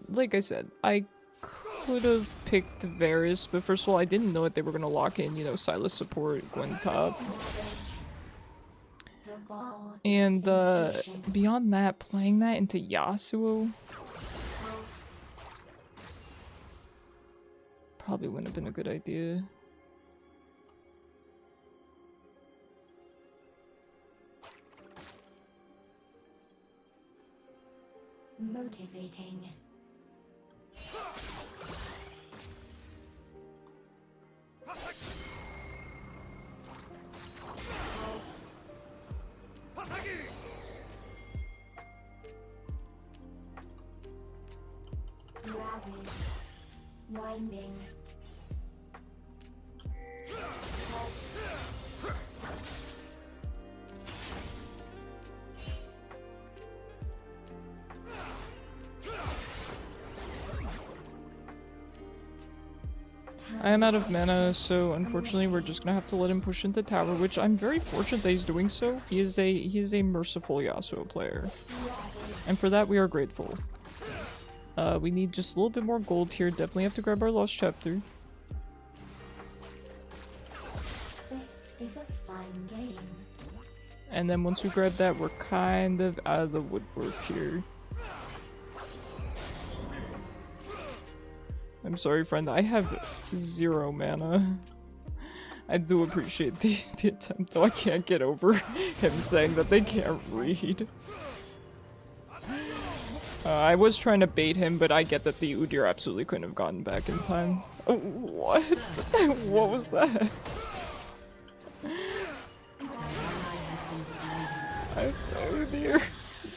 [SPEAKER 2] Like I said, I could have picked Varus, but first of all, I didn't know that they were going to lock in, you know, Silas support, Gwen top.
[SPEAKER 6] The ball
[SPEAKER 2] And,
[SPEAKER 6] is impatient.
[SPEAKER 2] beyond that, playing that into Yasuo probably wouldn't have been a good idea.
[SPEAKER 6] Motivating. Pulse. Ravage. Winding. Pulse.
[SPEAKER 2] I am out of mana, so unfortunately we're just gonna have to let him push into tower, which I'm very fortunate that he's doing so. He is a merciful Yasuo player. And for that we are grateful. We need just a little bit more gold here. Definitely have to grab our lost chapter.
[SPEAKER 6] This is a fine game.
[SPEAKER 2] And then once we grab that, we're kind of out of the woodwork here. I'm sorry, friend. I have 0 mana. I do appreciate the attempt, though I can't get over him saying that they can't read. I was trying to bait him, but I get that the Udyr absolutely couldn't have gotten back in time. Oh, what? What was that? Oh dear.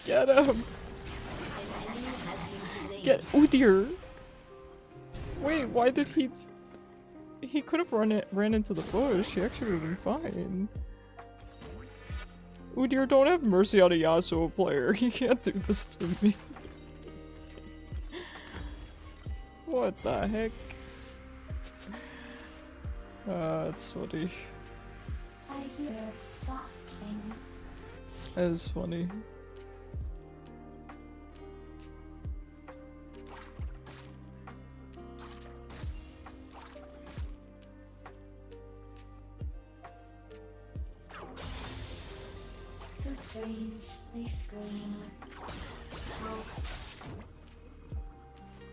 [SPEAKER 2] Get him. Get Udyr! Wait, why did he... He could have ran into the bush. He actually would have been fine. Udyr, don't have mercy on a Yasuo player. He can't do this to me. What the heck? That's funny.
[SPEAKER 6] I hear soft things.
[SPEAKER 2] That is funny.
[SPEAKER 6] So strange. They scream.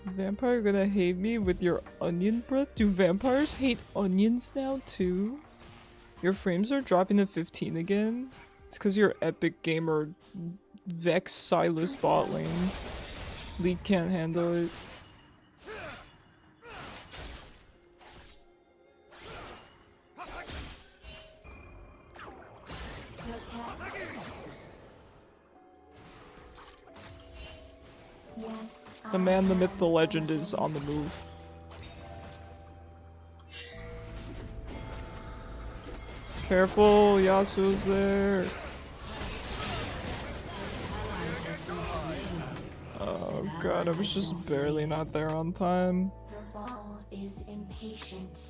[SPEAKER 2] Vampire gonna hate me with your onion breath? Do vampires hate onions now too? Your frames are dropping to 15 again? It's cause you're epic gamer Vex Silas bot lane. League can't handle it.
[SPEAKER 6] Yes.
[SPEAKER 2] The man, the myth, the legend is on the move. Careful, Yasuo's there. Oh god, I was just barely not there on time.
[SPEAKER 6] The ball is impatient.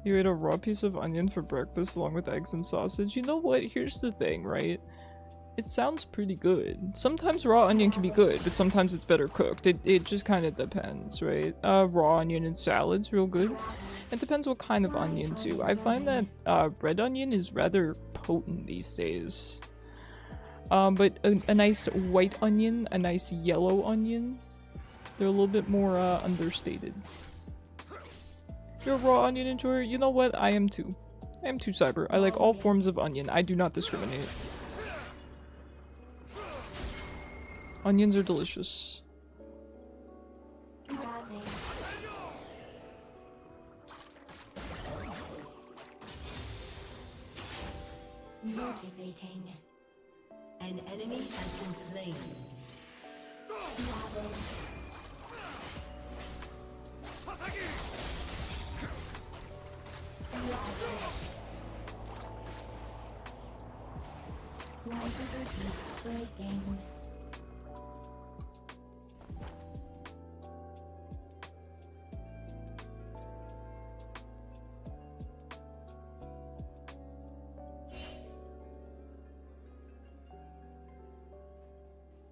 [SPEAKER 2] You ate a raw piece of onion for breakfast along with eggs and sausage. You know what? Here's the thing, right? It sounds pretty good. Sometimes raw onion can be good, but sometimes it's better cooked. It just kind of depends, right? Raw onion in salads, real good. It depends what kind of onion too. I find that red onion is rather potent these days. But a nice white onion, a nice yellow onion, they're a little bit more understated. You're a raw onion enjoyer? You know what? I am too. I am too, Cyber. I like all forms of onion. I do not discriminate. Onions are delicious.
[SPEAKER 6] Motivating.
[SPEAKER 4] An enemy has been slain.
[SPEAKER 6] Breaking.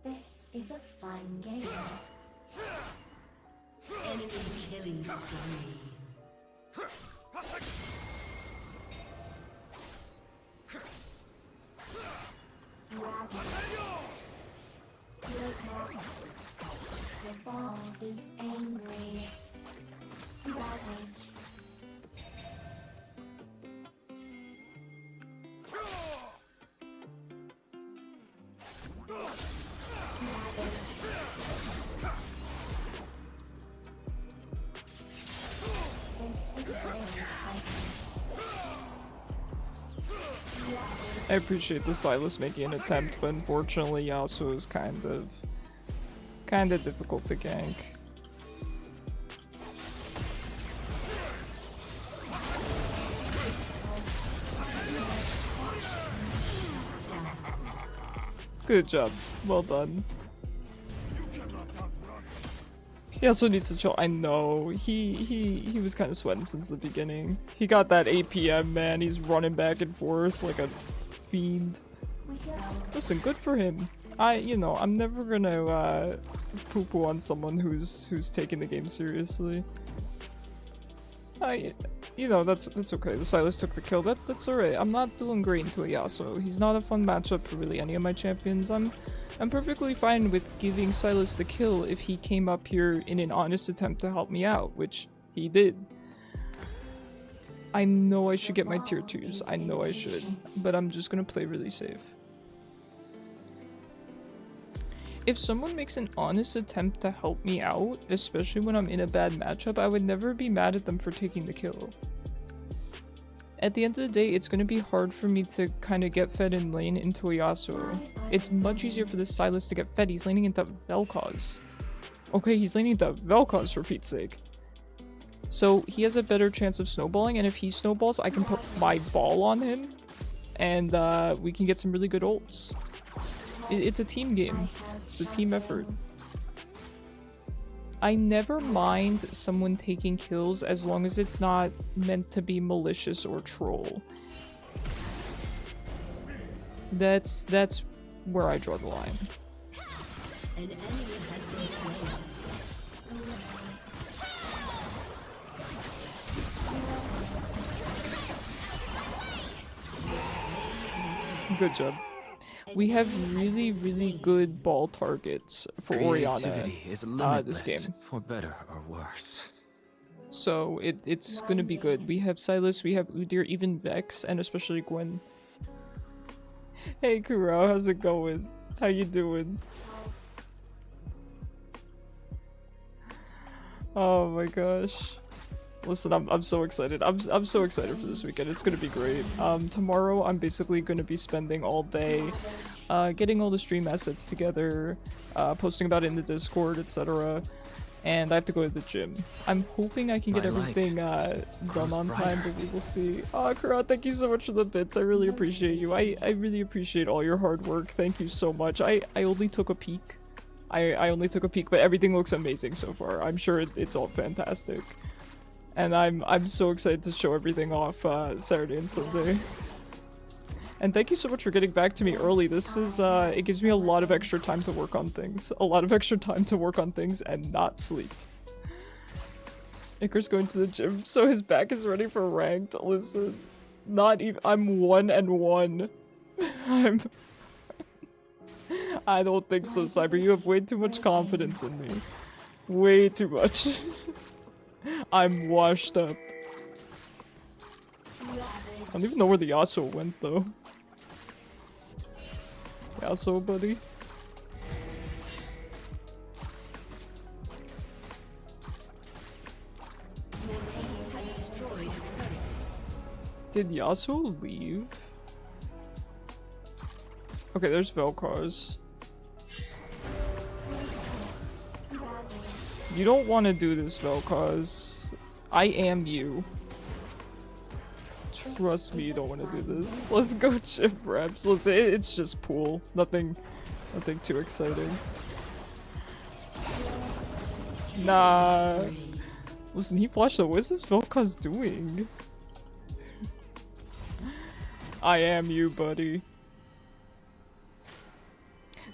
[SPEAKER 6] This is a fun game.
[SPEAKER 4] Enemy killing spree.
[SPEAKER 6] The ball is angry. Ravage.
[SPEAKER 2] I appreciate the Silas making an attempt, but unfortunately Yasuo is kind of difficult to gank. Good job. Well done. Yasuo needs to chill. I know. He was kind of sweating since the beginning. He got that APM, man. He's running back and forth like a fiend. Listen, good for him. I'm never gonna poo-poo on someone who's taking the game seriously. That's okay. The Silas took the kill. That's alright. I'm not doing great into a Yasuo. He's not a fun matchup for really any of my champions. I'm perfectly fine with giving Silas the kill if he came up here in an honest attempt to help me out, which he did. I know I should get my tier 2s. I know I should, but I'm just gonna play really safe. If someone makes an honest attempt to help me out, especially when I'm in a bad matchup, I would never be mad at them for taking the kill. At the end of the day, it's going to be hard for me to kind of get fed in lane into a Yasuo. It's much easier for the Silas to get fed. He's laning into Vel'koz. Okay, he's laning the Vel'koz for Pete's sake. So he has a better chance of snowballing, and if he snowballs, I can put my ball on him, and we can get some really good ults. It's a team game. It's a team effort. I never mind someone taking kills as long as it's not meant to be malicious or troll. That's where I draw the line.
[SPEAKER 6] An enemy has been slain.
[SPEAKER 2] Good job. We have really, really good ball targets for Orianna
[SPEAKER 1] Creativity is limitless,
[SPEAKER 2] this game.
[SPEAKER 1] for better or worse.
[SPEAKER 2] So it's gonna be good. We have Silas, we have Udyr, even Vex, and especially Gwen. Hey Kuro, how's it going? How you doing? Oh my gosh. Listen, I'm so excited. I'm so excited for this weekend. It's gonna be great. Tomorrow I'm basically gonna be spending all day getting all the stream assets together, posting about it in the Discord, etc. And I have to go to the gym. I'm hoping I can get
[SPEAKER 1] My light
[SPEAKER 2] everything done
[SPEAKER 1] grows
[SPEAKER 2] on time,
[SPEAKER 1] brighter.
[SPEAKER 2] but we will see. Oh, Kara, thank you so much for the bits. I really appreciate you. I really appreciate all your hard work. Thank you so much. I only took a peek. I only took a peek, but everything looks amazing so far. I'm sure it's all fantastic. And I'm so excited to show everything off Saturday and Sunday. And thank you so much for getting back to me early. This is it gives me a lot of extra time to work on things. A lot of extra time to work on things and not sleep. Icarus going to the gym, so his back is ready for ranked. Listen, not even. I'm 1-1. I don't think so, Cyber. You have way too much confidence in me. Way too much. I'm washed up. I don't even know where the Yasuo went, though. Yasuo, buddy. Did Yasuo leave? Okay, there's Vel'koz. You don't want to do this, Vel'koz. I am you. Trust me, you don't want to do this. Let's go chip reps. Listen, it's just pool. Nothing too exciting. Nah. Listen, he flashed though. What is this Vel'koz doing? I am you, buddy.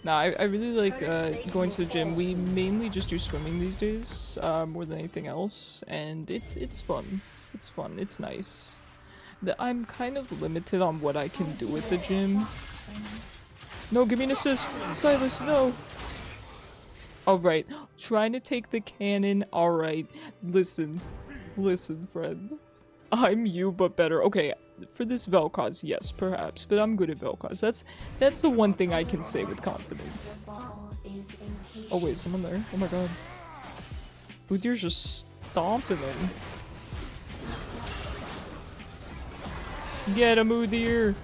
[SPEAKER 2] Nah, I really like going to the gym. We mainly just do swimming these days, more than anything else, and it's fun. It's fun. It's nice. I'm kind of limited on what I can do at the gym. No, give me an assist, Silas. No. All right, trying to take the cannon. All right, listen, friend. I'm you, but better. Okay, for this Vel'koz, yes, perhaps, but I'm good at Vel'koz. That's the one thing I can say with confidence. Oh wait, someone there? Oh my god. Udyr's just stomping him. Get him, Udyr!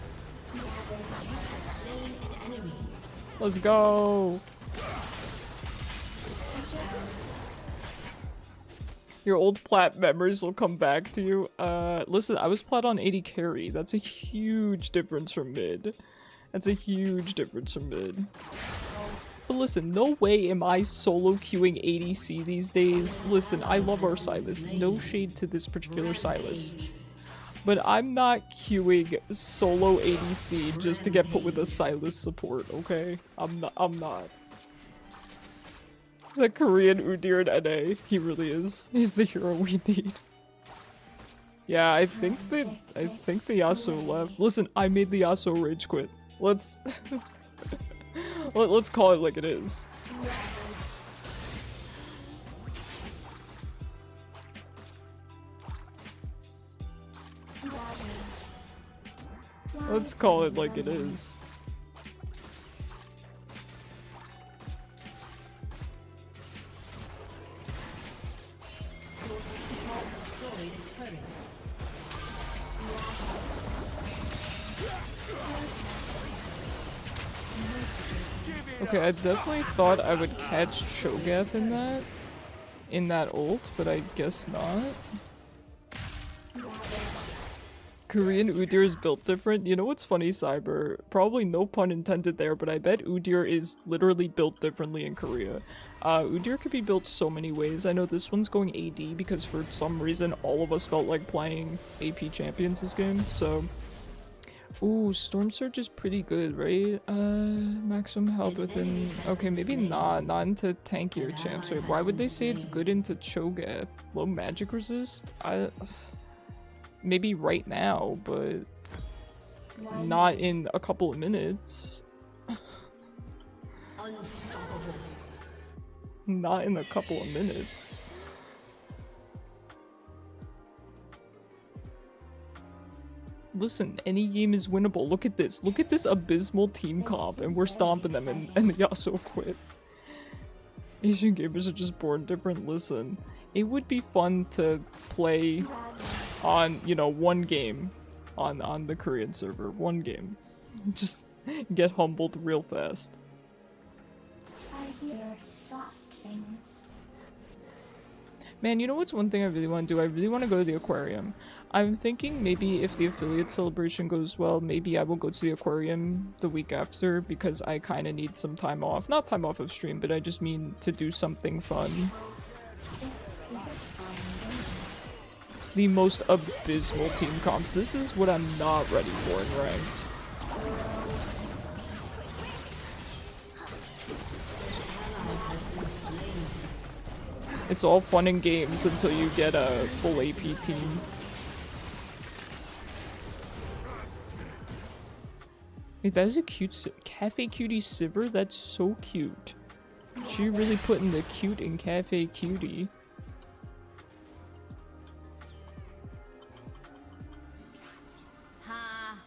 [SPEAKER 2] Let's go! Your old plat memories will come back to you. Listen, I was plat on 80 carry. That's a huge difference from mid. That's a huge difference from mid. But listen, no way am I solo queuing ADC these days. Listen, I love our Silas. No shade to this particular Silas. But I'm not queuing solo ADC just to get put with a Silas support, okay? I'm not. The Korean Udyr in NA. He really is. He's the hero we need. Yeah, I think the Yasuo left. Listen, I made the Yasuo rage quit. Let's let's call it like it is. Let's call it like it is.
[SPEAKER 3] Give
[SPEAKER 2] Okay, I definitely thought I would catch Cho'Gath in that ult, but I guess not. Korean Udyr is built different. You know what's funny, Cyber? Probably no pun intended there, but I bet Udyr is literally built differently in Korea. Udyr could be built so many ways. I know this one's going AD because for some reason all of us felt like playing AP champions this game, so... Ooh, Storm Surge is pretty good, right? Maximum health within... Okay, maybe not into tankier champs. Wait, why would they say it's good into Cho'Gath? Low magic resist? Maybe right now, but... not in a couple of minutes.
[SPEAKER 6] Unstoppable.
[SPEAKER 2] Not in a couple of minutes. Listen, any game is winnable. Look at this. Look at this abysmal team comp, and we're stomping them, and the Yasuo quit. Asian gamers are just born different. Listen, it would be fun to play on, you know, one game on the Korean server. One game. Just get humbled real fast.
[SPEAKER 7] I hear soft things.
[SPEAKER 2] Man, you know what's one thing I really want to do? I really want to go to the aquarium. I'm thinking maybe if the affiliate celebration goes well, maybe I will go to the aquarium the week after because I kind of need some time off. Not time off of stream, but I just mean to do something fun. The most abysmal team comps. This is what I'm not ready for in ranked. It's all fun and games until you get a full AP team. Wait, that is a cute Cafe Cutie Sivir? That's so cute. She really putting the cute in Cafe Cutie.
[SPEAKER 6] Ha.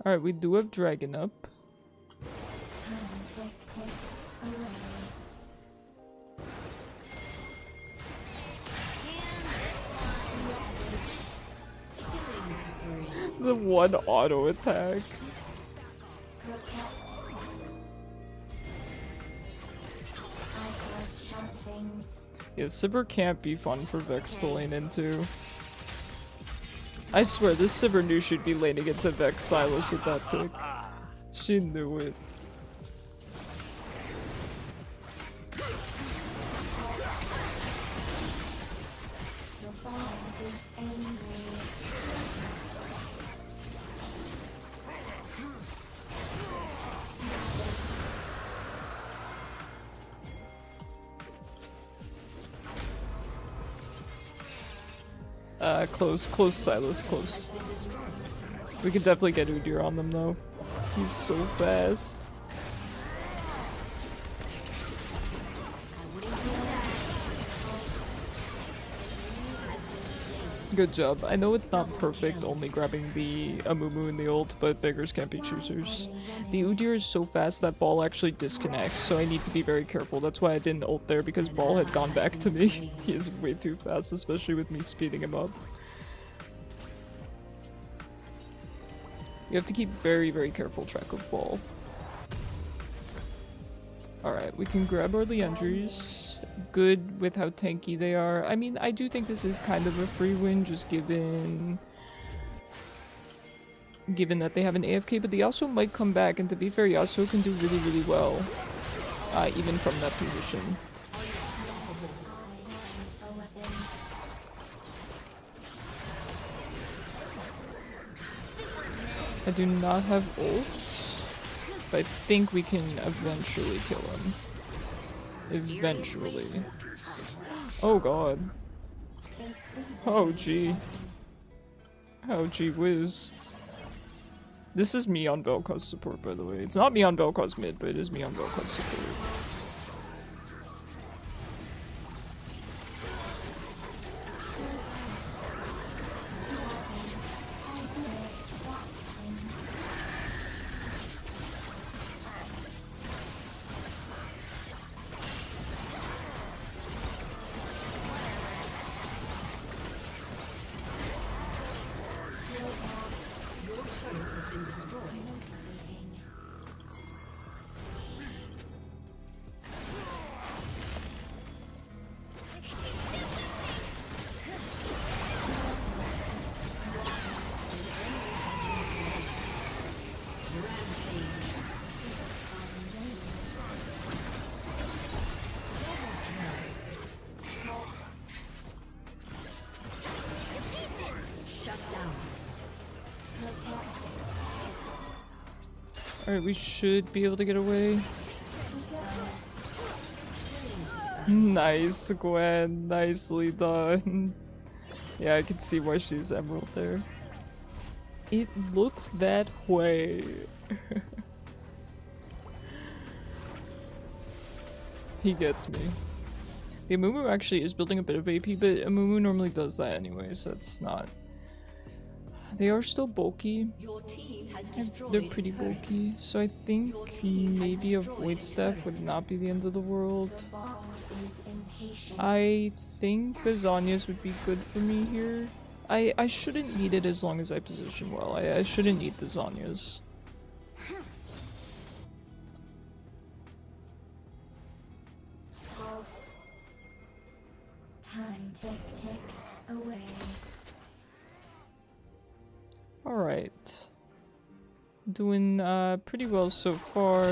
[SPEAKER 2] Alright, we do have Dragon up. The one auto attack. Yeah, Sivir can't be fun for Vex to lane into. I swear, this Sivir knew she'd be laning into Vex Silas with that pick. She knew it. Close Silas, close. We could definitely get Udyr on them though. He's so fast. Good job. I know it's not perfect only grabbing the Amumu in the ult, but beggars can't be choosers. The Udyr is so fast that Ball actually disconnects, so I need to be very careful. That's why I didn't ult there, because Ball had gone back to me. He is way too fast, especially with me speeding him up. You have to keep very, very careful track of Ball. Alright, we can grab our Leandries. Good with how tanky they are. I mean, I do think this is kind of a free win, just given that they have an AFK, but the Yasuo might come back, and to be fair, Yasuo can do really, really well, even from that position. I do not have ult, but I think we can eventually kill him. Eventually. Oh god. Oh gee. Oh gee whiz. This is me on Vel'koz support, by the way. It's not me on Vel'koz mid, but it is me on Vel'koz support. Alright, we should be able to get away. Nice, Gwen. Nicely done. Yeah, I can see why she's Emerald there. It looks that way. He gets me. The Amumu actually is building a bit of AP, but Amumu normally does that anyway, so it's not. They are still bulky.
[SPEAKER 4] Your team has
[SPEAKER 2] They're
[SPEAKER 4] destroyed
[SPEAKER 2] pretty
[SPEAKER 4] a turret.
[SPEAKER 2] bulky, so I think maybe a Void Staff would not be the end of the world.
[SPEAKER 7] The ball is impatient.
[SPEAKER 2] I think the Zanyas would be good for me here. I shouldn't need it as long as I position well. I shouldn't need the Zanyas.
[SPEAKER 7] Pulse. Time ticks away.
[SPEAKER 2] Alright. Doing pretty well so far.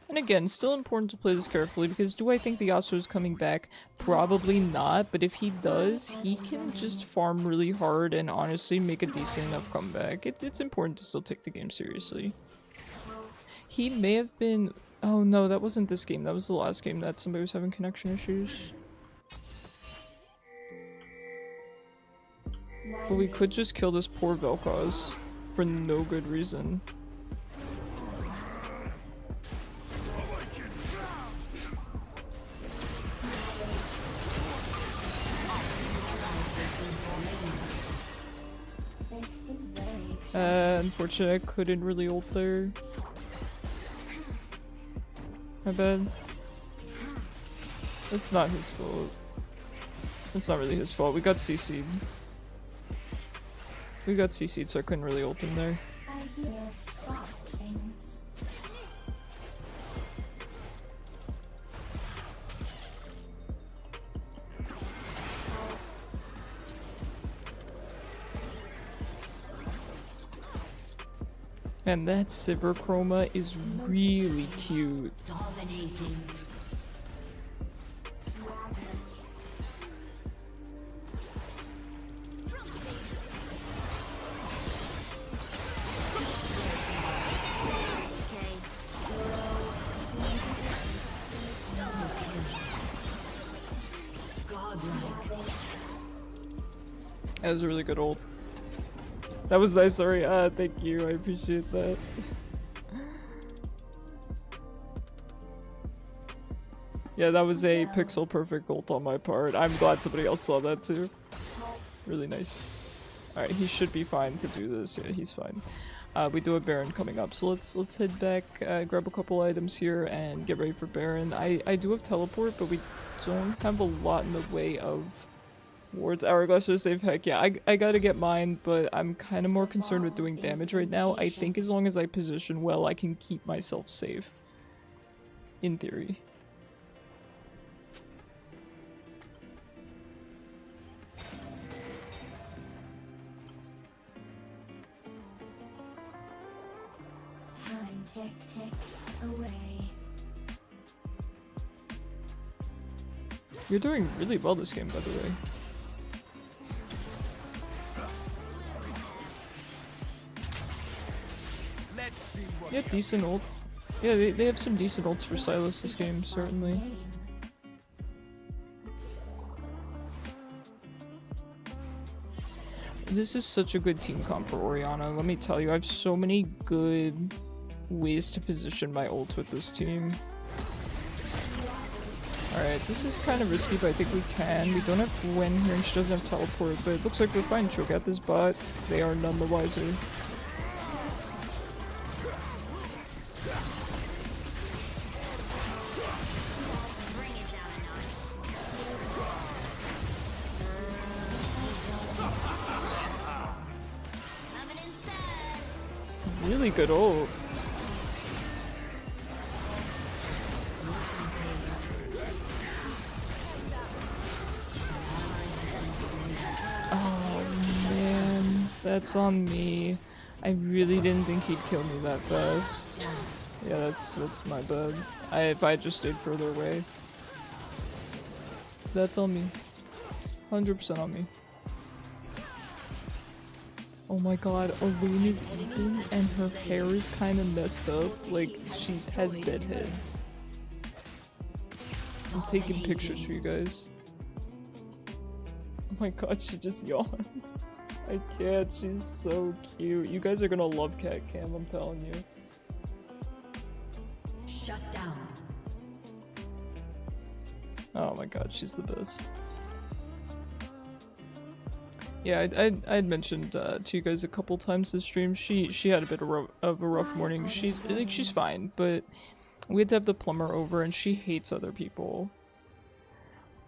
[SPEAKER 2] And again, still important to play this carefully because do I think the Yasuo is coming back? Probably not, but if he does, he can just farm really hard and honestly make a decent enough comeback. It's important to still take the game seriously. He may have been... Oh no, that wasn't this game. That was the last game that somebody was having connection issues. But we could just kill this poor Vel'koz for no good reason.
[SPEAKER 7] This is very exciting.
[SPEAKER 2] Unfortunately, I couldn't really ult there. My bad. It's not his fault. It's not really his fault. We got CC'd. We got CC'd, so I couldn't really ult him there.
[SPEAKER 7] I hear soft things. Pulse.
[SPEAKER 2] And that Sivir Chroma is really cute.
[SPEAKER 6] Dominating.
[SPEAKER 7] Ravage.
[SPEAKER 2] That was a really good ult. That was nice, sorry. Thank you, I appreciate that. Yeah, that was a pixel perfect ult on my part. I'm glad somebody else saw that too. Really nice. Alright, he should be fine to do this. Yeah, he's fine. We do have Baron coming up, so let's head back, grab a couple items here, and get ready for Baron. I do have teleport, but we don't have a lot in the way of wards. Hourglass should save. Heck yeah, I gotta get mine, but I'm kind of more concerned with doing damage right now. I think as long as I position well, I can keep myself safe. In theory.
[SPEAKER 7] Time ticks away.
[SPEAKER 2] You're doing really well this game, by the way. Yeah, decent ult. Yeah, they have some decent ults for Sylas this game, certainly. This is such a good team comp for Orianna, let me tell you. I have so many good ways to position my ult with this team. Alright, this is kind of risky, but I think we can. We don't have Gwen here and she doesn't have teleport, but it looks like we're fine. Choke out this bot. They are none the wiser. Really good ult. Oh man, that's on me. I really didn't think he'd kill me that fast. Yeah, that's my bad. If I just stayed further away. That's on me. 100% on me. Oh my god, Alune is eating and her hair is kind of messed up. Like, she has bedhead. I'm taking pictures for you guys. Oh my god, she just yawned. I can't, she's so cute. You guys are gonna love Cat Cam, I'm telling you.
[SPEAKER 6] Shut down.
[SPEAKER 2] Oh my god, she's the best. Yeah, I'd mentioned to you guys a couple times this stream. She had a bit of a rough morning. She's fine, but we had to have the plumber over, and she hates other people.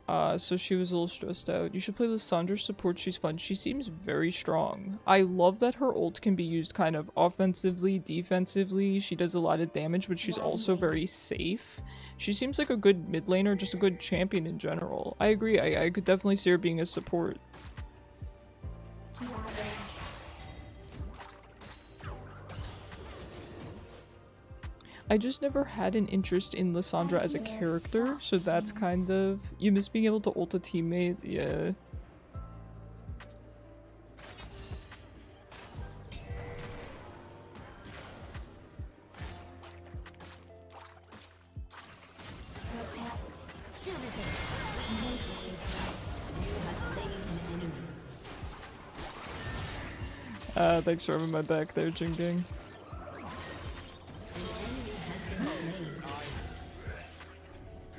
[SPEAKER 2] So she was a little stressed out. You should play Lissandra support. She's fun. She seems very strong. I love that her ult can be used kind of offensively, defensively. She does a lot of damage, but she's also very safe. She seems like a good mid laner, just a good champion in general. I agree. I could definitely see her being a support. I just never had an interest in Lissandra as a character, so that's kind of... You miss being able to ult a teammate? Yeah. Thanks for having my back there, Jing Jing.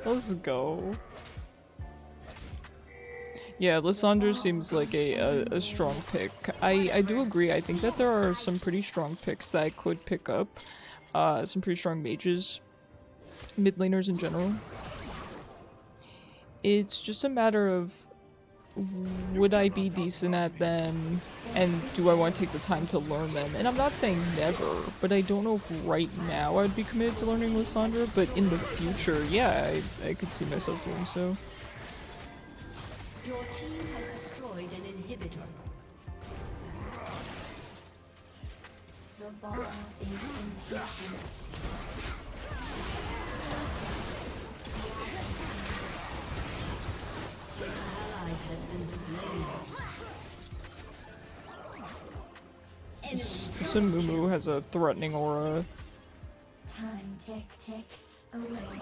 [SPEAKER 2] Let's go. Yeah, Lissandra seems like a strong pick. I do agree. I think that there are some pretty strong picks that I could pick up. Some pretty strong mages. Mid laners in general. It's just a matter of would I be decent at them, and do I want to take the time to learn them? And I'm not saying never, but I don't know if right now I'd be committed to learning Lissandra, but in the future, yeah, I could see myself doing so.
[SPEAKER 6] Your team has destroyed an inhibitor.
[SPEAKER 7] The ball is impatient.
[SPEAKER 6] An ally has been slain.
[SPEAKER 2] This Mumu has a threatening aura.
[SPEAKER 7] Time ticks away.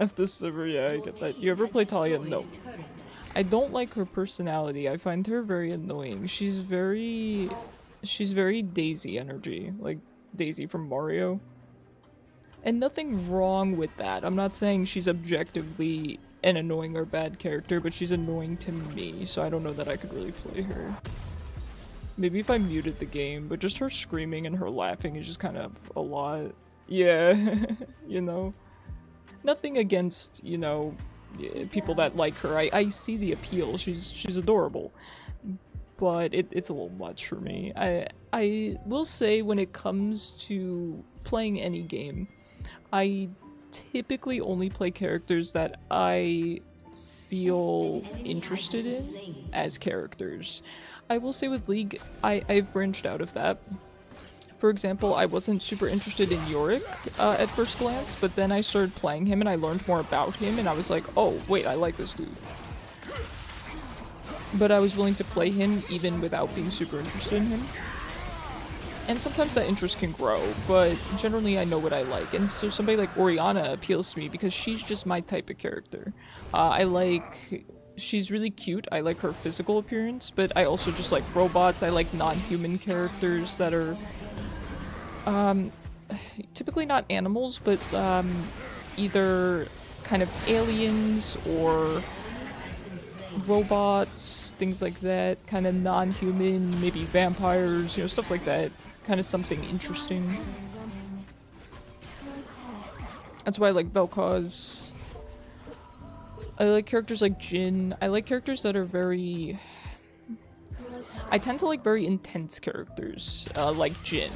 [SPEAKER 2] After Sivir, yeah, I get that. You ever play Talia? No. I don't like her personality. I find her very annoying. She's very Daisy energy, like Daisy from Mario. And nothing wrong with that. I'm not saying she's objectively an annoying or bad character, but she's annoying to me, so I don't know that I could really play her. Maybe if I muted the game, but just her screaming and her laughing is just kind of a lot. Yeah, you know? Nothing against, you know, people that like her. I see the appeal. She's adorable. But it's a little much for me. I will say when it comes to playing any game, I typically only play characters that I feel interested in as characters. I will say with League, I've branched out of that. For example, I wasn't super interested in Yorick at first glance, but then I started playing him and I learned more about him and I was like, oh, wait, I like this dude. But I was willing to play him even without being super interested in him. And sometimes that interest can grow, but generally I know what I like. And so somebody like Orianna appeals to me because she's just my type of character. She's really cute. I like her physical appearance, but I also just like robots. I like non-human characters that are typically not animals, but either kind of aliens or robots, things like that, kind of non-human, maybe vampires, you know, stuff like that. Kind of something interesting. That's why I like Vel'koz. I like characters like Jhin. I like characters that are very... I tend to like very intense characters, like Jhin.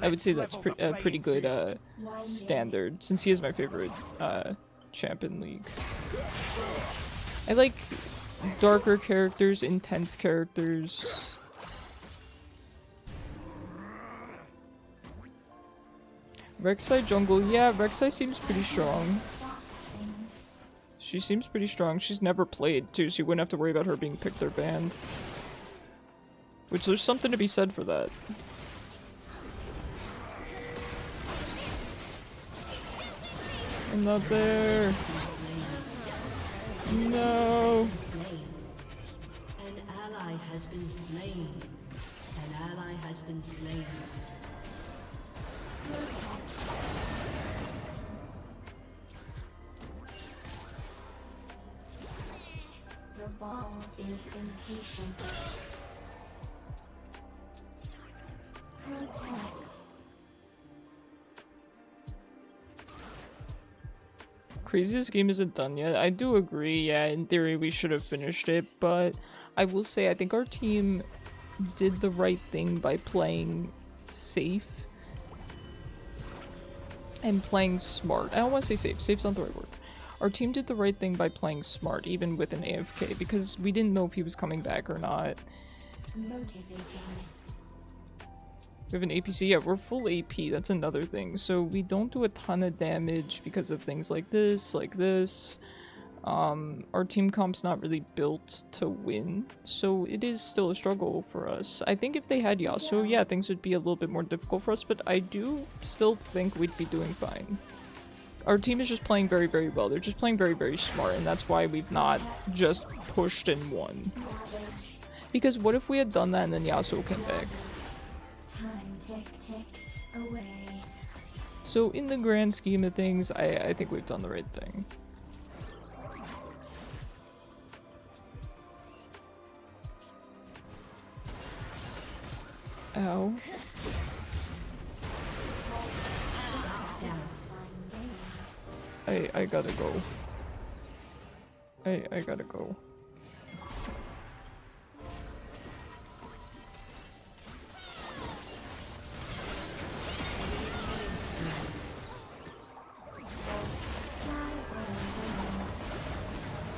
[SPEAKER 2] I would say that's a pretty good standard, since he is my favorite champ in League. I like darker characters, intense characters. Rek'Sai jungle, yeah, Rek'Sai seems pretty strong. She seems pretty strong. She's never played too, so you wouldn't have to worry about her being picked or banned. Which there's something to be said for that. I'm not there. No.
[SPEAKER 6] An ally has been slain. An ally has been slain.
[SPEAKER 7] The ball is impatient. Protect.
[SPEAKER 2] Craziest game isn't done yet. I do agree, yeah, in theory we should have finished it, but I will say I think our team did the right thing by playing safe and playing smart. I don't want to say safe. Safe's not the right word. Our team did the right thing by playing smart, even with an AFK, because we didn't know if he was coming back or not.
[SPEAKER 7] Motivating.
[SPEAKER 2] We have an APC, yeah, we're full AP, that's another thing. So we don't do a ton of damage because of things like this, Our team comp's not really built to win, so it is still a struggle for us. I think if they had Yasuo, yeah, things would be a little bit more difficult for us, but I do still think we'd be doing fine. Our team is just playing very, very well. They're just playing very, very smart, and that's why we've not just pushed and won. Because what if we had done that and then Yasuo came back?
[SPEAKER 7] Time ticks away.
[SPEAKER 2] So in the grand scheme of things, I think we've done the right thing. Ow. I gotta go. I gotta go.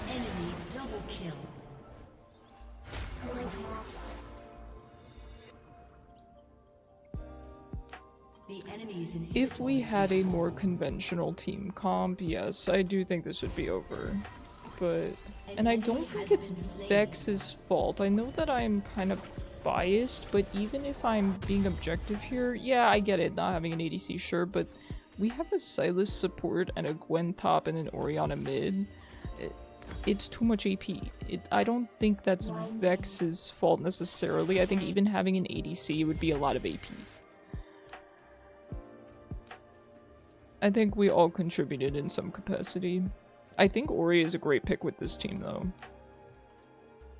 [SPEAKER 6] Enemy double kill. The enemies in
[SPEAKER 2] If we had a more conventional team comp, yes, I do think this would be over. But, and I don't think it's Vex's fault. I know that I'm kind of biased, but even if I'm being objective here, yeah, I get it, not having an ADC, sure, but we have a Sylas support and a Gwen top and an Orianna mid. It's too much AP. I don't think that's Vex's fault necessarily. I think even having an ADC would be a lot of AP. I think we all contributed in some capacity. I think Ori is a great pick with this team, though.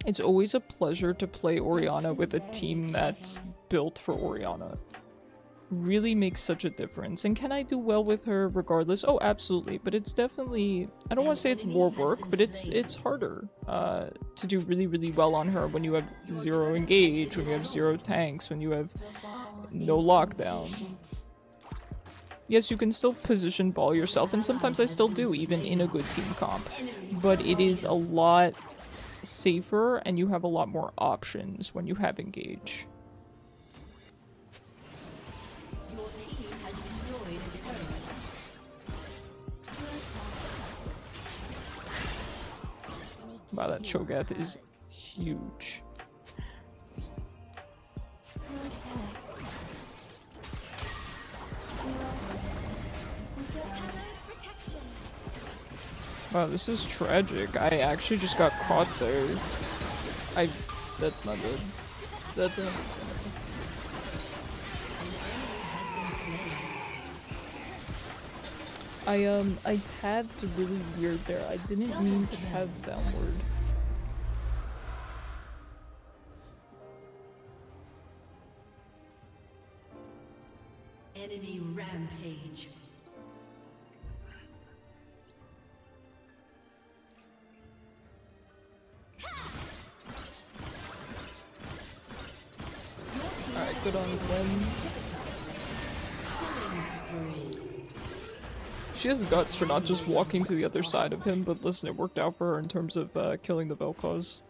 [SPEAKER 2] It's always a pleasure to play Orianna with a team that's built for Orianna. Really makes such a difference. And can I do well with her regardless? Oh, absolutely. But it's definitely, I don't want to say it's more work, but it's harder to do really, really well on her when you have 0 engage, when you have 0 tanks, when you have no lockdown. Yes, you can still position ball yourself, and sometimes I still do, even in a good team comp. But it is a lot safer, and you have a lot more options when you have engage.
[SPEAKER 6] Your team has destroyed a turret.
[SPEAKER 2] Wow, that Cho'Gath is huge. Wow, this is tragic. I actually just got caught there. That's my bad. That's it. I tabbed really weird there. I didn't mean to tab downward.
[SPEAKER 6] Enemy rampage.
[SPEAKER 2] Alright, good on Gwen. She has guts for not just walking to the other side of him, but listen, it worked out for her in terms of killing the Vel'koz.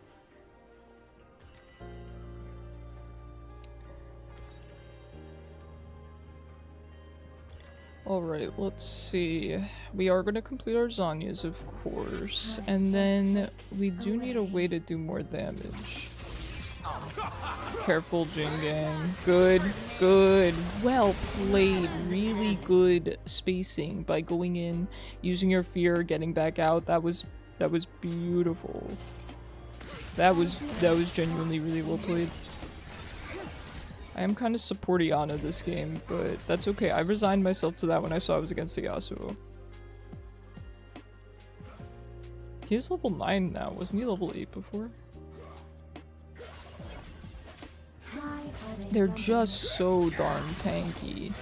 [SPEAKER 2] Alright, let's see. We are going to complete our Zanyas, of course, and then we do need a way to do more damage. Careful, Jin gang. Good, good. Well played. Really good spacing by going in, using your fear, getting back out. That was beautiful. That was genuinely really well played. I am kind of support Orianna this game, but that's okay. I resigned myself to that when I saw I was against the Yasuo. He's level 9 now. Wasn't he level 8 before? They're just so darn tanky.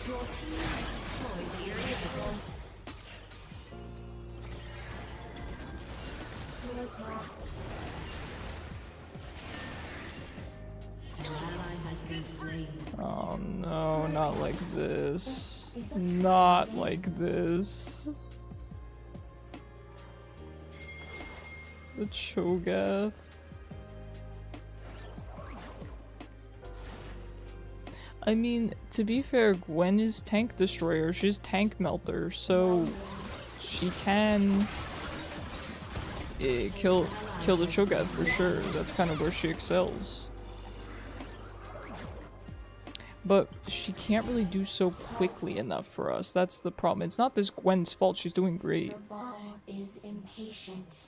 [SPEAKER 2] Oh no, not like this. Not like this. The Cho'Gath. I mean, to be fair, Gwen is tank destroyer, she's tank melter, so she can kill the Cho'Gath for sure. That's kind of where she excels. But she can't really do so quickly enough for us. That's the problem. It's not this Gwen's fault, she's doing great.
[SPEAKER 7] The ball is impatient.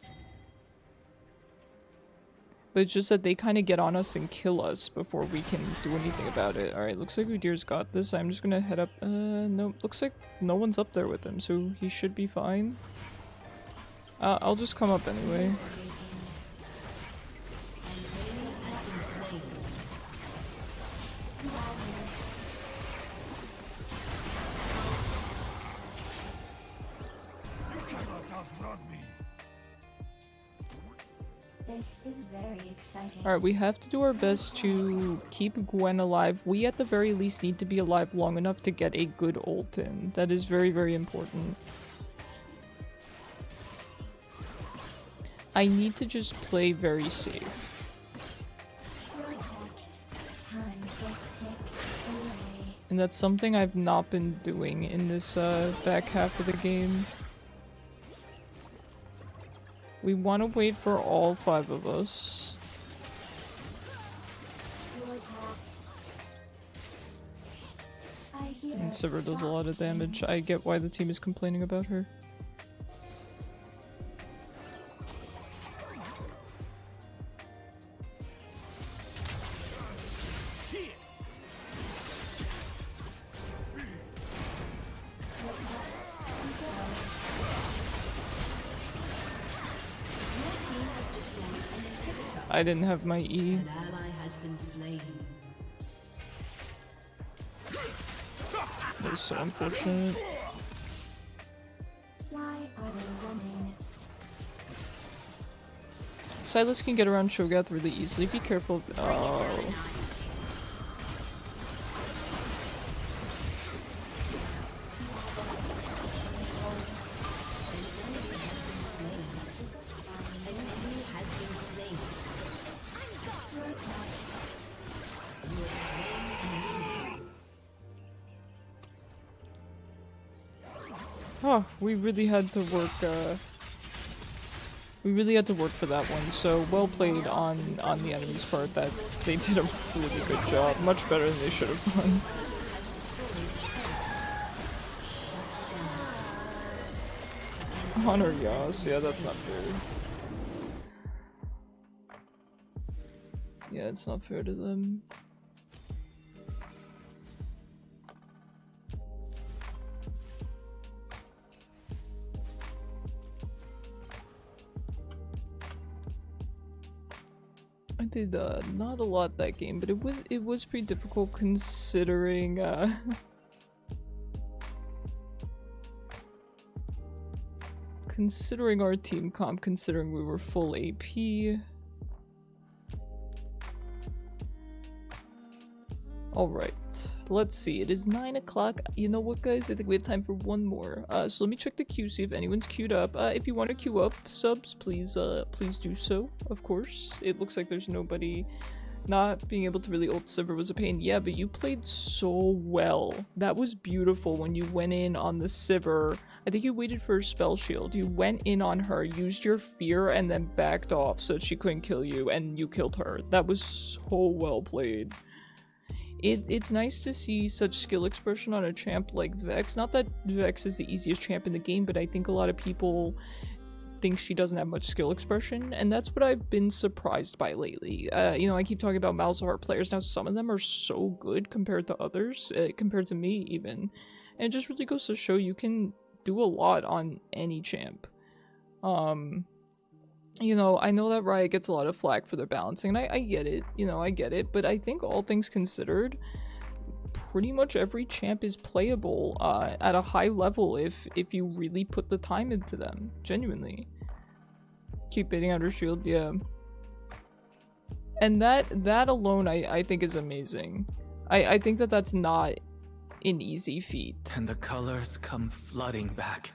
[SPEAKER 2] But it's just that they kind of get on us and kill us before we can do anything about it. Alright, looks like Udyr's got this. I'm just gonna head up. No, looks like no one's up there with him, so he should be fine. I'll just come up anyway.
[SPEAKER 7] This is very exciting.
[SPEAKER 2] Alright, we have to do our best to keep Gwen alive. We at the very least need to be alive long enough to get a good ult in. That is very, very important. I need to just play very safe.
[SPEAKER 7] Time ticks away.
[SPEAKER 2] And that's something I've not been doing in this back half of the game. We want to wait for all 5 of us. And Sivir does a lot of damage. I get why the team is complaining about her. I didn't have my E.
[SPEAKER 6] An ally has been slain.
[SPEAKER 2] That is so unfortunate.
[SPEAKER 7] Why are they running?
[SPEAKER 2] Silas can get around Cho'Gath really easily. Be careful. Oh. Oh, we really had to work, for that one, so well played on the enemy's part. That they did a really good job, much better than they should have done. Honor Yas, yeah, that's not fair. Yeah, it's not fair to them. I did not a lot that game, but it was pretty difficult considering considering our team comp, considering we were full AP. Alright, let's see, it is 9 o'clock. You know what, guys? I think we have time for one more. So let me check the queue, see if anyone's queued up. If you want to queue up subs, please please do so, of course. It looks like there's nobody. Not being able to really ult Sivir was a pain. Yeah, but you played so well. That was beautiful when you went in on the Sivir. I think you waited for her spell shield. You went in on her, used your fear, and then backed off so that she couldn't kill you, and you killed her. That was so well played. it's nice to see such skill expression on a champ like Vex. Not that Vex is the easiest champ in the game, but I think a lot of people think she doesn't have much skill expression, and that's what I've been surprised by lately. You know, I keep talking about Malzahar players. Now some of them are so good compared to others, compared to me even. And it just really goes to show you can do a lot on any champ. You know, I know that Riot gets a lot of flack for their balancing, and I get it, you know, I get it, but I think all things considered, pretty much every champ is playable at a high level if you really put the time into them, genuinely. Keep baiting out her shield, yeah. And that alone I think is amazing. I think that that's not an easy feat.
[SPEAKER 1] And the colors come flooding back.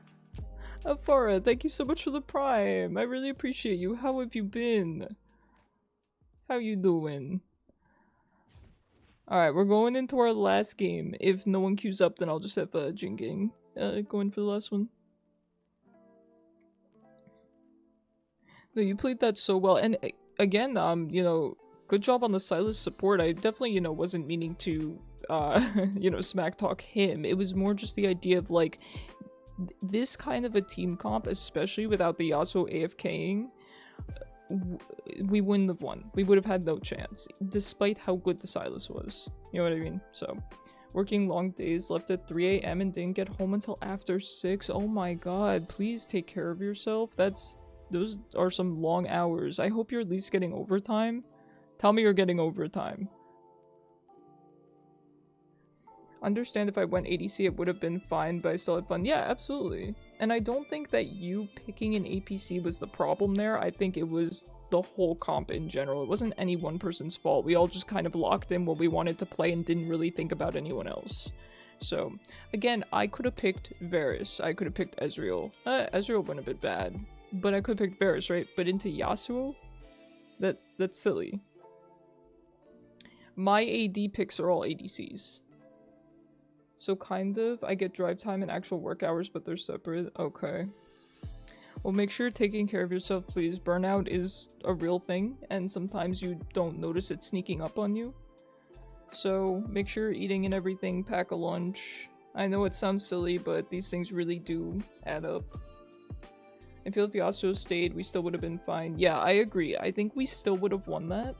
[SPEAKER 2] Afara, thank you so much for the prime. I really appreciate you. How have you been? How you doing? Alright, we're going into our last game. If no one queues up, then I'll just have Jin Gang go in for the last one. No, you played that so well. And again, you know, good job on the Silas support. I definitely, you know, wasn't meaning to, you know, smack talk him. It was more just the idea of, like, this kind of a team comp, especially without the Yasuo AFKing, we wouldn't have won. We would have had no chance, despite how good the Silas was. You know what I mean? So, working long days, left at 3 AM and didn't get home until after 6. Oh my god, please take care of yourself. Those are some long hours. I hope you're at least getting overtime. Tell me you're getting overtime. Understand if I went ADC it would have been fine, but I still had fun. Yeah, absolutely. And I don't think that you picking an APC was the problem there. I think it was the whole comp in general. It wasn't any one person's fault. We all just kind of locked in what we wanted to play and didn't really think about anyone else. So, again, I could have picked Varus. I could have picked Ezreal. Ezreal went a bit bad. But I could have picked Varus, right? But into Yasuo? That's silly. My AD picks are all ADCs. So kind of, I get drive time and actual work hours, but they're separate. Okay. Well, make sure you're taking care of yourself, please. Burnout is a real thing, and sometimes you don't notice it sneaking up on you. So make sure you're eating and everything, pack a lunch. I know it sounds silly, but these things really do add up. I feel if Yasuo stayed, we still would have been fine. Yeah, I agree. I think we still would have won that.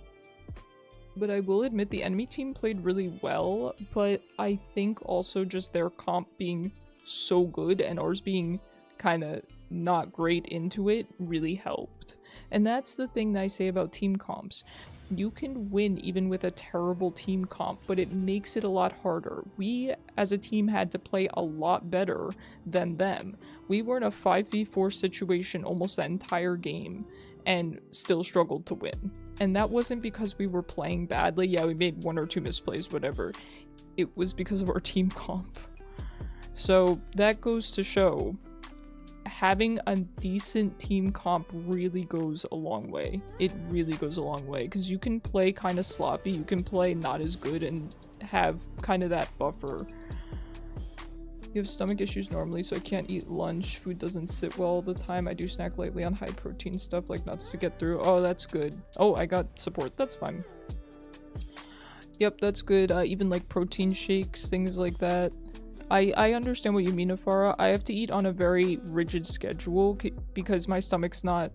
[SPEAKER 2] But I will admit the enemy team played really well, but I think also just their comp being so good and ours being kind of not great into it really helped. And that's the thing that I say about team comps. You can win even with a terrible team comp, but it makes it a lot harder. We, as a team, had to play a lot better than them. We were in a 5v4 situation almost the entire game, and still struggled to win. And that wasn't because we were playing badly. Yeah, we made 1 or 2 misplays, whatever. It was because of our team comp. So that goes to show having a decent team comp really goes a long way. It really goes a long way, because you can play kind of sloppy, you can play not as good and have kind of that buffer. You have stomach issues normally, so I can't eat lunch. Food doesn't sit well all the time. I do snack lightly on high protein stuff like nuts to get through. Oh, that's good. Oh, I got support. That's fine. Yep, that's good. Even like protein shakes, things like that. I understand what you mean, Afara. I have to eat on a very rigid schedule because my stomach's not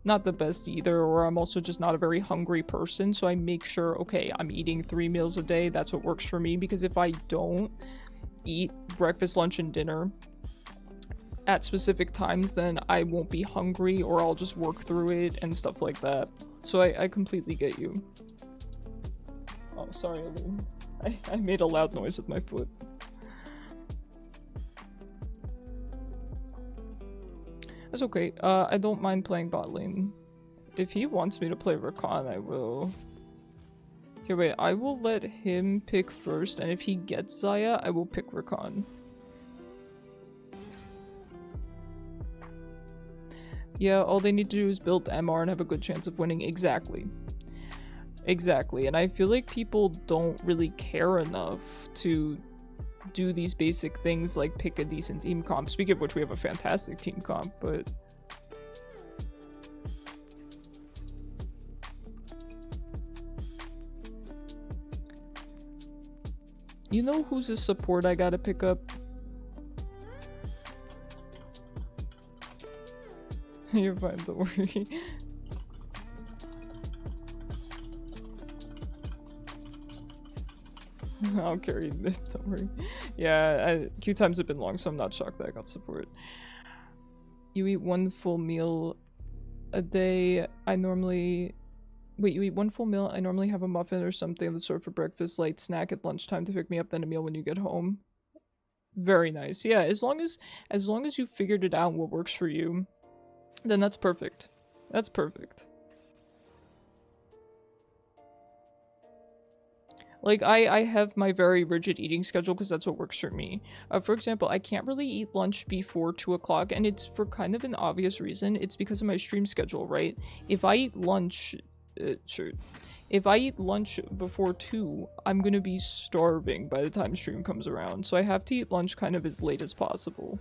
[SPEAKER 2] the best either, or I'm also just not a very hungry person, so I make sure, okay, I'm eating 3 meals a day. That's what works for me, because if I don't eat breakfast, lunch, and dinner at specific times, then I won't be hungry, or I'll just work through it and stuff like that. So I completely get you. Oh, sorry, Aline. I made a loud noise with my foot. That's okay. I don't mind playing bot lane. If he wants me to play Rakan, I will. Here, wait, I will let him pick first, and if he gets Zaya, I will pick Rakan. Yeah, all they need to do is build MR and have a good chance of winning. Exactly. Exactly, and I feel like people don't really care enough to do these basic things like pick a decent team comp. Speaking of which, we have a fantastic team comp, but... You know who's a support I gotta pick up? You're fine, don't worry. I'll carry it, don't worry. Yeah, queue times have been long, so I'm not shocked that I got support. You eat one full meal a day. I normally... Wait, you eat one full meal? I normally have a muffin or something of the sort for breakfast, light snack at lunchtime to pick me up, then a meal when you get home. Very nice. Yeah, as long as you figured it out what works for you, then that's perfect. That's perfect. Like, I have my very rigid eating schedule because that's what works for me. For example, I can't really eat lunch before 2 o'clock, and it's for kind of an obvious reason. It's because of my stream schedule, right? If I eat lunch... sure. If I eat lunch before 2, I'm gonna be starving by the time stream comes around, so I have to eat lunch kind of as late as possible.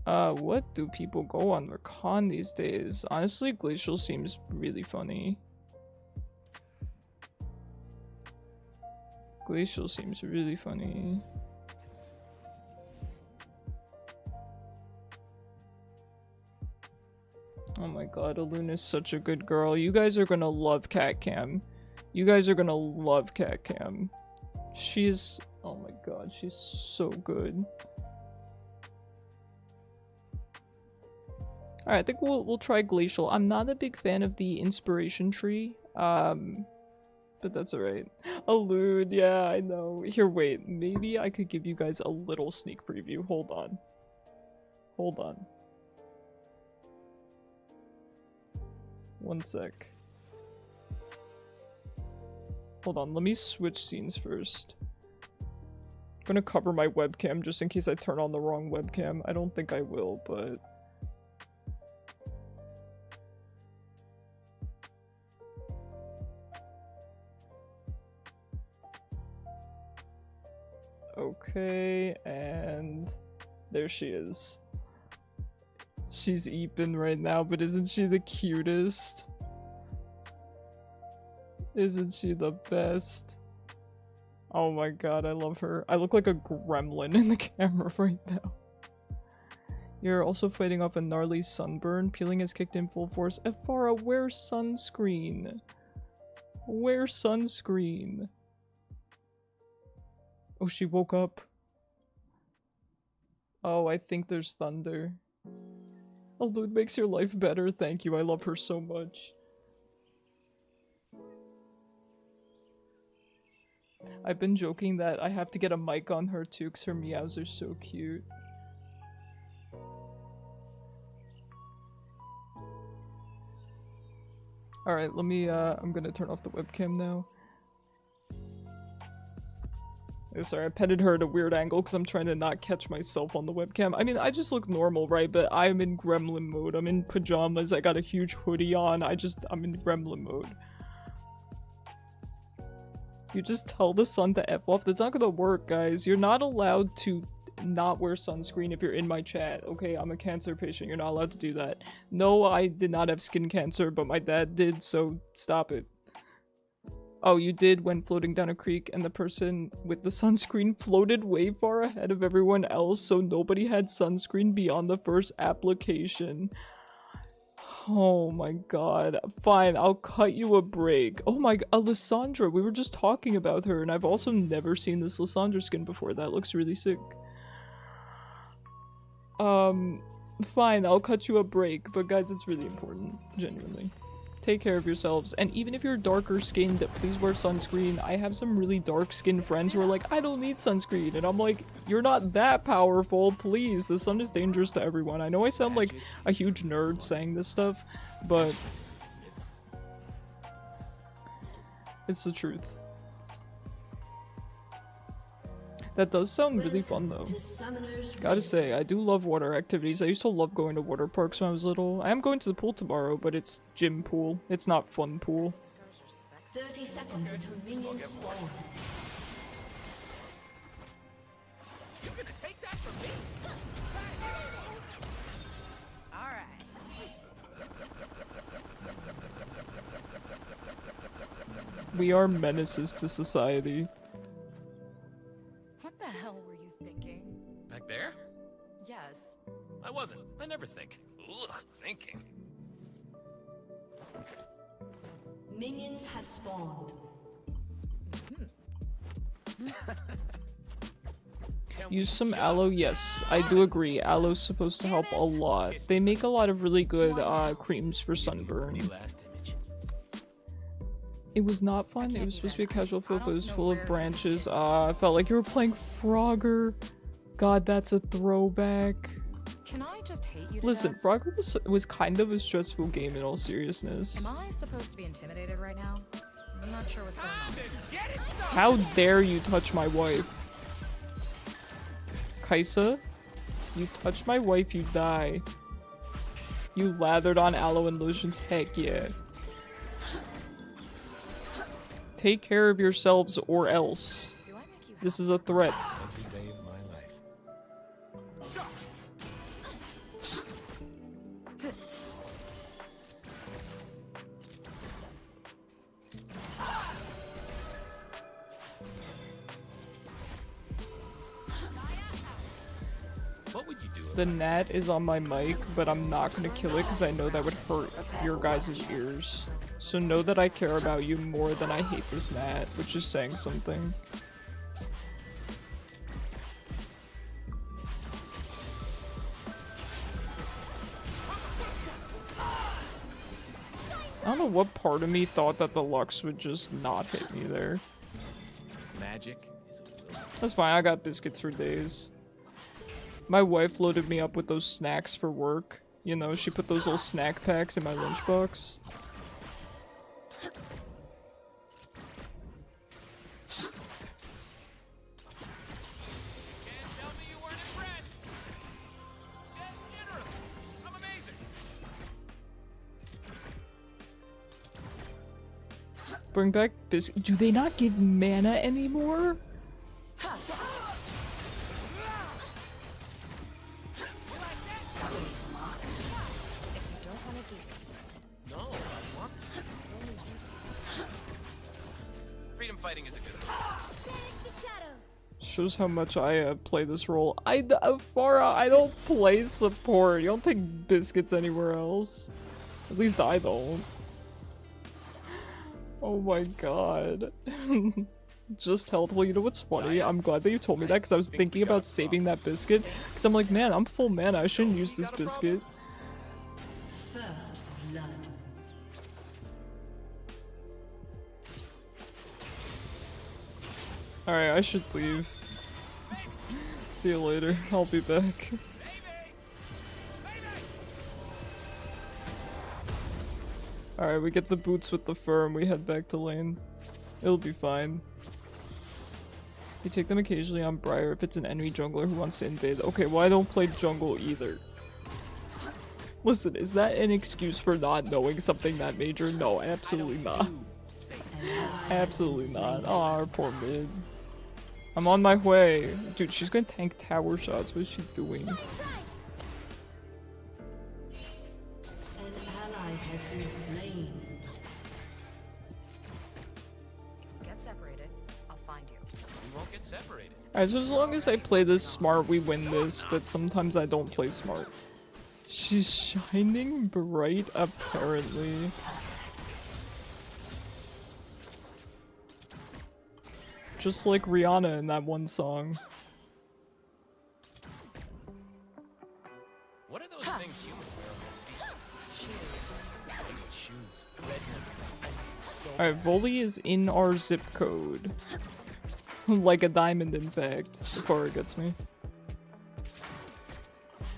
[SPEAKER 2] What do people go on Rakan these days? Honestly, Glacial seems really funny. Glacial seems really funny. Oh my god, Aluna's such a good girl. You guys are gonna love Cat Cam. You guys are gonna love Cat Cam. She's... oh my god, she's so good. Alright, I think we'll try Glacial. I'm not a big fan of the inspiration tree. But that's alright. Allude, yeah, I know. Here, wait. Maybe I could give you guys a little sneak preview. Hold on. Hold on. One sec. Hold on, let me switch scenes first. I'm gonna cover my webcam just in case I turn on the wrong webcam. I don't think I will, but... okay, and there she is. She's Eepin right now, but isn't she the cutest? Isn't she the best? Oh my god, I love her. I look like a gremlin in the camera right now. You're also fighting off a gnarly sunburn. Peeling has kicked in full force. Ephara, wear sunscreen. Wear sunscreen. Oh, she woke up. Oh, I think there's thunder. Allude makes your life better. Thank you. I love her so much. I've been joking that I have to get a mic on her too because her meows are so cute. Alright, let me, I'm gonna turn off the webcam now. Sorry, I petted her at a weird angle because I'm trying to not catch myself on the webcam. I mean, I just look normal, right? But I'm in gremlin mode. I'm in pajamas. I got a huge hoodie on. I'm in gremlin mode. You just tell the sun to F off. That's not gonna work, guys. You're not allowed to not wear sunscreen if you're in my chat. Okay, I'm a cancer patient. You're not allowed to do that. No, I did not have skin cancer, but my dad did, so stop it. Oh, you did when floating down a creek and the person with the sunscreen floated way far ahead of everyone else, so nobody had sunscreen beyond the first application. Oh my god. Fine, I'll cut you a break. Oh my god, Lysandra, we were just talking about her, and I've also never seen this Lysandra skin before. That looks really sick. Fine, I'll cut you a break, but guys, it's really important, genuinely. Take care of yourselves, and even if you're darker skinned, please wear sunscreen. I have some really dark skinned friends who are like, I don't need sunscreen, and I'm like, you're not that powerful, please. The sun is dangerous to everyone. I know I sound like a huge nerd saying this stuff, but it's the truth. That does sound really fun though. Gotta say, I do love water activities. I used to love going to water parks when I was little. I am going to the pool tomorrow, but it's gym pool. It's not fun pool.
[SPEAKER 6] 30 seconds until minions spawn.
[SPEAKER 5] You're gonna take that from me? Alright.
[SPEAKER 2] We are menaces to society.
[SPEAKER 8] What the hell were you thinking?
[SPEAKER 1] Back there?
[SPEAKER 8] Yes.
[SPEAKER 1] I wasn't. I never think. Ugh, thinking.
[SPEAKER 6] Minions have spawned.
[SPEAKER 2] Use some aloe, yes, I do agree. Aloe's supposed to help a lot. They make a lot of really good creams for sunburn.
[SPEAKER 1] Last image.
[SPEAKER 2] It was not fun. It was supposed to be a casual feel, but it was full of branches. I felt like you were playing Frogger. God, that's a throwback.
[SPEAKER 8] Can I just hate you to
[SPEAKER 2] Listen,
[SPEAKER 8] death?
[SPEAKER 2] Frogger was kind of a stressful game in all seriousness.
[SPEAKER 8] Am I supposed to be intimidated right now? I'm not sure what's going on.
[SPEAKER 2] How dare you touch my wife? Kaisa, you touch my wife, you die. You lathered on aloe and lotions, heck yeah. Take care of yourselves or else.
[SPEAKER 8] Do I make you
[SPEAKER 2] This is a threat.
[SPEAKER 1] Every day of my life. What would you do?
[SPEAKER 2] The gnat is on my mic, but I'm not gonna kill it because I know that would hurt your guys' ears. So know that I care about you more than I hate this gnat, which is saying something. I don't know what part of me thought that the Lux would just not hit me there.
[SPEAKER 1] Magic is a will.
[SPEAKER 2] That's fine, I got biscuits for days. My wife loaded me up with those snacks for work. You know, she put those little snack packs in my lunchbox.
[SPEAKER 1] Tell me you weren't impressed. Generous. I'm amazing.
[SPEAKER 2] Bring back biscuits. Do they not give mana anymore?
[SPEAKER 8] If you don't want to do this,
[SPEAKER 1] No, I want to. Freedom fighting is a good one.
[SPEAKER 2] Shows how much I play this role. Farah, I don't play support. You don't take biscuits anywhere else. At least I don't. Oh my god. Just health. Well, you know what's funny? I'm glad that you told me that because I was thinking about saving that biscuit. Because I'm like, man, I'm full mana. I shouldn't use this biscuit.
[SPEAKER 6] First blood.
[SPEAKER 2] Alright, I should leave. See you later. I'll be back. Alright, we get the boots with the fur and we head back to lane. It'll be fine. You take them occasionally on Briar if it's an enemy jungler who wants to invade. Okay, well I don't play jungle either. Listen, is that an excuse for not knowing something that major? No, absolutely not. Absolutely not. Oh, our poor mid. I'm on my way. Dude, she's gonna tank tower shots. What is she doing?
[SPEAKER 6] An ally has been slain.
[SPEAKER 8] get separated. I'll find you.
[SPEAKER 1] We won't get separated.
[SPEAKER 2] Alright, so as long as I play this smart, we win this, but sometimes I don't play smart. She's shining bright, apparently. Just like Rihanna in that one song.
[SPEAKER 1] What are those things you wear on your feet? Shoes. Red ones. So
[SPEAKER 2] Alright, Volley is in our zip code. Like a diamond, in fact, before it gets me.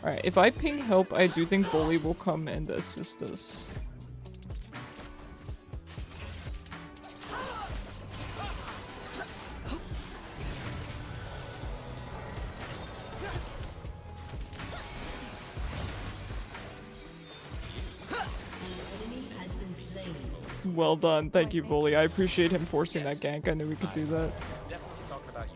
[SPEAKER 2] Alright, if I ping help, I do think Volley will come and assist us.
[SPEAKER 6] Enemy has been slain.
[SPEAKER 2] Well done, thank you, Volley. I appreciate him forcing that gank. I knew we could do that.
[SPEAKER 1] definitely talking about you.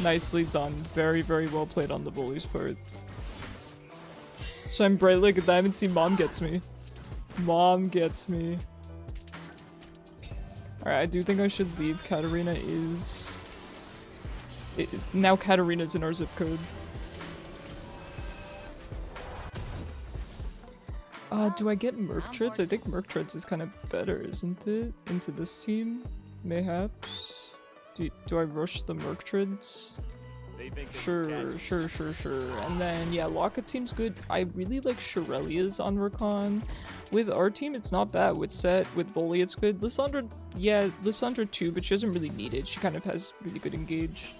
[SPEAKER 2] Nicely done. Very, very well played on the Volley's part. Shine bright like a diamond. See, mom gets me. Mom gets me. Alright, I do think I should leave. Katarina is... now Katarina's in our zip code. Do I get Merc Treads? I think Merc Treads is kind of better, isn't it? Into this team? Mayhaps? Do I rush the Merc Treads? Sure. And then, yeah, Locket seems good. I really like Irelia's on Rakan. With our team, it's not bad. With Set, with Volley, it's good. Lissandra, yeah, Lissandra too, but she doesn't really need it. She kind of has really good engage.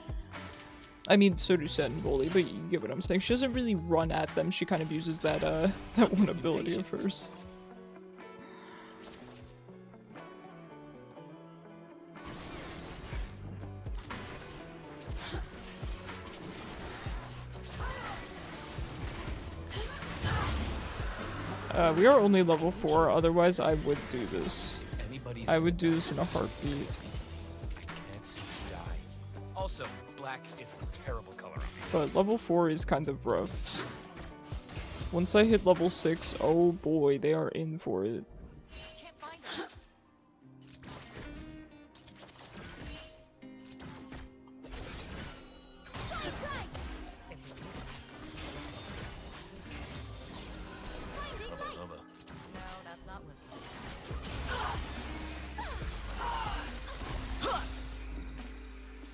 [SPEAKER 2] I mean, so do Set and Volley, but you get what I'm saying. She doesn't really run at them. She kind of uses that, that one ability of hers. We are only level 4, otherwise I would do this. I would do this in a heartbeat.
[SPEAKER 1] I can't see you die. Also, black is a terrible color on me.
[SPEAKER 2] But level 4 is kind of rough. Once I hit level 6, oh boy, they are in for it.
[SPEAKER 8] Can't find it. No, that's not listening.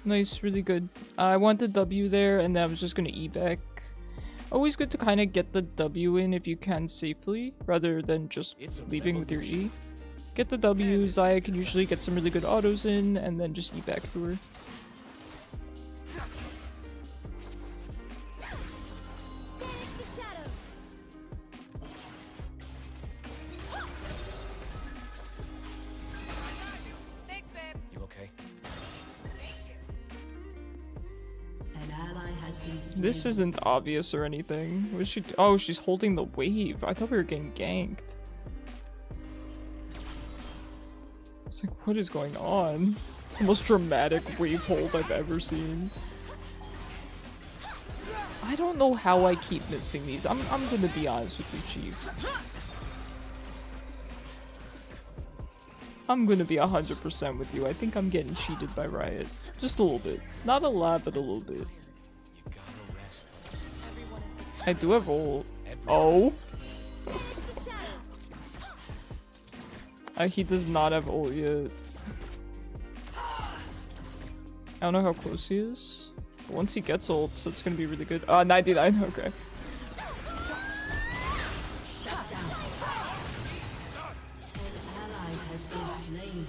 [SPEAKER 2] Nice, really good. I want the W there, and then I was just gonna E back. Always good to kind of get the W in if you can safely, rather than just leaving with your E. Get the W, Xayah can usually get some really good autos in, and then just E back to her.
[SPEAKER 8] Thanks, babe.
[SPEAKER 1] You okay?
[SPEAKER 6] An ally has been slain.
[SPEAKER 2] This isn't obvious or anything. What is she oh, she's holding the wave. I thought we were getting ganked. It's like, what is going on? The most dramatic wave hold I've ever seen. I don't know how I keep missing these. I'm gonna be honest with you, Chief. I'm gonna be 100% with you. I think I'm getting cheated by Riot. Just a little bit. Not a lot, but a little bit.
[SPEAKER 1] You gotta rest.
[SPEAKER 2] I do have ult. Oh. He does not have ult yet. I don't know how close he is. But once he gets ult, so it's gonna be really good. 99, okay.
[SPEAKER 6] Ally has been slain.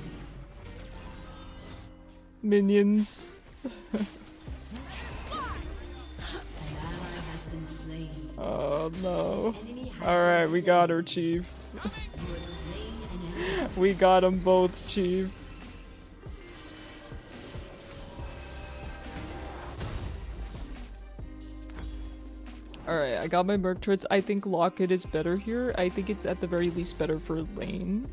[SPEAKER 2] Minions.
[SPEAKER 6] An ally has been slain.
[SPEAKER 2] Oh no.
[SPEAKER 6] Enemy has
[SPEAKER 2] Alright,
[SPEAKER 6] been
[SPEAKER 2] we got her, Chief.
[SPEAKER 6] You have slain an enemy.
[SPEAKER 2] We got them both, Chief. Alright, I got my Merc Treads. I think Locket is better here. I think it's at the very least better for lane.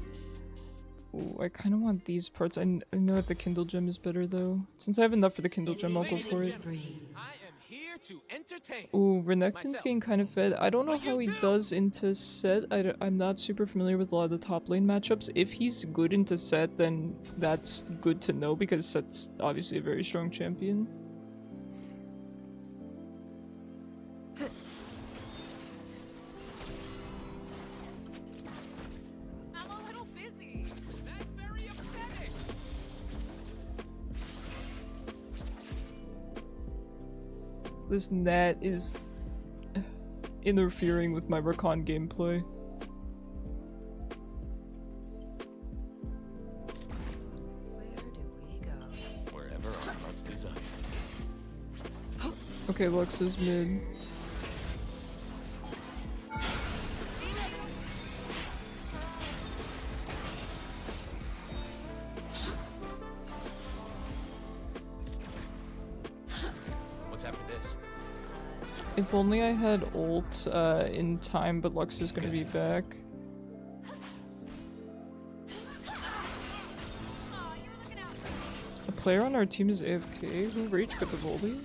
[SPEAKER 2] Ooh, I kind of want these parts. I know that the Kindle Gem is better though. Since I have enough for the Kindle Gem, I'll go for it.
[SPEAKER 6] Spree.
[SPEAKER 1] I am here to entertain.
[SPEAKER 2] Ooh, Renekton's getting kind of fed. I don't know how he does into set. I'm not super familiar with a lot of the top lane matchups. If he's good into set, then that's good to know because set's obviously a very strong champion.
[SPEAKER 8] I'm a little busy.
[SPEAKER 1] That's very upsetting.
[SPEAKER 2] This Nat is interfering with my Rakan gameplay.
[SPEAKER 8] Where do we go?
[SPEAKER 1] Wherever our hearts desire.
[SPEAKER 2] Okay, Lux is mid.
[SPEAKER 1] What's after this?
[SPEAKER 2] If only I had ult in time, but Lux is gonna be back. A player on our team is AFK. Who rage with the volley?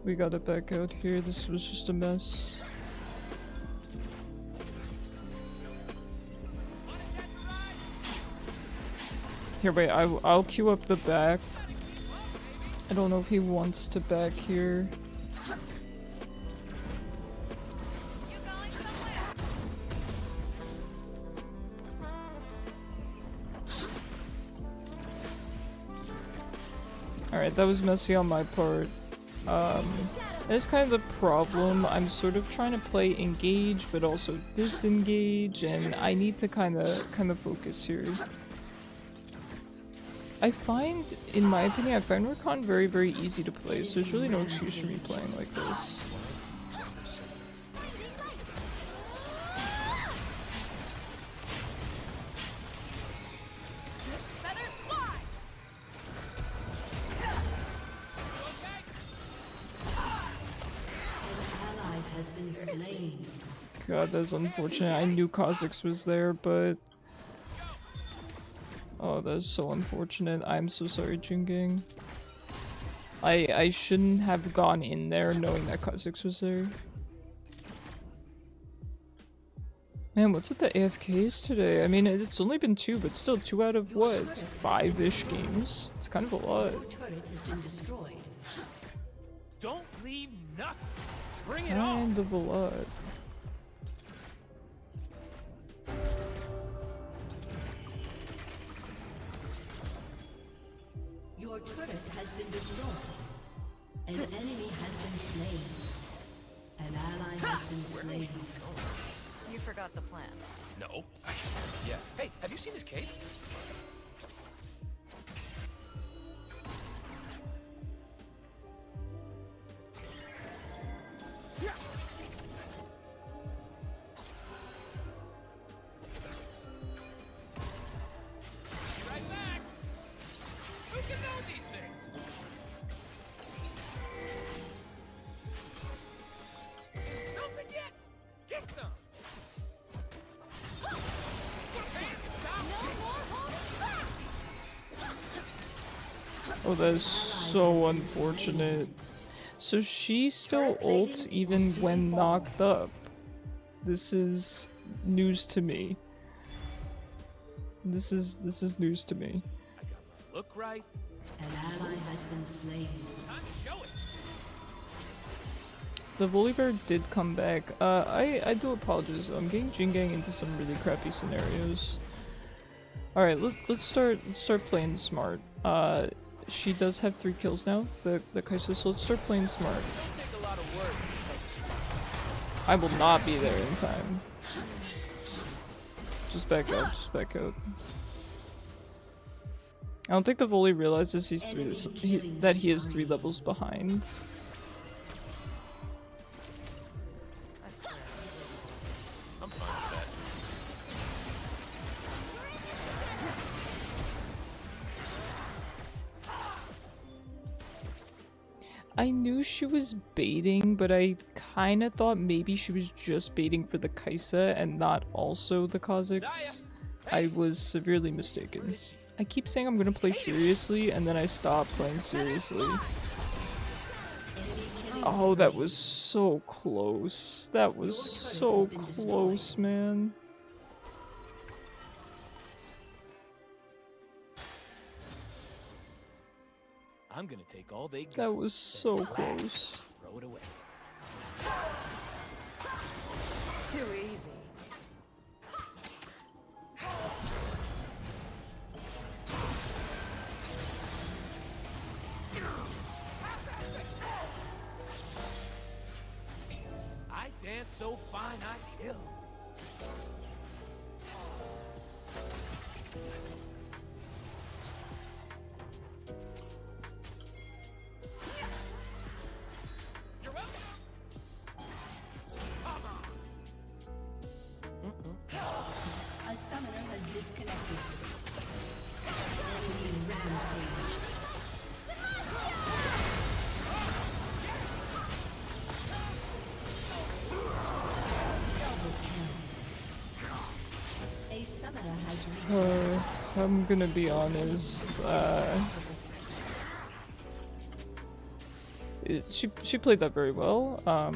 [SPEAKER 2] We gotta back out here. This was just a mess. Here, wait, I'll queue up the back. I don't know if he wants to back here. Alright, that was messy on my part. That's kind of the problem. I'm sort of trying to play engage, but also disengage, and I need to kind of focus here. I find, in my opinion, I find Rakan very, very easy to play, so there's really no excuse for me playing like this. God, that's unfortunate. I knew Kha'Zix was there, but... Oh, that's so unfortunate. I'm so sorry, Jingang. I shouldn't have gone in there knowing that Kha'Zix was there. Man, what's with the AFKs today? I mean, it's only been 2, but still 2 out of what? 5-ish games? It's kind of a lot.
[SPEAKER 1] Don't leave nothing. Bring it
[SPEAKER 2] Kind of a lot.
[SPEAKER 6] Your turret has been destroyed. An enemy has been slain. An ally has been slain.
[SPEAKER 8] You forgot the plan.
[SPEAKER 1] No. Yeah. Hey, have you seen this cave?
[SPEAKER 2] Oh, that is so unfortunate. So she still ults even when knocked up. This is news to me. This is news to me.
[SPEAKER 1] I got my look right.
[SPEAKER 6] An ally has been slain.
[SPEAKER 1] Time to show it.
[SPEAKER 2] The Volibear did come back. I do apologize. I'm getting Jingang into some really crappy scenarios. All right, let's start playing smart. She does have 3 kills now, the Kai'Sa, so let's start playing smart.
[SPEAKER 1] Take a lot of work.
[SPEAKER 2] I will not be there in time. Just back out, just back out. I don't think the Volley realizes that he is 3 levels behind.
[SPEAKER 8] I swear.
[SPEAKER 1] I'm fine with that.
[SPEAKER 2] I knew she was baiting, but I kinda thought maybe she was just baiting for the Kai'Sa and not also the Kha'Zix. I was severely mistaken. I keep saying I'm gonna play seriously, and then I stop playing seriously. Oh, that was so close. That was so close, man.
[SPEAKER 1] I'm gonna take all they got.
[SPEAKER 2] That was so close.
[SPEAKER 1] Throw it away.
[SPEAKER 8] Too easy.
[SPEAKER 1] I dance so fine I kill. You're welcome. Come on.
[SPEAKER 6] A summoner has disconnected. Enemy rampage. Double kill. A summoner has reached.
[SPEAKER 2] I'm gonna be honest, She played that very well. I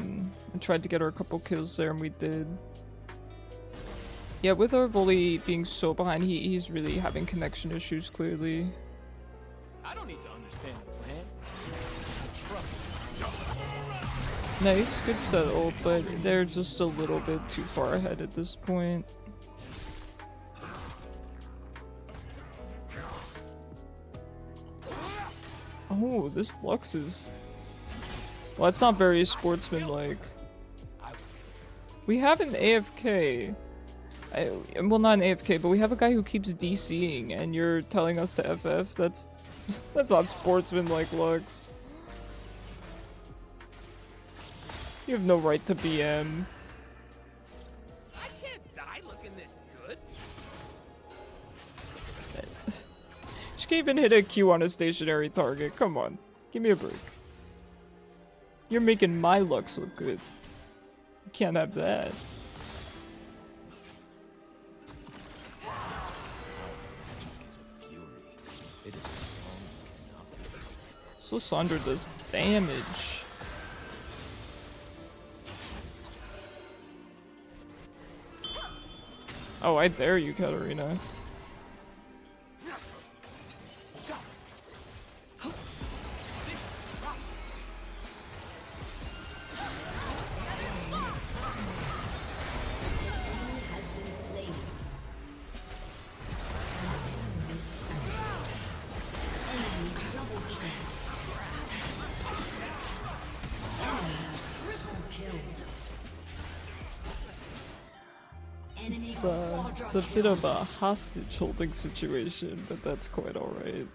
[SPEAKER 2] tried to get her a couple kills there, and we did. Yeah, with our volley being so behind, he's really having connection issues, clearly.
[SPEAKER 1] I don't need to understand the plan. Trust
[SPEAKER 2] Nice, good settle, but they're just a little bit too far ahead at this point. Oh, this Lux is... Well, it's not very sportsmanlike. We have an AFK. Well, not an AFK, but we have a guy who keeps DCing, and you're telling us to FF? That's not sportsmanlike, Lux. You have no right to BM.
[SPEAKER 1] I can't die looking this good.
[SPEAKER 2] She can't even hit a Q on a stationary target. Come on. Give me a break. You're making my Lux look good. You can't have that.
[SPEAKER 1] It's a fury. It is a song you cannot resist.
[SPEAKER 2] So Sandra does damage. Oh, I dare you, Katarina. It's a bit of a hostage holding situation, but that's quite alright.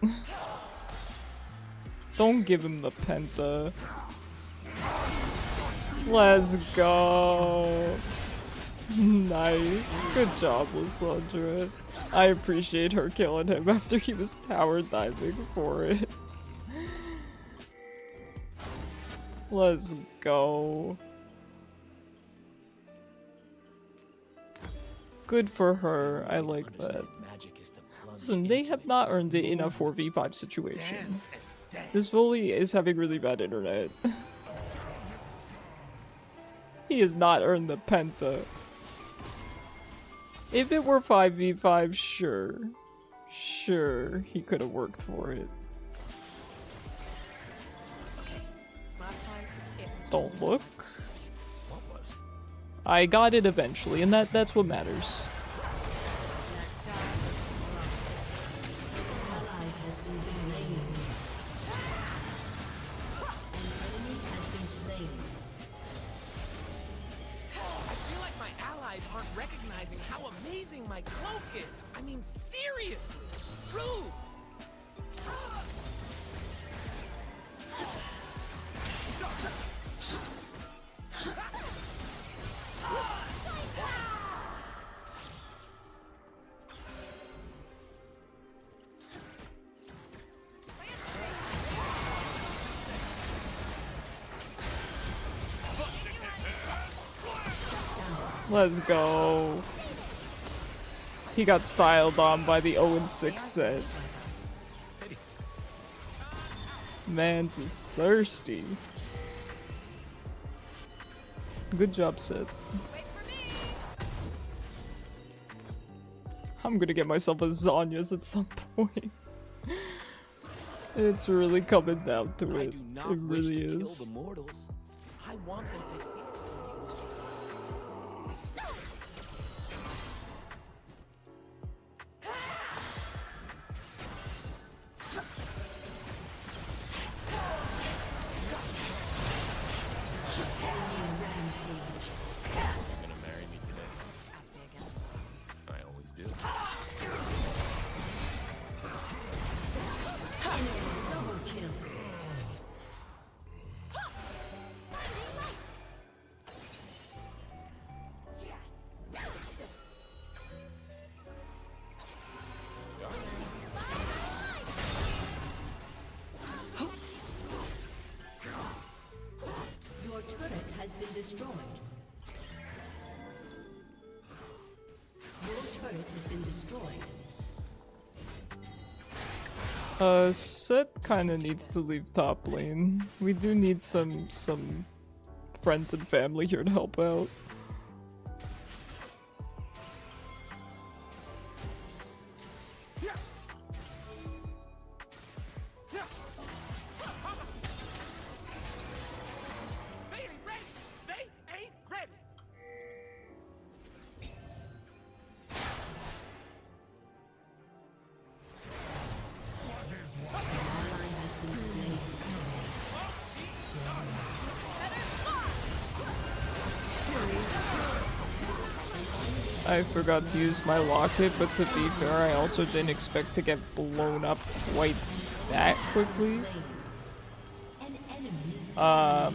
[SPEAKER 2] Don't give him the penta. Let's go. Nice. Good job, Lysandra. I appreciate her killing him after he was tower diving for it. Let's go. Good for her. I like that. Listen, they have not earned it in a 4v5 situation. This volley is having really bad internet. He has not earned the penta. If it were 5v5, sure. Sure, he could have worked for it. Don't look. I got it eventually, and that's what matters.
[SPEAKER 1] I feel like my allies aren't recognizing how amazing my cloak is. I mean, seriously. Rude.
[SPEAKER 2] Let's go. He got styled on by the 0-6 set. Mans is thirsty. Good job, Sid. I'm gonna get myself a Zanya's at some point. It's really coming down to it. It really is.
[SPEAKER 1] Kill the mortals. I want them to.
[SPEAKER 2] Set kinda needs to leave top lane. We do need some friends and family here to help out. I forgot to use my locket, but to be fair, I also didn't expect to get blown up quite that quickly. Yeah,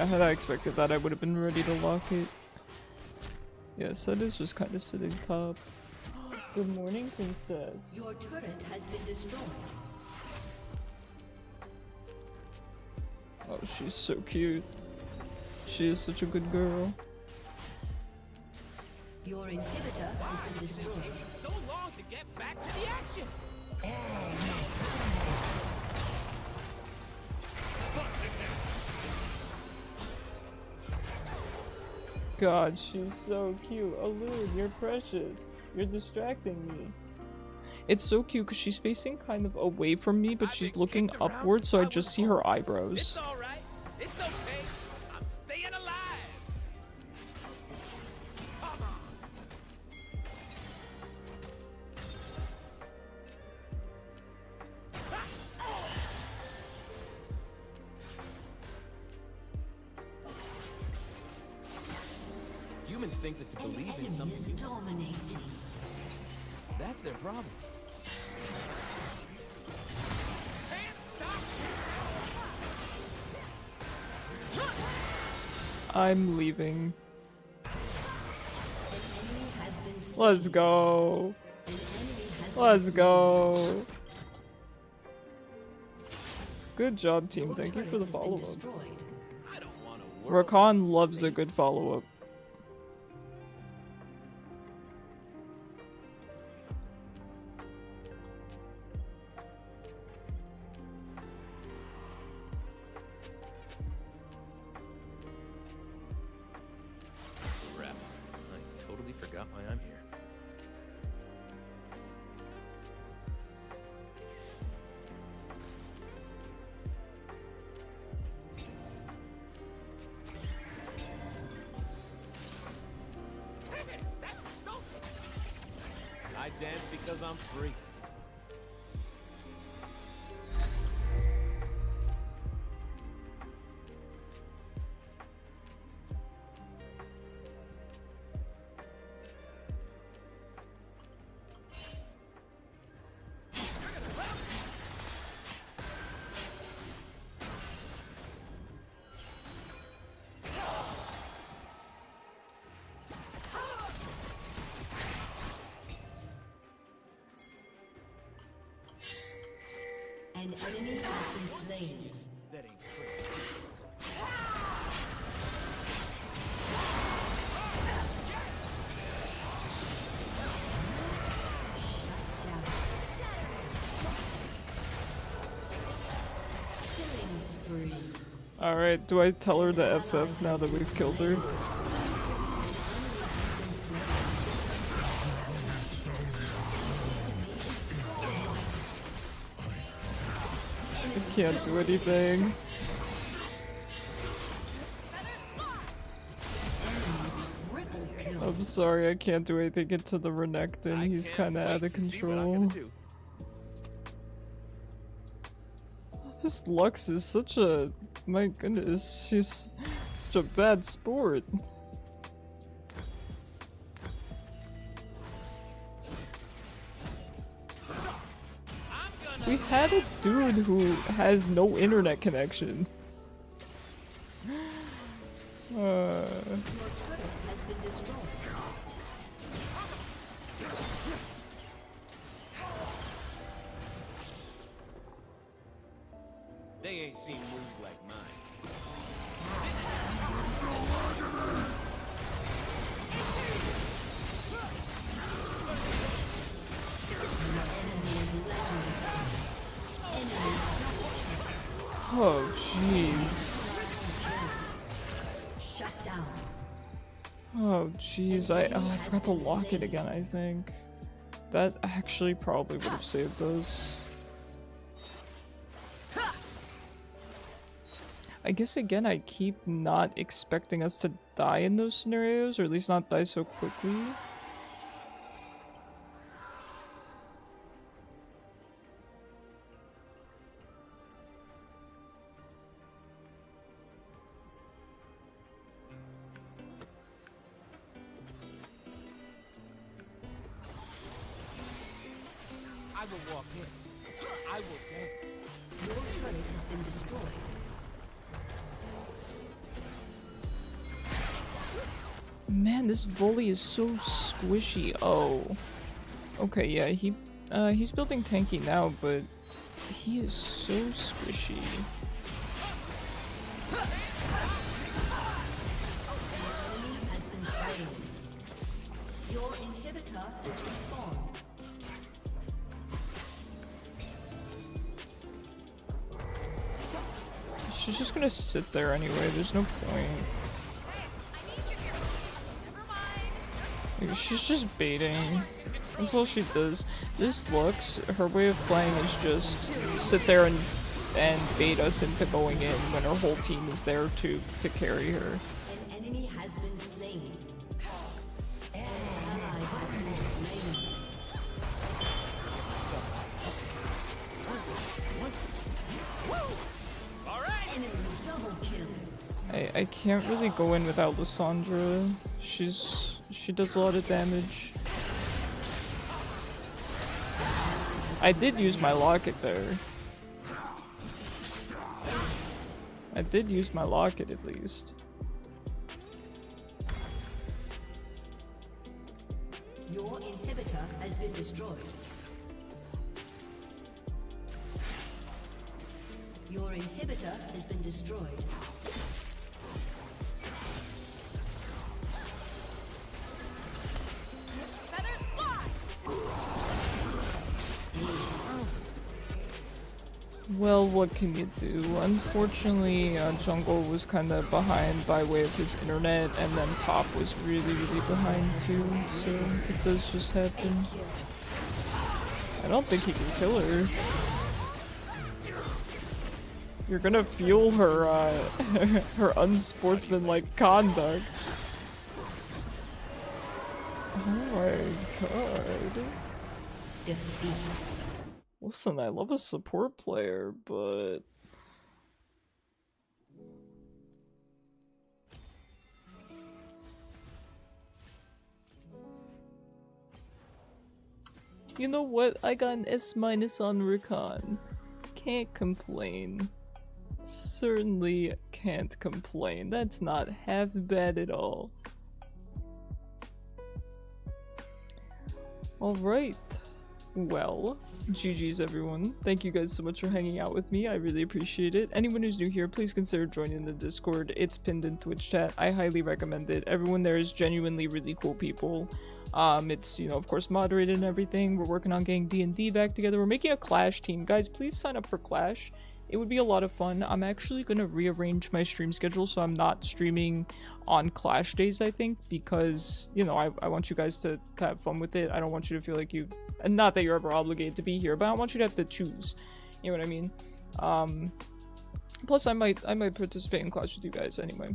[SPEAKER 2] had I expected that, I would have been ready to lock it. Yes, that is just kind of sitting top. Good morning, princess.
[SPEAKER 6] Your turret has been destroyed.
[SPEAKER 2] Oh, she's so cute. She is such a good girl.
[SPEAKER 6] Your inhibitor has been destroyed.
[SPEAKER 1] So long to get back to the action.
[SPEAKER 2] God, she's so cute. Alune, you're precious. You're distracting me. It's so cute because she's facing kind of away from me, but she's looking upward, so I just see her eyebrows.
[SPEAKER 1] It's all right. It's okay. I'm staying alive. Come on. Humans think that to believe in something is
[SPEAKER 6] Dominating.
[SPEAKER 1] that's their problem.
[SPEAKER 2] I'm leaving. Let's go. Let's go. Good job, team. Thank you for the follow-up.
[SPEAKER 1] I don't want to work.
[SPEAKER 2] Rakan loves a good follow-up.
[SPEAKER 1] Crap. I totally forgot why I'm here. I dance because I'm free.
[SPEAKER 6] An enemy has been slain.
[SPEAKER 1] That ain't free.
[SPEAKER 6] Killing spree.
[SPEAKER 2] Alright, do I tell her the FF now that we've killed her? I can't do anything. I'm sorry, I can't do anything into the Renekton. He's kinda out of control. This Lux is such a... my goodness, she's such a bad sport. We had a dude who has no internet connection.
[SPEAKER 6] Your turret has been destroyed.
[SPEAKER 1] They ain't seen moves like mine.
[SPEAKER 2] Oh, jeez.
[SPEAKER 6] Shut down.
[SPEAKER 2] Oh, jeez. I forgot to lock it again, I think. That actually probably would have saved us. I guess again, I keep not expecting us to die in those scenarios, or at least not die so quickly.
[SPEAKER 1] I will walk in. I will dance.
[SPEAKER 6] Your turret has been destroyed.
[SPEAKER 2] Man, this volley is so squishy. Oh. Okay, yeah, he's building tanky now, but he is so squishy.
[SPEAKER 6] Enemy has been slain. Your inhibitor has respawned.
[SPEAKER 2] She's just gonna sit there anyway, there's no point. Like, she's just baiting. That's all she does. This Lux, her way of playing is just sit there and bait us into going in when her whole team is there to carry her.
[SPEAKER 6] An enemy has been slain. An ally has been slain. Enemy double kill.
[SPEAKER 2] I can't really go in without Lysandra. She does a lot of damage. I did use my locket there. I did use my locket at least.
[SPEAKER 6] Your inhibitor has been destroyed. Your inhibitor has been destroyed.
[SPEAKER 2] Well, what can you do? Unfortunately, Jungle was kind of behind by way of his internet, and then Top was really behind too, so it does just happen. I don't think he can kill her. You're gonna feel her, her unsportsmanlike conduct. Oh my god.
[SPEAKER 6] Defeat.
[SPEAKER 2] Listen, I love a support player, but... You know what? I got an S- on Rakan. Can't complain. Certainly can't complain. That's not half bad at all. Alright. Well, GG's everyone. Thank you guys so much for hanging out with me. I really appreciate it. Anyone who's new here, please consider joining the Discord. It's pinned in Twitch chat. I highly recommend it. Everyone there is genuinely really cool people. It's, you know, of course, moderated and everything. We're working on getting D&D back together. We're making a Clash team. Guys, please sign up for Clash. It would be a lot of fun. I'm actually going to rearrange my stream schedule so I'm not streaming on Clash days, I think, because, you know, I want you guys to have fun with it. I don't want you to feel like you... And not that you're ever obligated to be here, but I want you to have to choose. You know what I mean? Plus, I might participate in Clash with you guys anyway.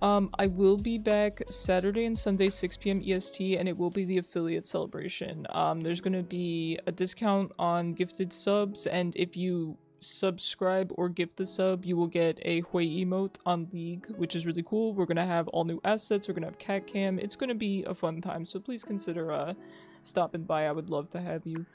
[SPEAKER 2] I will be back Saturday and Sunday, 6 p.m. EST, and it will be the affiliate celebration. There's going to be a discount on gifted subs, and if you subscribe or gift the sub, you will get a Hwei emote on League, which is really cool. We're going to have all new assets. We're going to have cat cam. It's going to be a fun time, so please consider stopping by. I would love to have you.